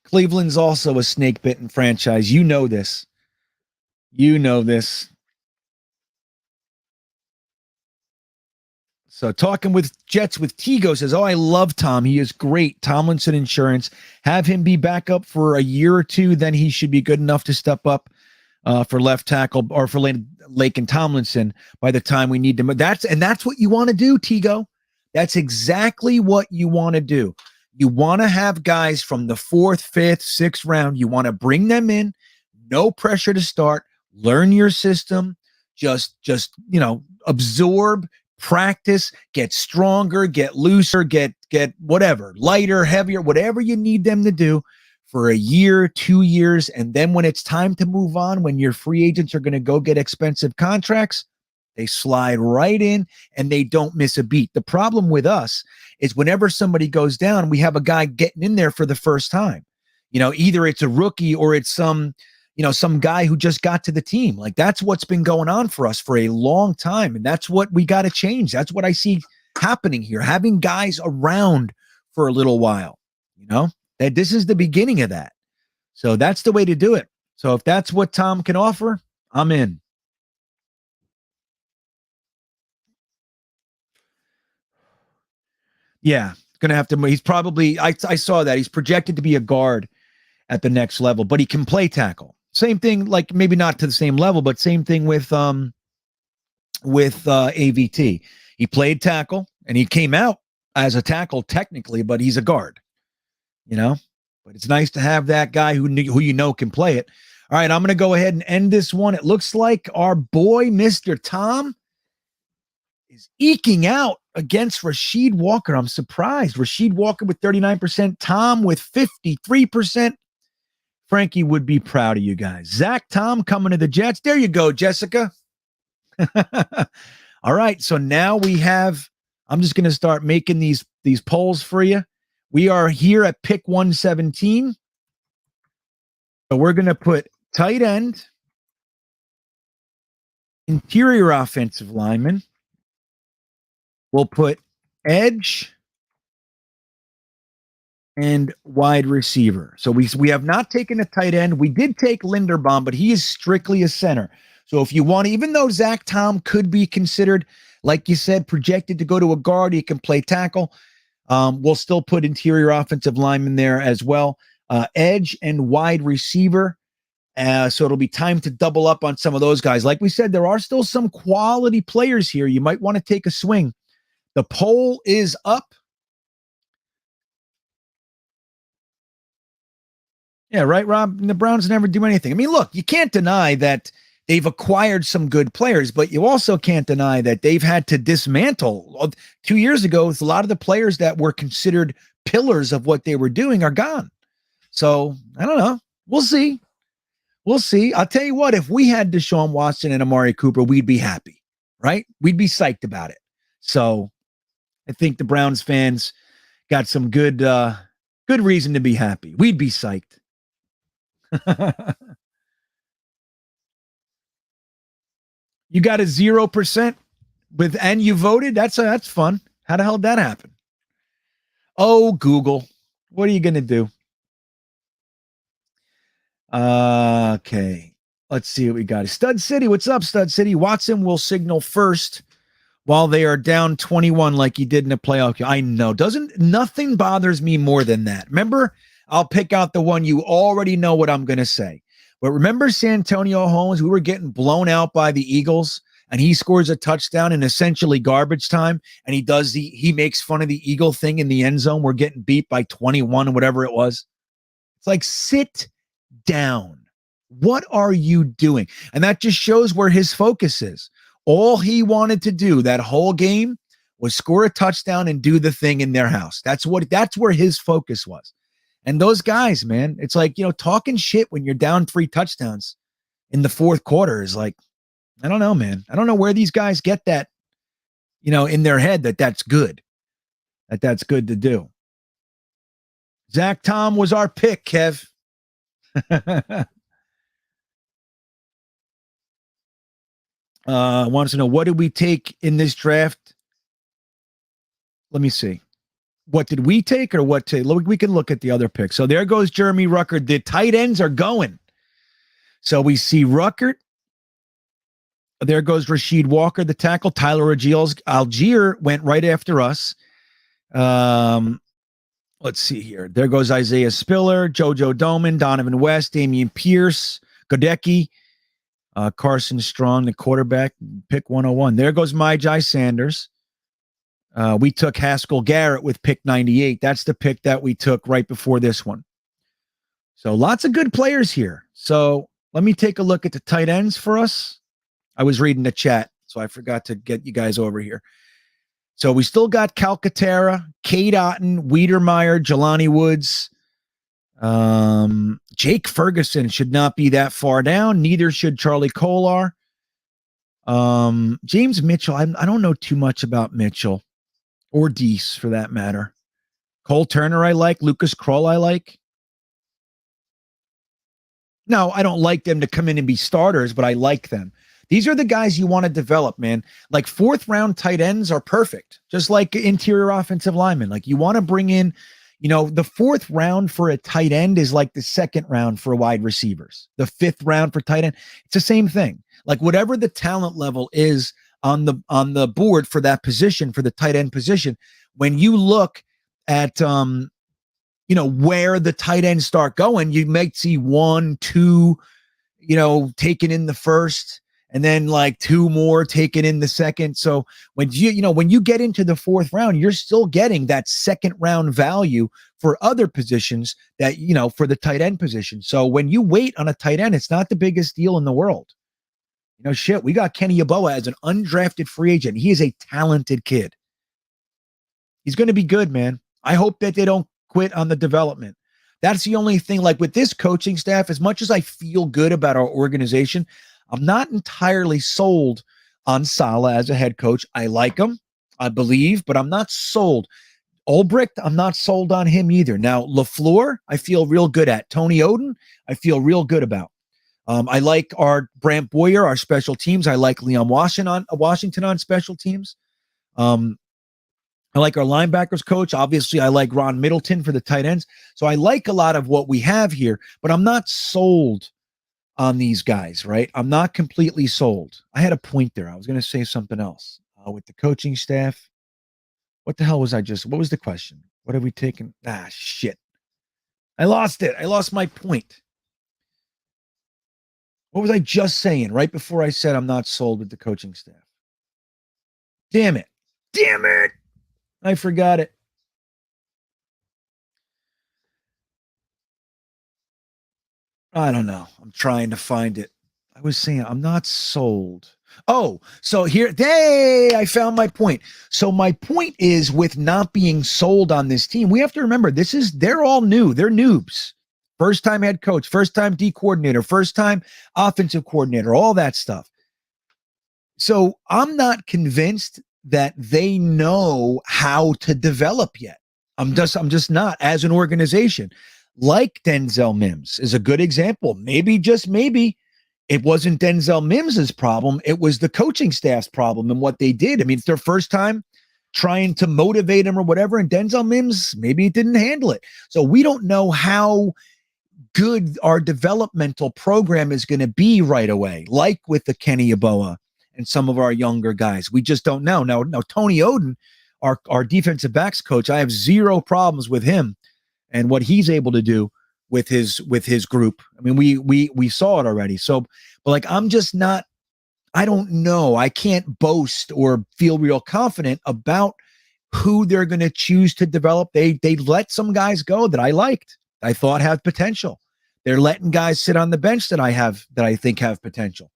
Cleveland's also a snake-bitten franchise. You know this. You know this. So talking with Jets with Tigo says, oh, I love Tom. He is great. Tomlinson Insurance. Have him be back up for a year or two. Then he should be good enough to step up for left tackle or for Lake and Tomlinson by the time we need them. That's what you want to do, Tigo. That's exactly what you want to do. You want to have guys from the 4th, 5th, 6th round. You want to bring them in. No pressure to start. Learn your system. Just absorb, practice, get stronger, get looser, get whatever, lighter, heavier, whatever you need them to do for a year, 2 years. And then when it's time to move on, when your free agents are going to go get expensive contracts, They slide right in and they don't miss a beat. The problem with us is whenever somebody goes down, we have a guy getting in there for the first time. Either it's a rookie or it's some guy who just got to the team. Like, that's what's been going on for us for a long time. And that's what we got to change. That's what I see happening here, having guys around for a little while, that this is the beginning of that. So that's the way to do it. So if that's what Tom can offer, I'm in. Yeah, going to have to. He's probably, I saw that. He's projected to be a guard at the next level, but he can play tackle. Same thing, like maybe not to the same level, but same thing with AVT. He played tackle and he came out as a tackle technically, but he's a guard, But it's nice to have that guy who can play it. All right, I'm going to go ahead and end this one. It looks like our boy, Mr. Tom, is eking out against Rasheed Walker. I'm surprised. Rasheed Walker with 39%, Tom with 53%. Frankie would be proud of you guys. Zach, Tom coming to the Jets. There you go, Jessica. All right, so now I'm just going to start making these polls for you. We are here at pick 117. So we're going to put tight end, interior offensive lineman. We'll put edge and wide receiver. So we have not taken a tight end. We did take Linderbaum, but he is strictly a center. So if you want, even though Zach Tom could be considered, like you said, projected to go to a guard, he can play tackle. We'll still put interior offensive lineman there as well. Edge and wide receiver. So it'll be time to double up on some of those guys. Like we said, there are still some quality players here. You might want to take a swing. The poll is up. Yeah, right, Rob? The Browns never do anything. I mean, look, you can't deny that they've acquired some good players, but you also can't deny that they've had to dismantle. 2 years ago, a lot of the players that were considered pillars of what they were doing are gone. So, I don't know. We'll see. We'll see. I'll tell you what, if we had Deshaun Watson and Amari Cooper, we'd be happy, right? We'd be psyched about it. So, I think the Browns fans got some good reason to be happy. We'd be psyched. You got a 0% and you voted. That's fun. How the hell did that happen? Oh, Google, what are you gonna do? Okay, let's see what we got. Stud City, what's up, Stud City? Watson will signal first while they are down 21, like he did in the playoff. I know. Nothing bothers me more than that. Remember, I'll pick out the one you already know what I'm gonna say. But remember Santonio Holmes? We were getting blown out by the Eagles, and he scores a touchdown in essentially garbage time, and he makes fun of the Eagle thing in the end zone. We're getting beat by 21 or whatever it was. It's like, sit down. What are you doing? And that just shows where his focus is. All he wanted to do that whole game was score a touchdown and do the thing in their house. That's where his focus was. And those guys, man, it's like, talking shit when you're down 3 touchdowns in the fourth quarter is like, I don't know, man. I don't know where these guys get that, in their head that's good, that's good to do. Zach Tom was our pick, Kev. Wants to know, what did we take in this draft? Let me see. What did we take or what to look? We can look at the other picks. So there goes Jeremy Ruckert. The tight ends are going. So we see Ruckert. There goes Rasheed Walker, the tackle. Tyler Algier went right after us. Let's see here. There goes Isaiah Spiller, JoJo Doman, Donovan West, Damian Pierce, Godecki, Carson Strong, the quarterback, pick 101. There goes Myjai Sanders. We took Haskell Garrett with pick 98. That's the pick that we took right before this one. So lots of good players here. So let me take a look at the tight ends for us. I was reading the chat, so I forgot to get you guys over here. So we still got Calcaterra, Cade Otton, Wiedermeyer, Jelani Woods. Jake Ferguson should not be that far down. Neither should Charlie Kolar. James Mitchell, I don't know too much about Mitchell or Deese for that matter. Cole Turner, I like. Lucas Kroll, I like. No, I don't like them to come in and be starters, but I like them. These are the guys you want to develop, man. Like fourth round tight ends are perfect, just like interior offensive linemen. Like you want to bring in, the fourth round for a tight end is like the second round for wide receivers. The fifth round for tight end, it's the same thing. Like whatever the talent level is on the board for that position, for the tight end position, when you look at where the tight ends start going, you might see 1, 2, taken in the first, and then like 2 more taken in the second. So when you get into the fourth round, you're still getting that second round value for other positions that, for the tight end position. So when you wait on a tight end, it's not the biggest deal in the world. We got Kenny Yeboah as an undrafted free agent. He is a talented kid. He's going to be good, man. I hope that they don't quit on the development. That's the only thing. Like with this coaching staff, as much as I feel good about our organization, I'm not entirely sold on Saleh as a head coach. I like him, I believe, but I'm not sold. Ulbricht, I'm not sold on him either. Now, LaFleur, I feel real good at. Tony Oden, I feel real good about. I like our Brant Boyer, our special teams. I like Leon Washington on special teams. I like our linebackers coach. Obviously, I like Ron Middleton for the tight ends. So I like a lot of what we have here, but I'm not sold on these guys, right? I'm not completely sold. I had a point there. I was going to say something else with the coaching staff. What the hell was what was the question? What have we taken? Shit. I lost it. I lost my point. What was I just saying right before I said I'm not sold with the coaching staff? Damn it. I forgot it. I don't know. I'm trying to find it. I was saying I'm not sold. Oh, so here, I found my point. So my point is with not being sold on this team, we have to remember they're all new. They're noobs. First time head coach, first time D coordinator, first time offensive coordinator, all that stuff. So I'm not convinced that they know how to develop yet. I'm just not as an organization. Like Denzel Mims is a good example. Maybe, just maybe, it wasn't Denzel Mims's problem. It was the coaching staff's problem and what they did. I mean, it's their first time trying to motivate him or whatever, and Denzel Mims, maybe he didn't handle it. So we don't know how good our developmental program is going to be right away, like with the Kenny Yeboah and some of our younger guys. We just don't know. Now Tony Oden, our defensive backs coach, I have zero problems with him and what he's able to do with his group. I mean, we saw it already. So, but like, I'm just not, I don't know. I can't boast or feel real confident about who they're going to choose to develop. They let some guys go that I liked, I thought had potential. They're letting guys sit on the bench that I think have potential.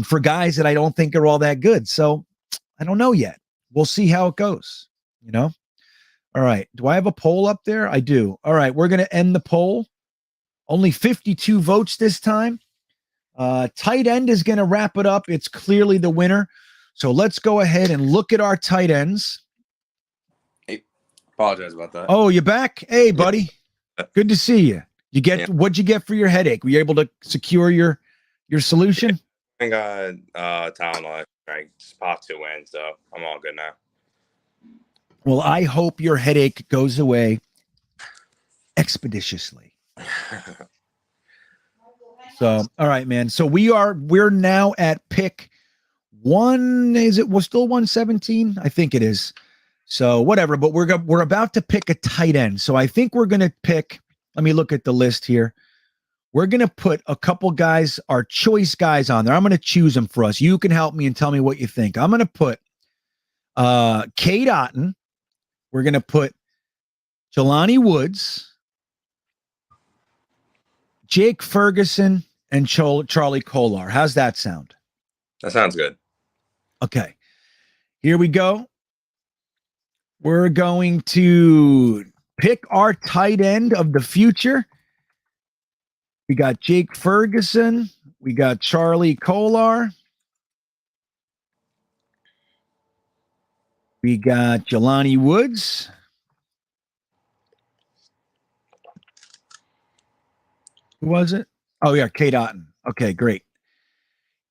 For guys that I don't think are all that good. So I don't know yet. We'll see how it goes, All right. Do I have a poll up there? I do. All right. We're going to end the poll. Only 52 votes this time. Tight end is going to wrap it up. It's clearly the winner. So let's go ahead and look at our tight ends. Hey, apologize about that. Oh, you back? Hey, buddy. Good to see you. What'd you get for your headache? Were you able to secure your solution? I got Tylenol. I just popped 2 wins, so I'm all good now. Well, I hope your headache goes away expeditiously. So, all right, man. So we're now at pick 1. We're still 117? I think it is. So whatever, but we're about to pick a tight end. So I think we're going to pick, let me look at the list here. We're going to put a couple guys, our choice guys on there. I'm going to choose them for us. You can help me and tell me what you think. I'm going to put Cade Otton. We're going to put Jelani Woods, Jake Ferguson, and Charlie Kolar. How's that sound? That sounds good. Okay. Here we go. We're going to pick our tight end of the future. We got Jake Ferguson. We got Charlie Kolar. We got Jelani Woods. Who was it? Oh, yeah, Cade Otton. Okay, great.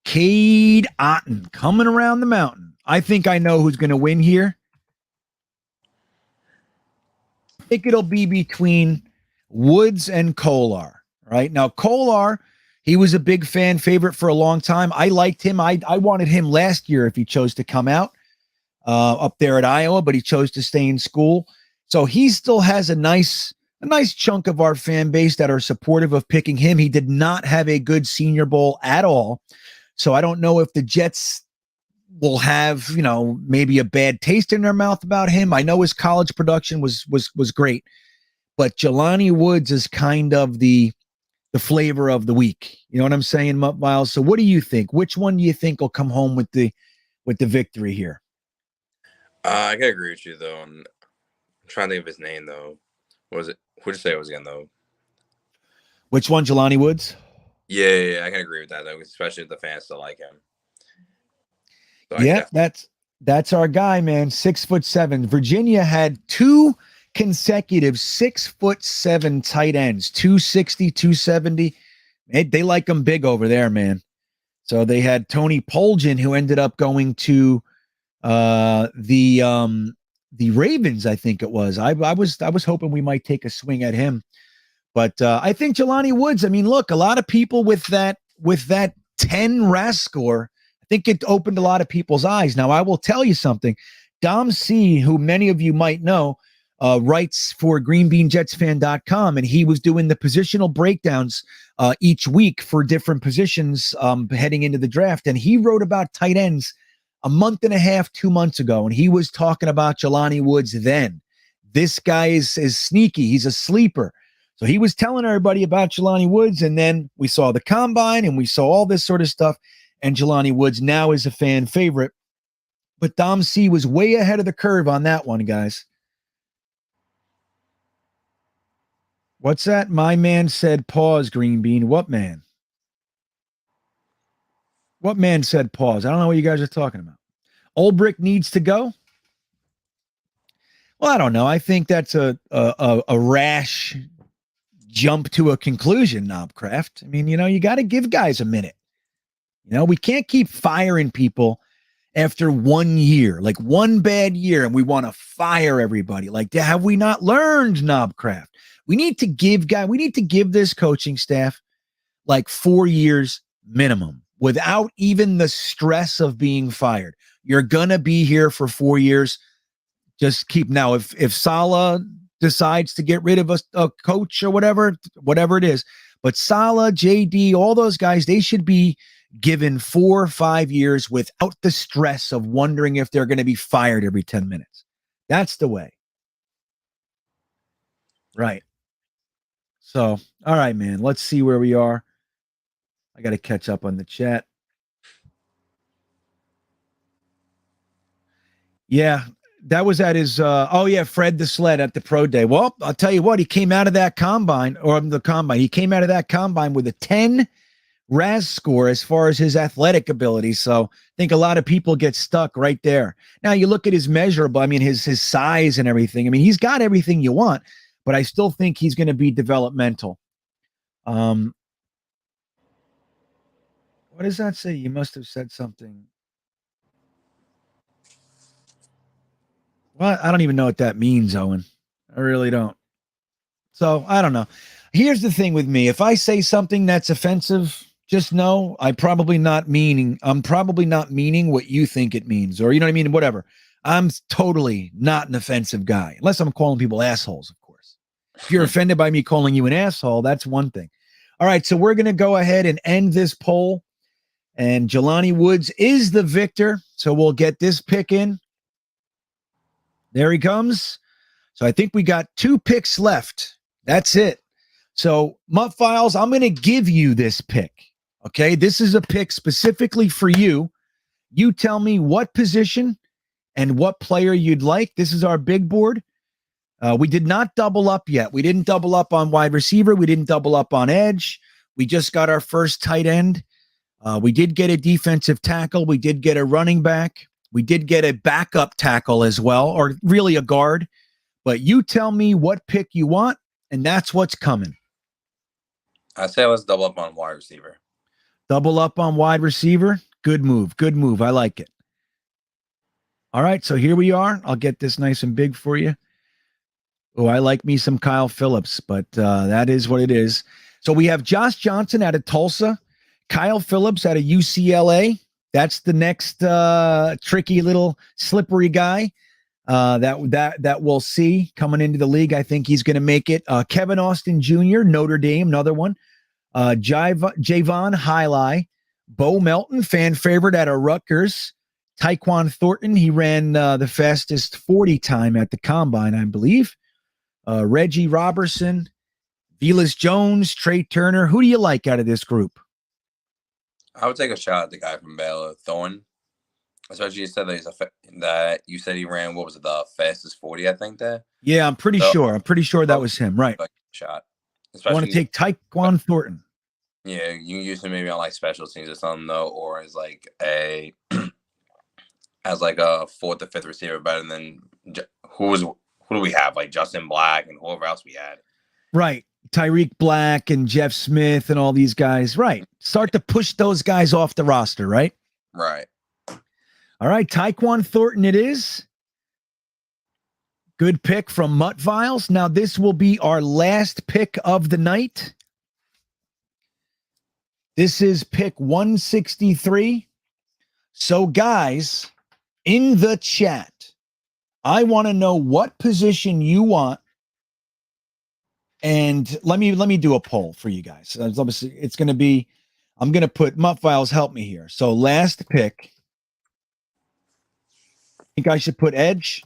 Cade Otton coming around the mountain. I think I know who's going to win here. I think it'll be between Woods and Kolar. Right now, Kolar, he was a big fan favorite for a long time. I liked him. I wanted him last year if he chose to come out up there at Iowa, but he chose to stay in school. So he still has a nice chunk of our fan base that are supportive of picking him. He did not have a good Senior Bowl at all. So I don't know if the Jets will have, maybe a bad taste in their mouth about him. I know his college production was great, but Jelani Woods is kind of the flavor of the week. You know what I'm saying, Miles? So what do you think? Which one do you think will come home with the victory here? I can agree with you though. I'm trying to think of his name though. What was it? Who did you say it was again though? Which one, Jelani Woods? Yeah, I can agree with that though, especially if the fans still like him. So yeah, that's our guy, man. 6'7". Virginia had 2 consecutive 6'7" tight ends, 260, 270. They like them big over there, man. So they had Tony Poljan, who ended up going to the Ravens, I think it was. I was hoping we might take a swing at him. But I think Jelani Woods, I mean, look, a lot of people with that 10 RAS score, I think it opened a lot of people's eyes. Now, I will tell you something. Dom C., who many of you might know, writes for GreenBeanjetsfan.com, and he was doing the positional breakdowns each week for different positions heading into the draft. And he wrote about tight ends a month and a half, 2 months ago, and he was talking about Jelani Woods then. This guy is sneaky. He's a sleeper. So he was telling everybody about Jelani Woods, and then we saw the combine, and we saw all this sort of stuff, and Jelani Woods now is a fan favorite. But Dom C. was way ahead of the curve on that one, guys. What's that? My man said pause, GreenBean. What man? What man said pause? I don't know what you guys are talking about. Ulbrich needs to go? Well, I don't know. I think that's a rash jump to a conclusion, Knobcraft. I mean, you got to give guys a minute. We can't keep firing people after 1 year, like one bad year, and we want to fire everybody. Like, have we not learned, Knobcraft? We need to give this coaching staff like 4 years minimum without even the stress of being fired. You're going to be here for 4 years. Just keep now. If Saleh decides to get rid of a coach or whatever it is, but Saleh, JD, all those guys, they should be given 4 or 5 years without the stress of wondering if they're going to be fired every 10 minutes. That's the way. Right. So, all right, man, let's see where we are. I got to catch up on the chat. Yeah, that was at his, Fred the Sled at the pro day. Well, I'll tell you what, he came out of that combine, he came out of that combine with a 10 RAS score as far as his athletic ability. So I think a lot of people get stuck right there. Now you look at his measurable, I mean, his size and everything. I mean, he's got everything you want, but I still think he's going to be developmental. What does that say? You must have said something. Well, I don't even know what that means, Owen. I really don't. So I don't know. Here's the thing with me. If I say something that's offensive, just know I'm probably not meaning what you think it means, or you know what I mean? Whatever. I'm totally not an offensive guy, unless I'm calling people assholes, of course. If you're offended by me calling you an asshole, that's one thing. All right, so we're going to go ahead and end this poll, and Jelani Woods is the victor. So we'll get this pick in. There he comes. So I think we got 2 picks left. That's it. So, Mutt Files, I'm going to give you this pick. Okay, this is a pick specifically for you. You tell me what position and what player you'd like. This is our big board. We did not double up yet. We didn't double up on wide receiver. We didn't double up on edge. We just got our first tight end. We did get a defensive tackle. We did get a running back. We did get a backup tackle as well, or really a guard. But you tell me what pick you want, and that's what's coming. I say let's double up on wide receiver. Double up on wide receiver. Good move. Good move. I like it. All right, so here we are. I'll get this nice and big for you. Oh, I like me some Kyle Phillips, but that is what it is. So we have Josh Johnson out of Tulsa, Kyle Phillips out of UCLA. That's the next tricky little slippery guy that we'll see coming into the league. I think he's going to make it. Kevin Austin Jr., Notre Dame, another one. Javon Highlight, Bo Melton, fan favorite out of Rutgers. Tyquan Thornton, he ran the fastest 40 time at the combine, I believe. Reggie Robertson, Velas Jones, Trey Turner. Who do you like out of this group? I would take a shot at the guy from Baylor, Thorne. Especially you said that you said he ran, what was it, the fastest 40, I think, there? Yeah, I'm pretty sure. I'm pretty sure that was him, right? Shot. I want to take Tyquan Thornton. Yeah, you can use him maybe on like special teams or something, though, or as like a as like a fourth or fifth receiver better than who do we have? Like Justin Black and whoever else we had. Right. Tyreek Black and Jeff Smith and all these guys. Right. Start to push those guys off the roster, right? Right. All right. Tyquan Thornton it is. Good pick from Mutt Viles. Now, this will be our last pick of the night. This is pick 163. So, guys, in the chat, I want to know what position you want. And let me do a poll for you guys. It's going to be, I'm going to put Mutt Viles, help me here. So, last pick. Think I should put edge?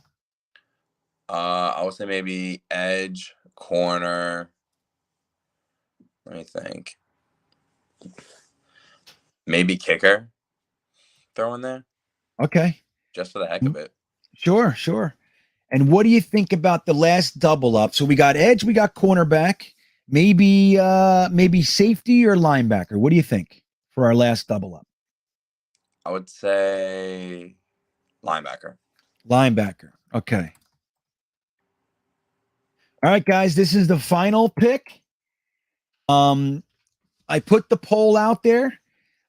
I would say maybe edge, corner. Let me think. Maybe kicker. Throw in there. Okay. Just for the heck of it. Sure, sure. And what do you think about the last double up? So we got edge, we got cornerback, maybe safety or linebacker. What do you think for our last double up? I would say linebacker. Linebacker. Okay. All right, guys, this is the final pick. I put the poll out there,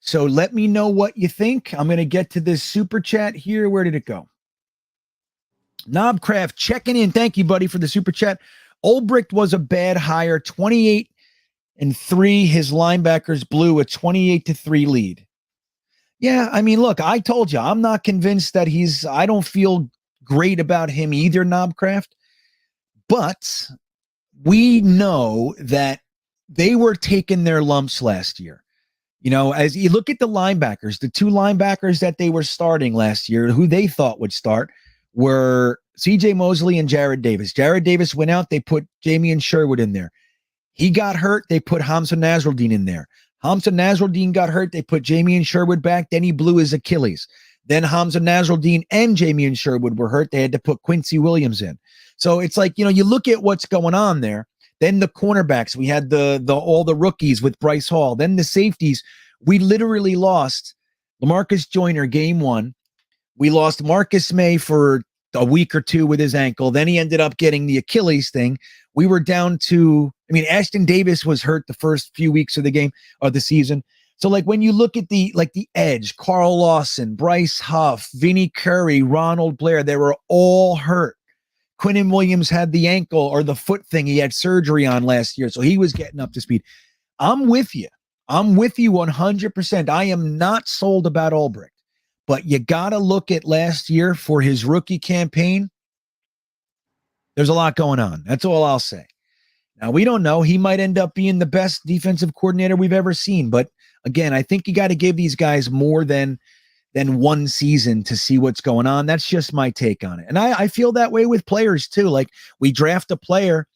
so let me know what you think. I'm going to get to this super chat here. Where did it go? Knobcraft checking in. Thank you, buddy, for the super chat. Ulbricht was a bad hire. 28-3. His linebackers blew a 28-3 lead. Yeah, I mean, look, I told you, I'm not convinced that I don't feel great about him either, Knobcraft. But we know that they were taking their lumps last year. You know, as you look at the linebackers, the two linebackers that they were starting last year, who they thought would start, were C.J. Mosley and Jared Davis. Jared Davis went out. They put Jamian Sherwood in there. He got hurt. They put Hamza Nasruddin in there. Hamza Nasruddin got hurt. They put Jamian Sherwood back. Then he blew his Achilles. Then Hamza Nasruddin and Jamian Sherwood were hurt. They had to put Quincy Williams in. So it's like, you know, you look at what's going on there. Then the cornerbacks, we had all the rookies with Bryce Hall. Then the safeties, we literally lost LaMarcus Joyner game 1. We lost Marcus May for a week or two with his ankle. Then he ended up getting the Achilles thing. We were down to, I mean, Ashton Davis was hurt the first few weeks of the game or the season. So like when you look at the edge, Carl Lawson, Bryce Huff, Vinnie Curry, Ronald Blair, they were all hurt. Quinnen Williams had the ankle or the foot thing he had surgery on last year. So he was getting up to speed. I'm with you. I'm with you 100%. I am not sold about Ulbricht, but you got to look at last year for his rookie campaign. There's a lot going on. That's all I'll say. Now, we don't know. He might end up being the best defensive coordinator we've ever seen. But again, I think you got to give these guys more than one season to see what's going on. That's just my take on it. And I feel that way with players too. Like we draft a player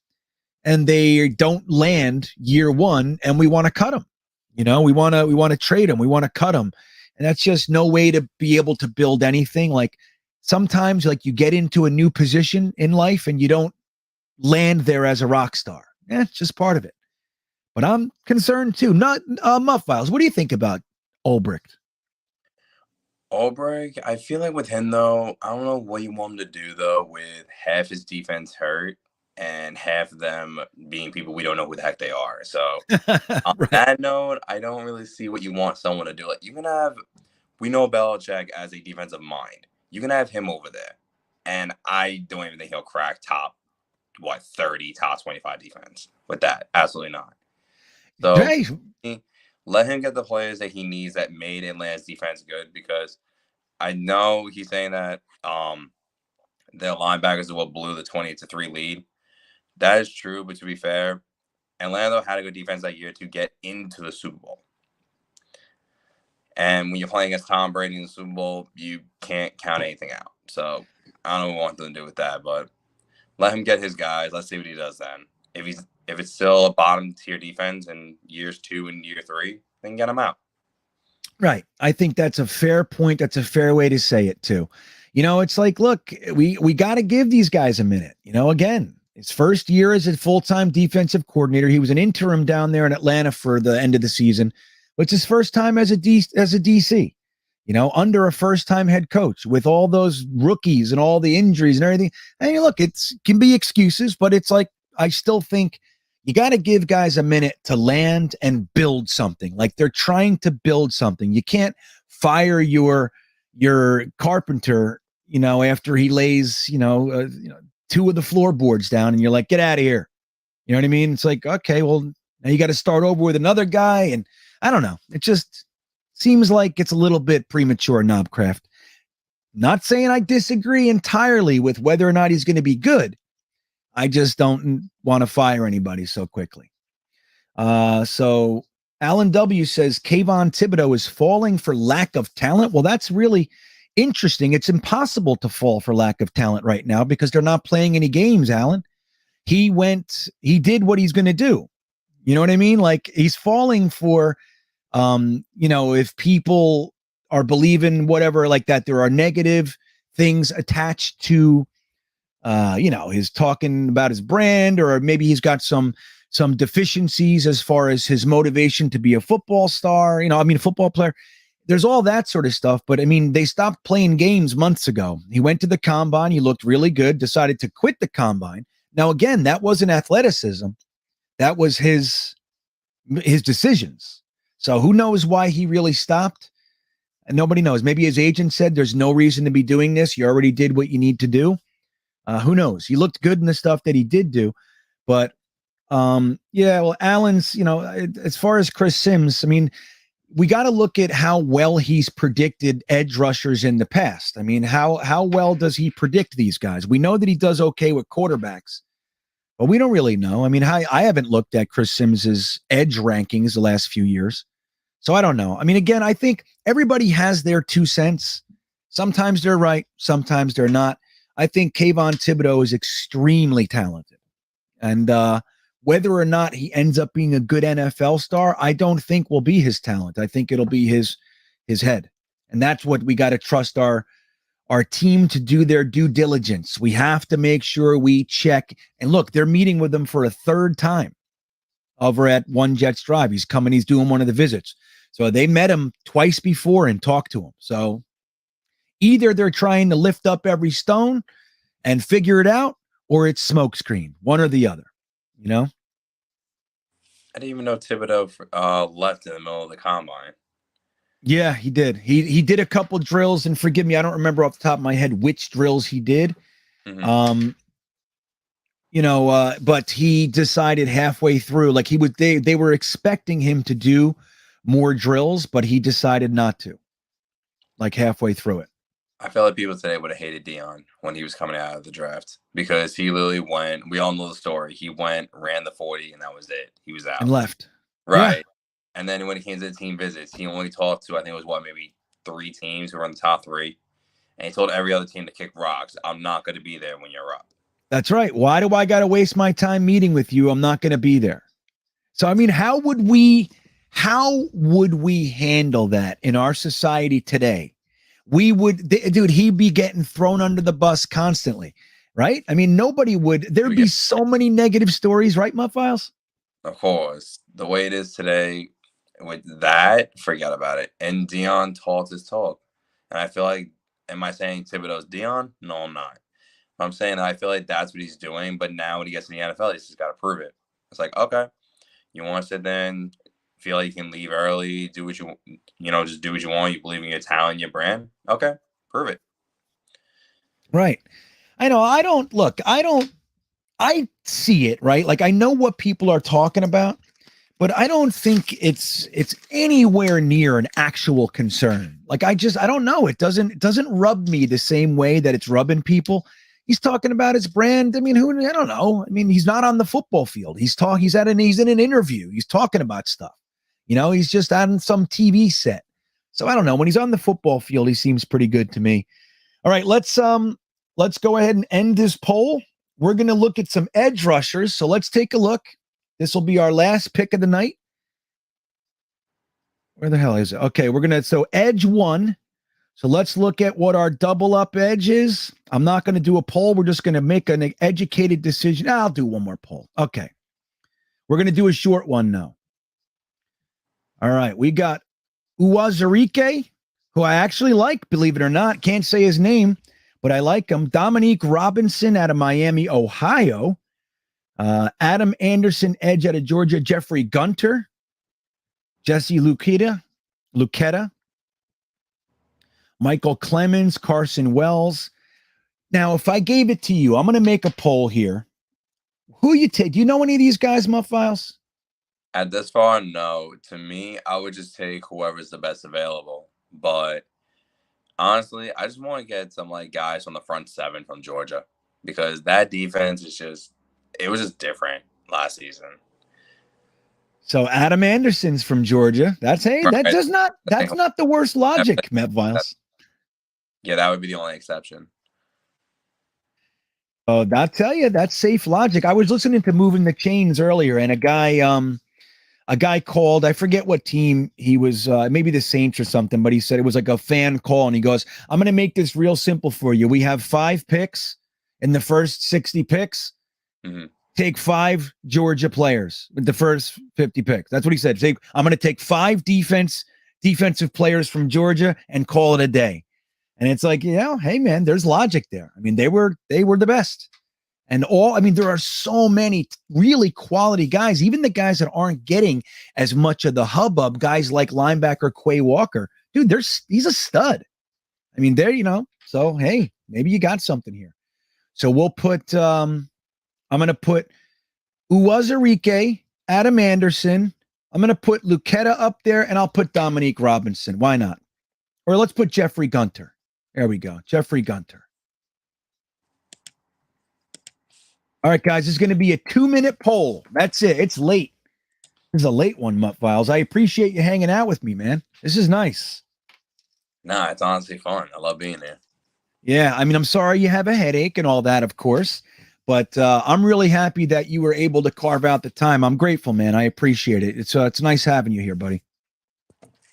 and they don't land year 1 and we want to cut them. You know, we want to trade them. We want to cut them. And that's just no way to be able to build anything. Like sometimes like you get into a new position in life and you don't land there as a rock star. It's just part of it. But I'm concerned too. Not Mutt Viles. What do you think about Ulbricht? Ulbrich, I feel like with him though, I don't know what you want him to do though with half his defense hurt and half of them being people we don't know who the heck they are. So on Right. that note, I don't really see what you want someone to do. Like you can have, we know Belichick as a defensive mind. You can have him over there, and I don't even think he'll crack top 30, top 25 defense with that. Absolutely not. So Hey, let him get the players that he needs that made Atlanta's defense good, because I know he's saying that their linebackers are what blew the 20-3 lead. That is true, but to be fair, Atlanta had a good defense that year to get into the Super Bowl. And when you're playing against Tom Brady in the Super Bowl, you can't count anything out. So I don't know what to do with that, but let him get his guys. Let's see what he does then. If it's still a bottom tier defense in years 2 and year 3, then get him out. right. I think that's a fair point. That's a fair way to say it too. It's like, look, we got to give these guys a minute. Again, his first year as a full-time defensive coordinator. He was an interim down there in Atlanta for the end of the season. But it's his first time as a DC, under a first-time head coach with all those rookies and all the injuries and everything. And look, can be excuses, but it's like, I still think you got to give guys a minute to land and build something. Like they're trying to build something. You can't fire your carpenter, after he lays, 2 of the floorboards down, and you're like, get out of here. You know what I mean? It's like, okay, well, now you got to start over with another guy. And I don't know. It just seems like it's a little bit premature, Knobcraft. Not saying I disagree entirely with whether or not he's going to be good. I just don't want to fire anybody so quickly. So Alan W. says Kayvon Thibodeau is falling for lack of talent. Well, that's really interesting. It's impossible to fall for lack of talent right now because they're not playing any games, Alan. He did what he's going to do. You know what I mean? Like he's falling for, if people are believing whatever like that, there are negative things attached to, his talking about his brand, or maybe he's got some deficiencies as far as his motivation to be a football star, a football player. There's all that sort of stuff. But they stopped playing games months ago. He went to the combine. He looked really good, decided to quit the combine. Now, again, that wasn't athleticism. That was his decisions. So who knows why he really stopped? And nobody knows. Maybe his agent said there's no reason to be doing this. You already did what you need to do. Who knows? He looked good in the stuff that he did do. But well, Allen's, as far as Chris Sims, we got to look at how well he's predicted edge rushers in the past. How well does he predict these guys? We know that he does okay with quarterbacks, but we don't really know. I haven't looked at Chris Sims's edge rankings the last few years, so I don't know. Again, I think everybody has their 2 cents. Sometimes they're right, sometimes they're not. I think Kayvon Thibodeau is extremely talented, and whether or not he ends up being a good NFL star, I don't think will be his talent. I think it'll be his head, and that's what we got to trust our team to do their due diligence. We have to make sure we check. And look, they're meeting with him for a 3rd time over at One Jets Drive. He's coming. He's doing one of the visits. So they met him twice before and talked to him. So either they're trying to lift up every stone and figure it out, or it's smokescreen, one or the other, I didn't even know Thibodeau left in the middle of the combine. Yeah, he did. He did a couple drills, and forgive me, I don't remember off the top of my head which drills he did. Mm-hmm. But he decided halfway through, like they were expecting him to do more drills, but he decided not to, like halfway through it. I feel like people today would have hated Dion when he was coming out of the draft, because he literally went, we all know the story. He went, ran the 40, and that was it. He was out. And left. Right. Yeah. And then when he came to the team visits, he only talked to, I think it was maybe 3 teams who were in the top 3. And he told every other team to kick rocks. I'm not going to be there when you're up. That's right. Why do I got to waste my time meeting with you? I'm not going to be there. So, how would we handle that in our society today? We would, dude, he'd be getting thrown under the bus constantly, right? Nobody would. There'd be so many negative stories, right, Muffiles? Of course. The way it is today, with that, forget about it. And Dion talked his talk. And I feel like, am I saying Thibodeau's Dion? No, I'm not. I'm saying I feel like that's what he's doing. But now when he gets in the NFL, he's just got to prove it. It's like, okay, you want to sit there and feel like you can leave early, do what just do what you want. You believe in your talent, your brand. Okay, prove it. Right. I know. I see it, right? Like I know what people are talking about, but I don't think it's anywhere near an actual concern. Like I don't know. It doesn't rub me the same way that it's rubbing people. He's talking about his brand. I mean, I don't know. I mean, he's not on the football field. He's in an interview. He's talking about stuff. He's just on some TV set. So I don't know. When he's on the football field, he seems pretty good to me. All right, let's go ahead and end this poll. We're going to look at some edge rushers. So let's take a look. This will be our last pick of the night. Where the hell is it? Okay, so edge 1. So let's look at what our double up edge is. I'm not going to do a poll. We're just going to make an educated decision. I'll do one more poll. Okay. We're going to do a short one now. All right, we got Uwazurike, who I actually like, believe it or not. Can't say his name, but I like him. Dominique Robinson out of Miami, Ohio. Adam Anderson, edge out of Georgia. Jeffrey Gunter. Jesse Luketa. Michael Clemens, Carson Wells. Now, if I gave it to you, I'm going to make a poll here. Who you take? Do you know any of these guys, Muff Files? At this far, no. To me, I would just take whoever's the best available. But honestly, I just want to get some guys from the front 7 from Georgia, because that defense it was just different last season. So Adam Anderson's from Georgia. That's Right. that's not the worst logic, Matt Viles. Yeah, that would be the only exception. Oh, I'll tell you, that's safe logic. I was listening to Moving the Chains earlier, and a guy called, I forget what team he was, maybe the Saints or something, but he said it was like a fan call, and he goes, I'm going to make this real simple for you. We have 5 picks in the first 60 picks. Mm-hmm. Take 5 Georgia players with the first 50 picks. That's what he said. I'm going to take 5 defensive players from Georgia and call it a day. And it's like, hey man, there's logic there. I mean, they were the best. And there are so many really quality guys, even the guys that aren't getting as much of the hubbub, guys like linebacker Quay Walker. Dude, he's a stud. I mean, so hey, maybe you got something here. So we'll put I'm going to put Uwazurike, Adam Anderson. I'm going to put Luketa up there, and I'll put Dominique Robinson. Why not? Or let's put Jeffrey Gunter. There we go. Jeffrey Gunter. All right, guys, this is going to be a 2-minute poll. That's it. It's late. This is a late one, Mutt Files. I appreciate you hanging out with me, man. This is nice. Nah, it's honestly fun. I love being here. Yeah, I mean, I'm sorry you have a headache and all that, of course. But I'm really happy that you were able to carve out the time. I'm grateful, man. I appreciate it. It's nice having you here, buddy.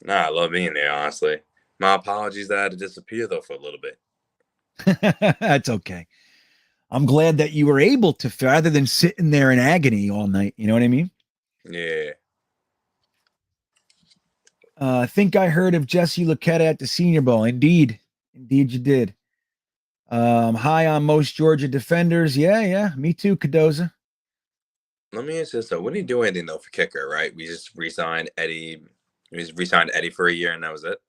Nah, I love being there, honestly. My apologies that I had to disappear, though, for a little bit. That's okay. I'm glad that you were able to, rather than sitting there in agony all night. You know what I mean? Yeah. I think I heard of Jesse Luketa at the Senior Bowl. Indeed you did. High on most Georgia defenders. Yeah, me too, Cadoza. Let me ask this though. We didn't do anything though for kicker, right? We just re-signed Eddie. We just re-signed Eddie for a year, and that was it.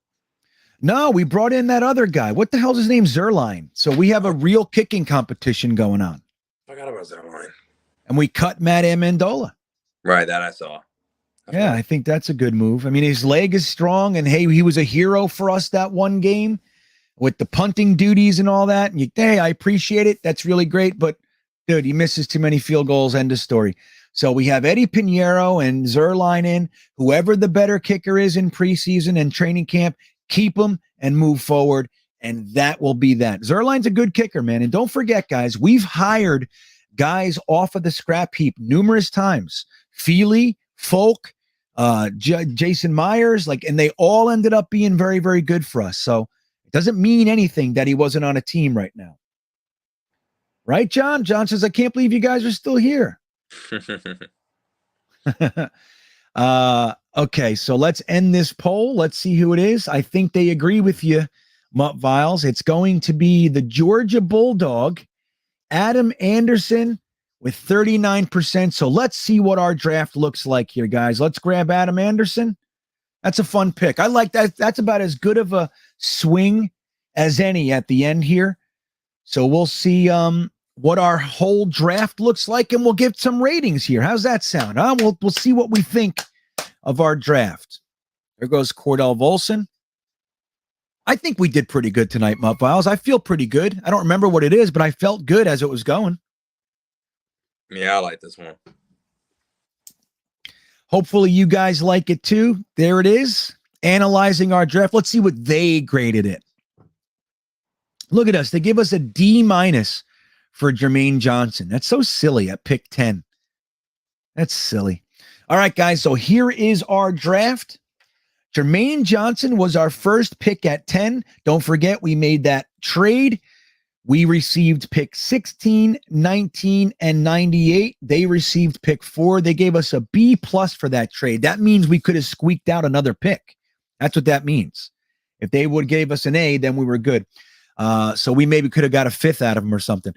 No, we brought in that other guy. What the hell's his name? Zerline. So we have a real kicking competition going on. I forgot about Zerline. And we cut Matt Amendola. Right, that I saw. I think that's a good move. I mean, his leg is strong, and hey, he was a hero for us that one game with the punting duties and all that. And hey, I appreciate it. That's really great. But dude, he misses too many field goals. End of story. So we have Eddie Pinheiro and Zerline in. Whoever the better kicker is in preseason and training camp, keep him and move forward. And that will be that. Zerline's a good kicker, man. And don't forget, guys, we've hired guys off of the scrap heap numerous times. Feely, Folk, Jason Myers, and they all ended up being very, very good for us. So it doesn't mean anything that he wasn't on a team right now. Right, John? John says, I can't believe you guys are still here. Okay, so let's end this poll. Let's see who it is. I think they agree with you, Mutt Viles. It's going to be the Georgia Bulldog, Adam Anderson, with 39%. So let's see what our draft looks like here, guys. Let's grab Adam Anderson. That's a fun pick. I like that. That's about as good of a swing as any at the end here. So we'll see what our whole draft looks like, and we'll give some ratings here. How's that sound? Huh? We'll see what we think of our draft. There goes Cordell Volson. I think we did pretty good tonight, Mutt Viles. I feel pretty good. I don't remember what it is, but I felt good as it was going. Yeah, I like this one. Hopefully you guys like it too. There it is. Analyzing our draft. Let's see what they graded it. Look at us. They give us a D- for Jermaine Johnson. That's so silly at pick 10. That's silly. All right, guys. So here is our draft. Jermaine Johnson was our first pick at 10. Don't forget, we made that trade. We received pick 16, 19, and 98. They received pick 4. They gave us a B+ for that trade. That means we could have squeaked out another pick. That's what that means. If they would gave us an A, then we were good. So we maybe could have got a 5th out of them or something.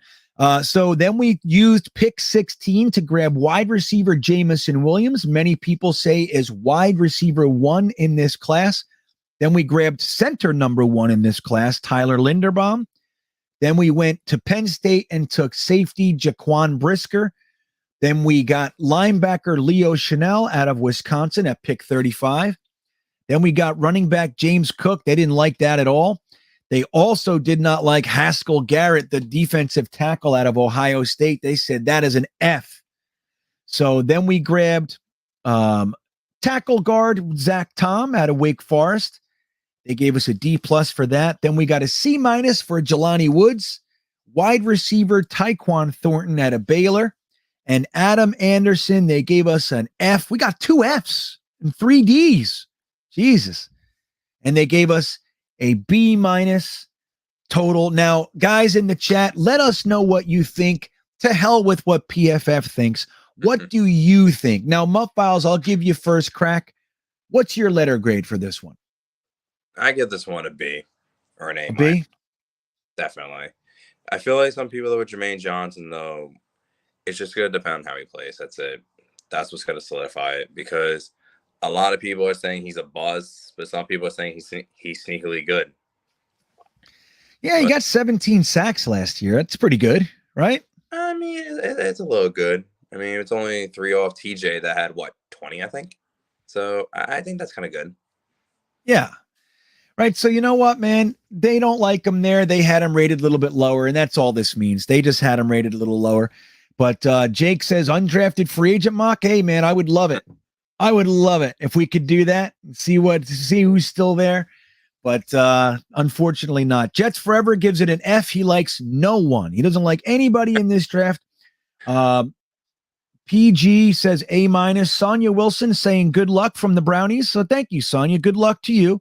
So then we used pick 16 to grab wide receiver Jamison Williams. Many people say is wide receiver 1 in this class. Then we grabbed center number 1 in this class, Tyler Linderbaum. Then we went to Penn State and took safety Jaquan Brisker. Then we got linebacker Leo Chanel out of Wisconsin at pick 35. Then we got running back James Cook. They didn't like that at all. They also did not like Haskell Garrett, the defensive tackle out of Ohio State. They said that is an F. So then we grabbed tackle guard Zach Tom out of Wake Forest. They gave us a D+ for that. Then we got a C- for Jelani Woods, wide receiver Tyquan Thornton out of Baylor, and Adam Anderson. They gave us an F. We got 2 Fs and 3 Ds. Jesus. And they gave us a B- total. Now, guys in the chat, let us know what you think. To hell with what PFF thinks. What do you think? Now, Mutt Viles, I'll give you first crack. What's your letter grade for this one? I give this one a B or an A. B? Definitely. I feel like some people with Jermaine Johnson, though, it's just going to depend on how he plays. That's it. That's what's going to solidify it, because a lot of people are saying he's a buzz, but some people are saying he's sneakily good. Yeah, he got 17 sacks last year. That's pretty good, right? I mean, it's a little good. I mean, it's only 3 off TJ that had, 20, I think? So I think that's kind of good. Yeah. Right. So you know what, man? They don't like him there. They had him rated a little bit lower, and that's all this means. They just had him rated a little lower. But Jake says undrafted free agent mock. Hey, man, I would love it. I would love it if we could do that and see who's still there. But unfortunately not. Jets Forever gives it an F. He likes no one. He doesn't like anybody in this draft. PG says A-. Sonia Wilson saying good luck from the Brownies. So thank you, Sonia. Good luck to you.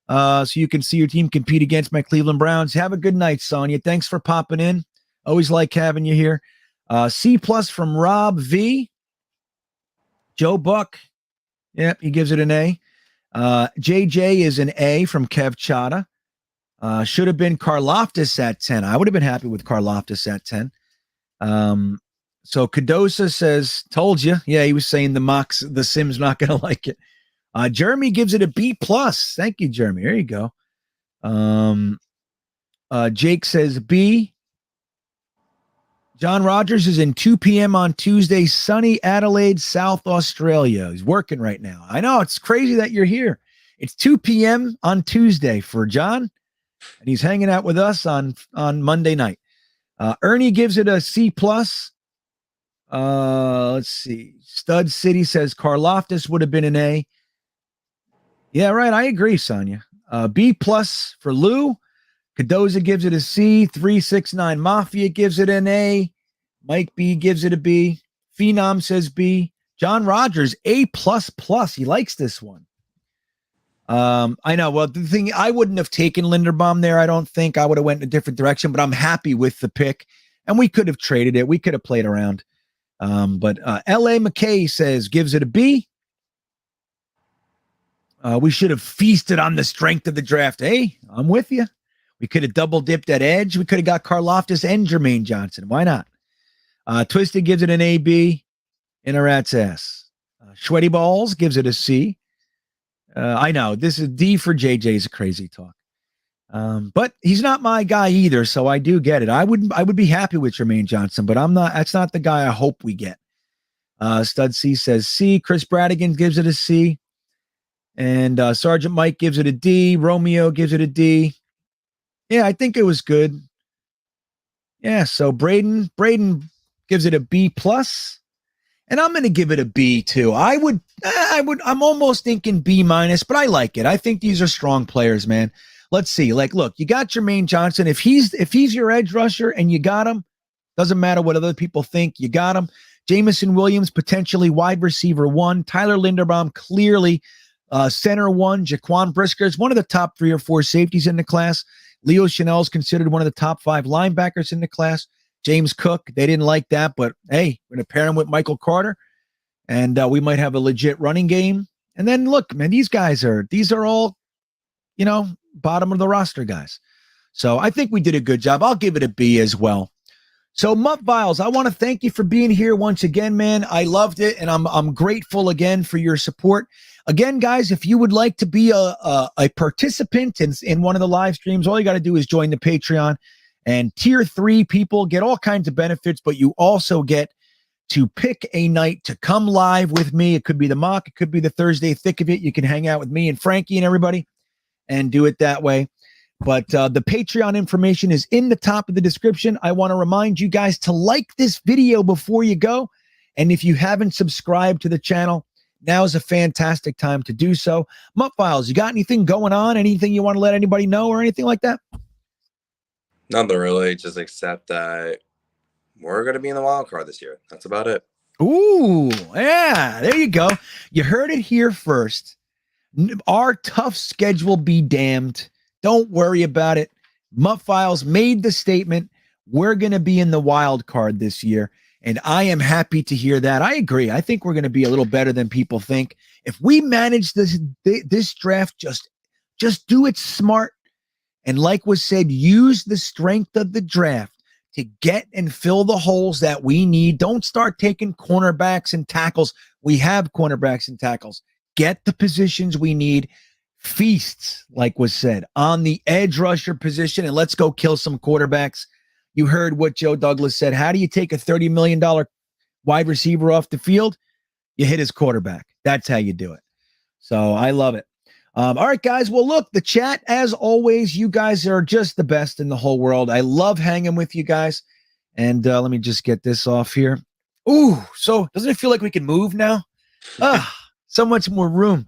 So you can see your team compete against my Cleveland Browns. Have a good night, Sonia. Thanks for popping in. Always like having you here. C+ from Rob V. Joe Buck. Yep, he gives it an A. JJ is an A from Kev Chada. Should have been Karlaftis at 10. I would have been happy with Karlaftis at 10. So Kadosa says, told you. Yeah, he was saying the Sim's not going to like it. Jeremy gives it a B+. Thank you, Jeremy. There you go. Jake says B. John Rogers is in 2 p.m. on Tuesday, sunny Adelaide, South Australia. He's working right now. I know, it's crazy that you're here. It's 2 p.m. on Tuesday for John, and he's hanging out with us on Monday night. Ernie gives it a C+. Let's see. Stud City says Karlaftis would have been an A. Yeah, right. I agree, Sonia. B+ for Lou. Cadoza gives it a C. 369 Mafia gives it an A. Mike B gives it a B. Phenom says B. John Rogers, A++. He likes this one. I know. Well, the thing, I wouldn't have taken Linderbaum there. I don't think. I would have went in a different direction, but I'm happy with the pick. And we could have traded it. We could have played around. But L.A. McKay says, gives it a B. We should have feasted on the strength of the draft. Hey, I'm with you. We could have double dipped at edge. We could have got Karloftis and Jermaine Johnson. Why not? Twisted gives it an AB in a rat's ass. Sweaty Balls gives it a C. I know this is D for JJ's crazy talk. But he's not my guy either, so I do get it. I would be happy with Jermaine Johnson, but I'm not. That's not the guy I hope we get. Stud C says C. Chris Bradigan gives it a C, and Sergeant Mike gives it a D. Romeo gives it a D. Yeah, I think it was good. Yeah, so Braden gives it a B plus, and I'm going to give it a B too. I'm almost thinking B minus, but I like it. I think these are strong players, man. Let's see. Like, look, you got Jermaine Johnson. If he's your edge rusher and you got him, doesn't matter what other people think, you got him. Jamison Williams, potentially wide receiver 1. Tyler Linderbaum, clearly center 1. Jaquan Brisker is one of the top 3 or 4 safeties in the class. Leo Chanel is considered one of the top 5 linebackers in the class. James Cook, they didn't like that, but hey, we're going to pair him with Michael Carter, and we might have a legit running game. And then look, man, these are all, bottom of the roster guys. So I think we did a good job. I'll give it a B as well. So Mutt Viles, I want to thank you for being here once again, man. I loved it, and I'm grateful again for your support. Again, guys, if you would like to be a participant in one of the live streams, all you got to do is join the Patreon. And tier 3 people get all kinds of benefits, but you also get to pick a night to come live with me. It could be the mock. It could be the Thursday thick of it. You can hang out with me and Frankie and everybody and do it that way. But the Patreon information is in the top of the description. I want to remind you guys to like this video before you go. And if you haven't subscribed to the channel, now is a fantastic time to do so. Mutt Files, you got anything going on? Anything you want to let anybody know or anything like that? Nothing really, just accept that we're going to be in the wild card this year. That's about it. Ooh, yeah, there you go. You heard it here first. Our tough schedule be damned. Don't worry about it. Mutt Files made the statement. We're going to be in the wild card this year, and I am happy to hear that. I agree. I think we're going to be a little better than people think. If we manage this draft, just do it smart. And like was said, use the strength of the draft to get and fill the holes that we need. Don't start taking cornerbacks and tackles. We have cornerbacks and tackles. Get the positions we need. Feasts, like was said, on the edge rusher position, and let's go kill some quarterbacks. You heard what Joe Douglas said. How do you take a $30 million wide receiver off the field? You hit his quarterback. That's how you do it. So I love it. All right, guys. Well, look, the chat, as always, you guys are just the best in the whole world. I love hanging with you guys. And let me just get this off here. Ooh, so doesn't it feel like we can move now? So much more room.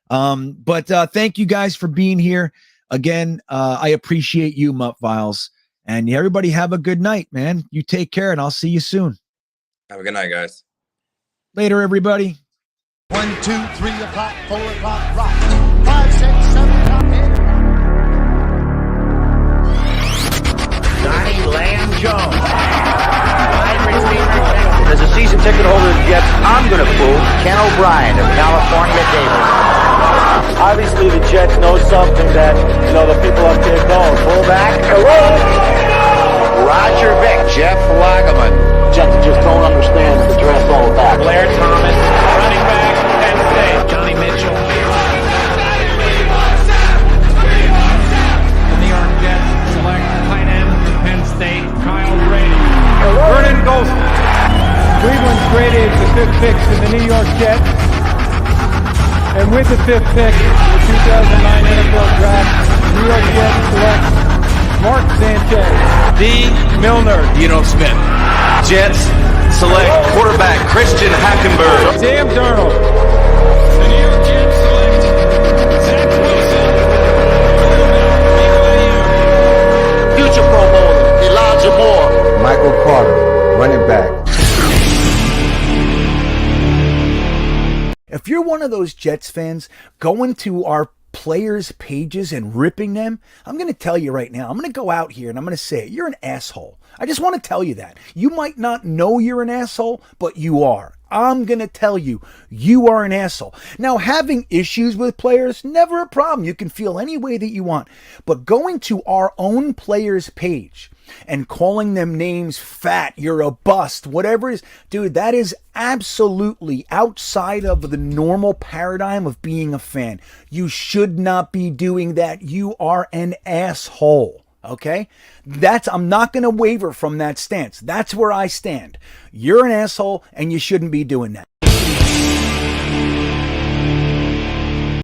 But thank you guys for being here. Again, I appreciate you, Mutt Files. And everybody have a good night, man. You take care, and I'll see you soon. Have a good night, guys. Later, everybody. 1, 2, 3 o'clock, 4 o'clock, rock. 5, 6, 7 o'clock, 8 o'clock. Donnie Lamb Jones. Wide receiver. As a season ticket holder of the Jets, I'm going to fool Ken O'Brien of California Davis. Obviously, the Jets know something that, the people up there don't. Fullback, hello! Roger Vick. Jeff Lageman. Jets just don't understand the dress all about. Blair Thomas, running back, Penn State. Johnny Mitchell. The New York Jets select tight end from Penn State, Kyle Brady. Vernon Golson. Cleveland's graded the 5th pick to the New York Jets. And with the 5th pick in the 2009 NFL Draft, New York Jets select Mark Sanchez. D. Milner. Smith. Jets select quarterback Christian Hackenberg. Sam Darnold. The New York Jets select Zach Wilson. Future Pro Bowler Elijah Moore. Michael Carter, running back. If you're one of those Jets fans going to our players' pages and ripping them, I'm going to tell you right now, I'm going to go out here and I'm going to say it. You're an asshole. I just want to tell you that. You might not know you're an asshole, but you are. I'm going to tell you, you are an asshole. Now, having issues with players, never a problem. You can feel any way that you want. But going to our own players' page and calling them names, fat, you're a bust, whatever it is, dude, that is absolutely outside of the normal paradigm of being a fan. You should not be doing that. You are an asshole. Okay? I'm not going to waver from that stance. That's where I stand. You're an asshole and you shouldn't be doing that.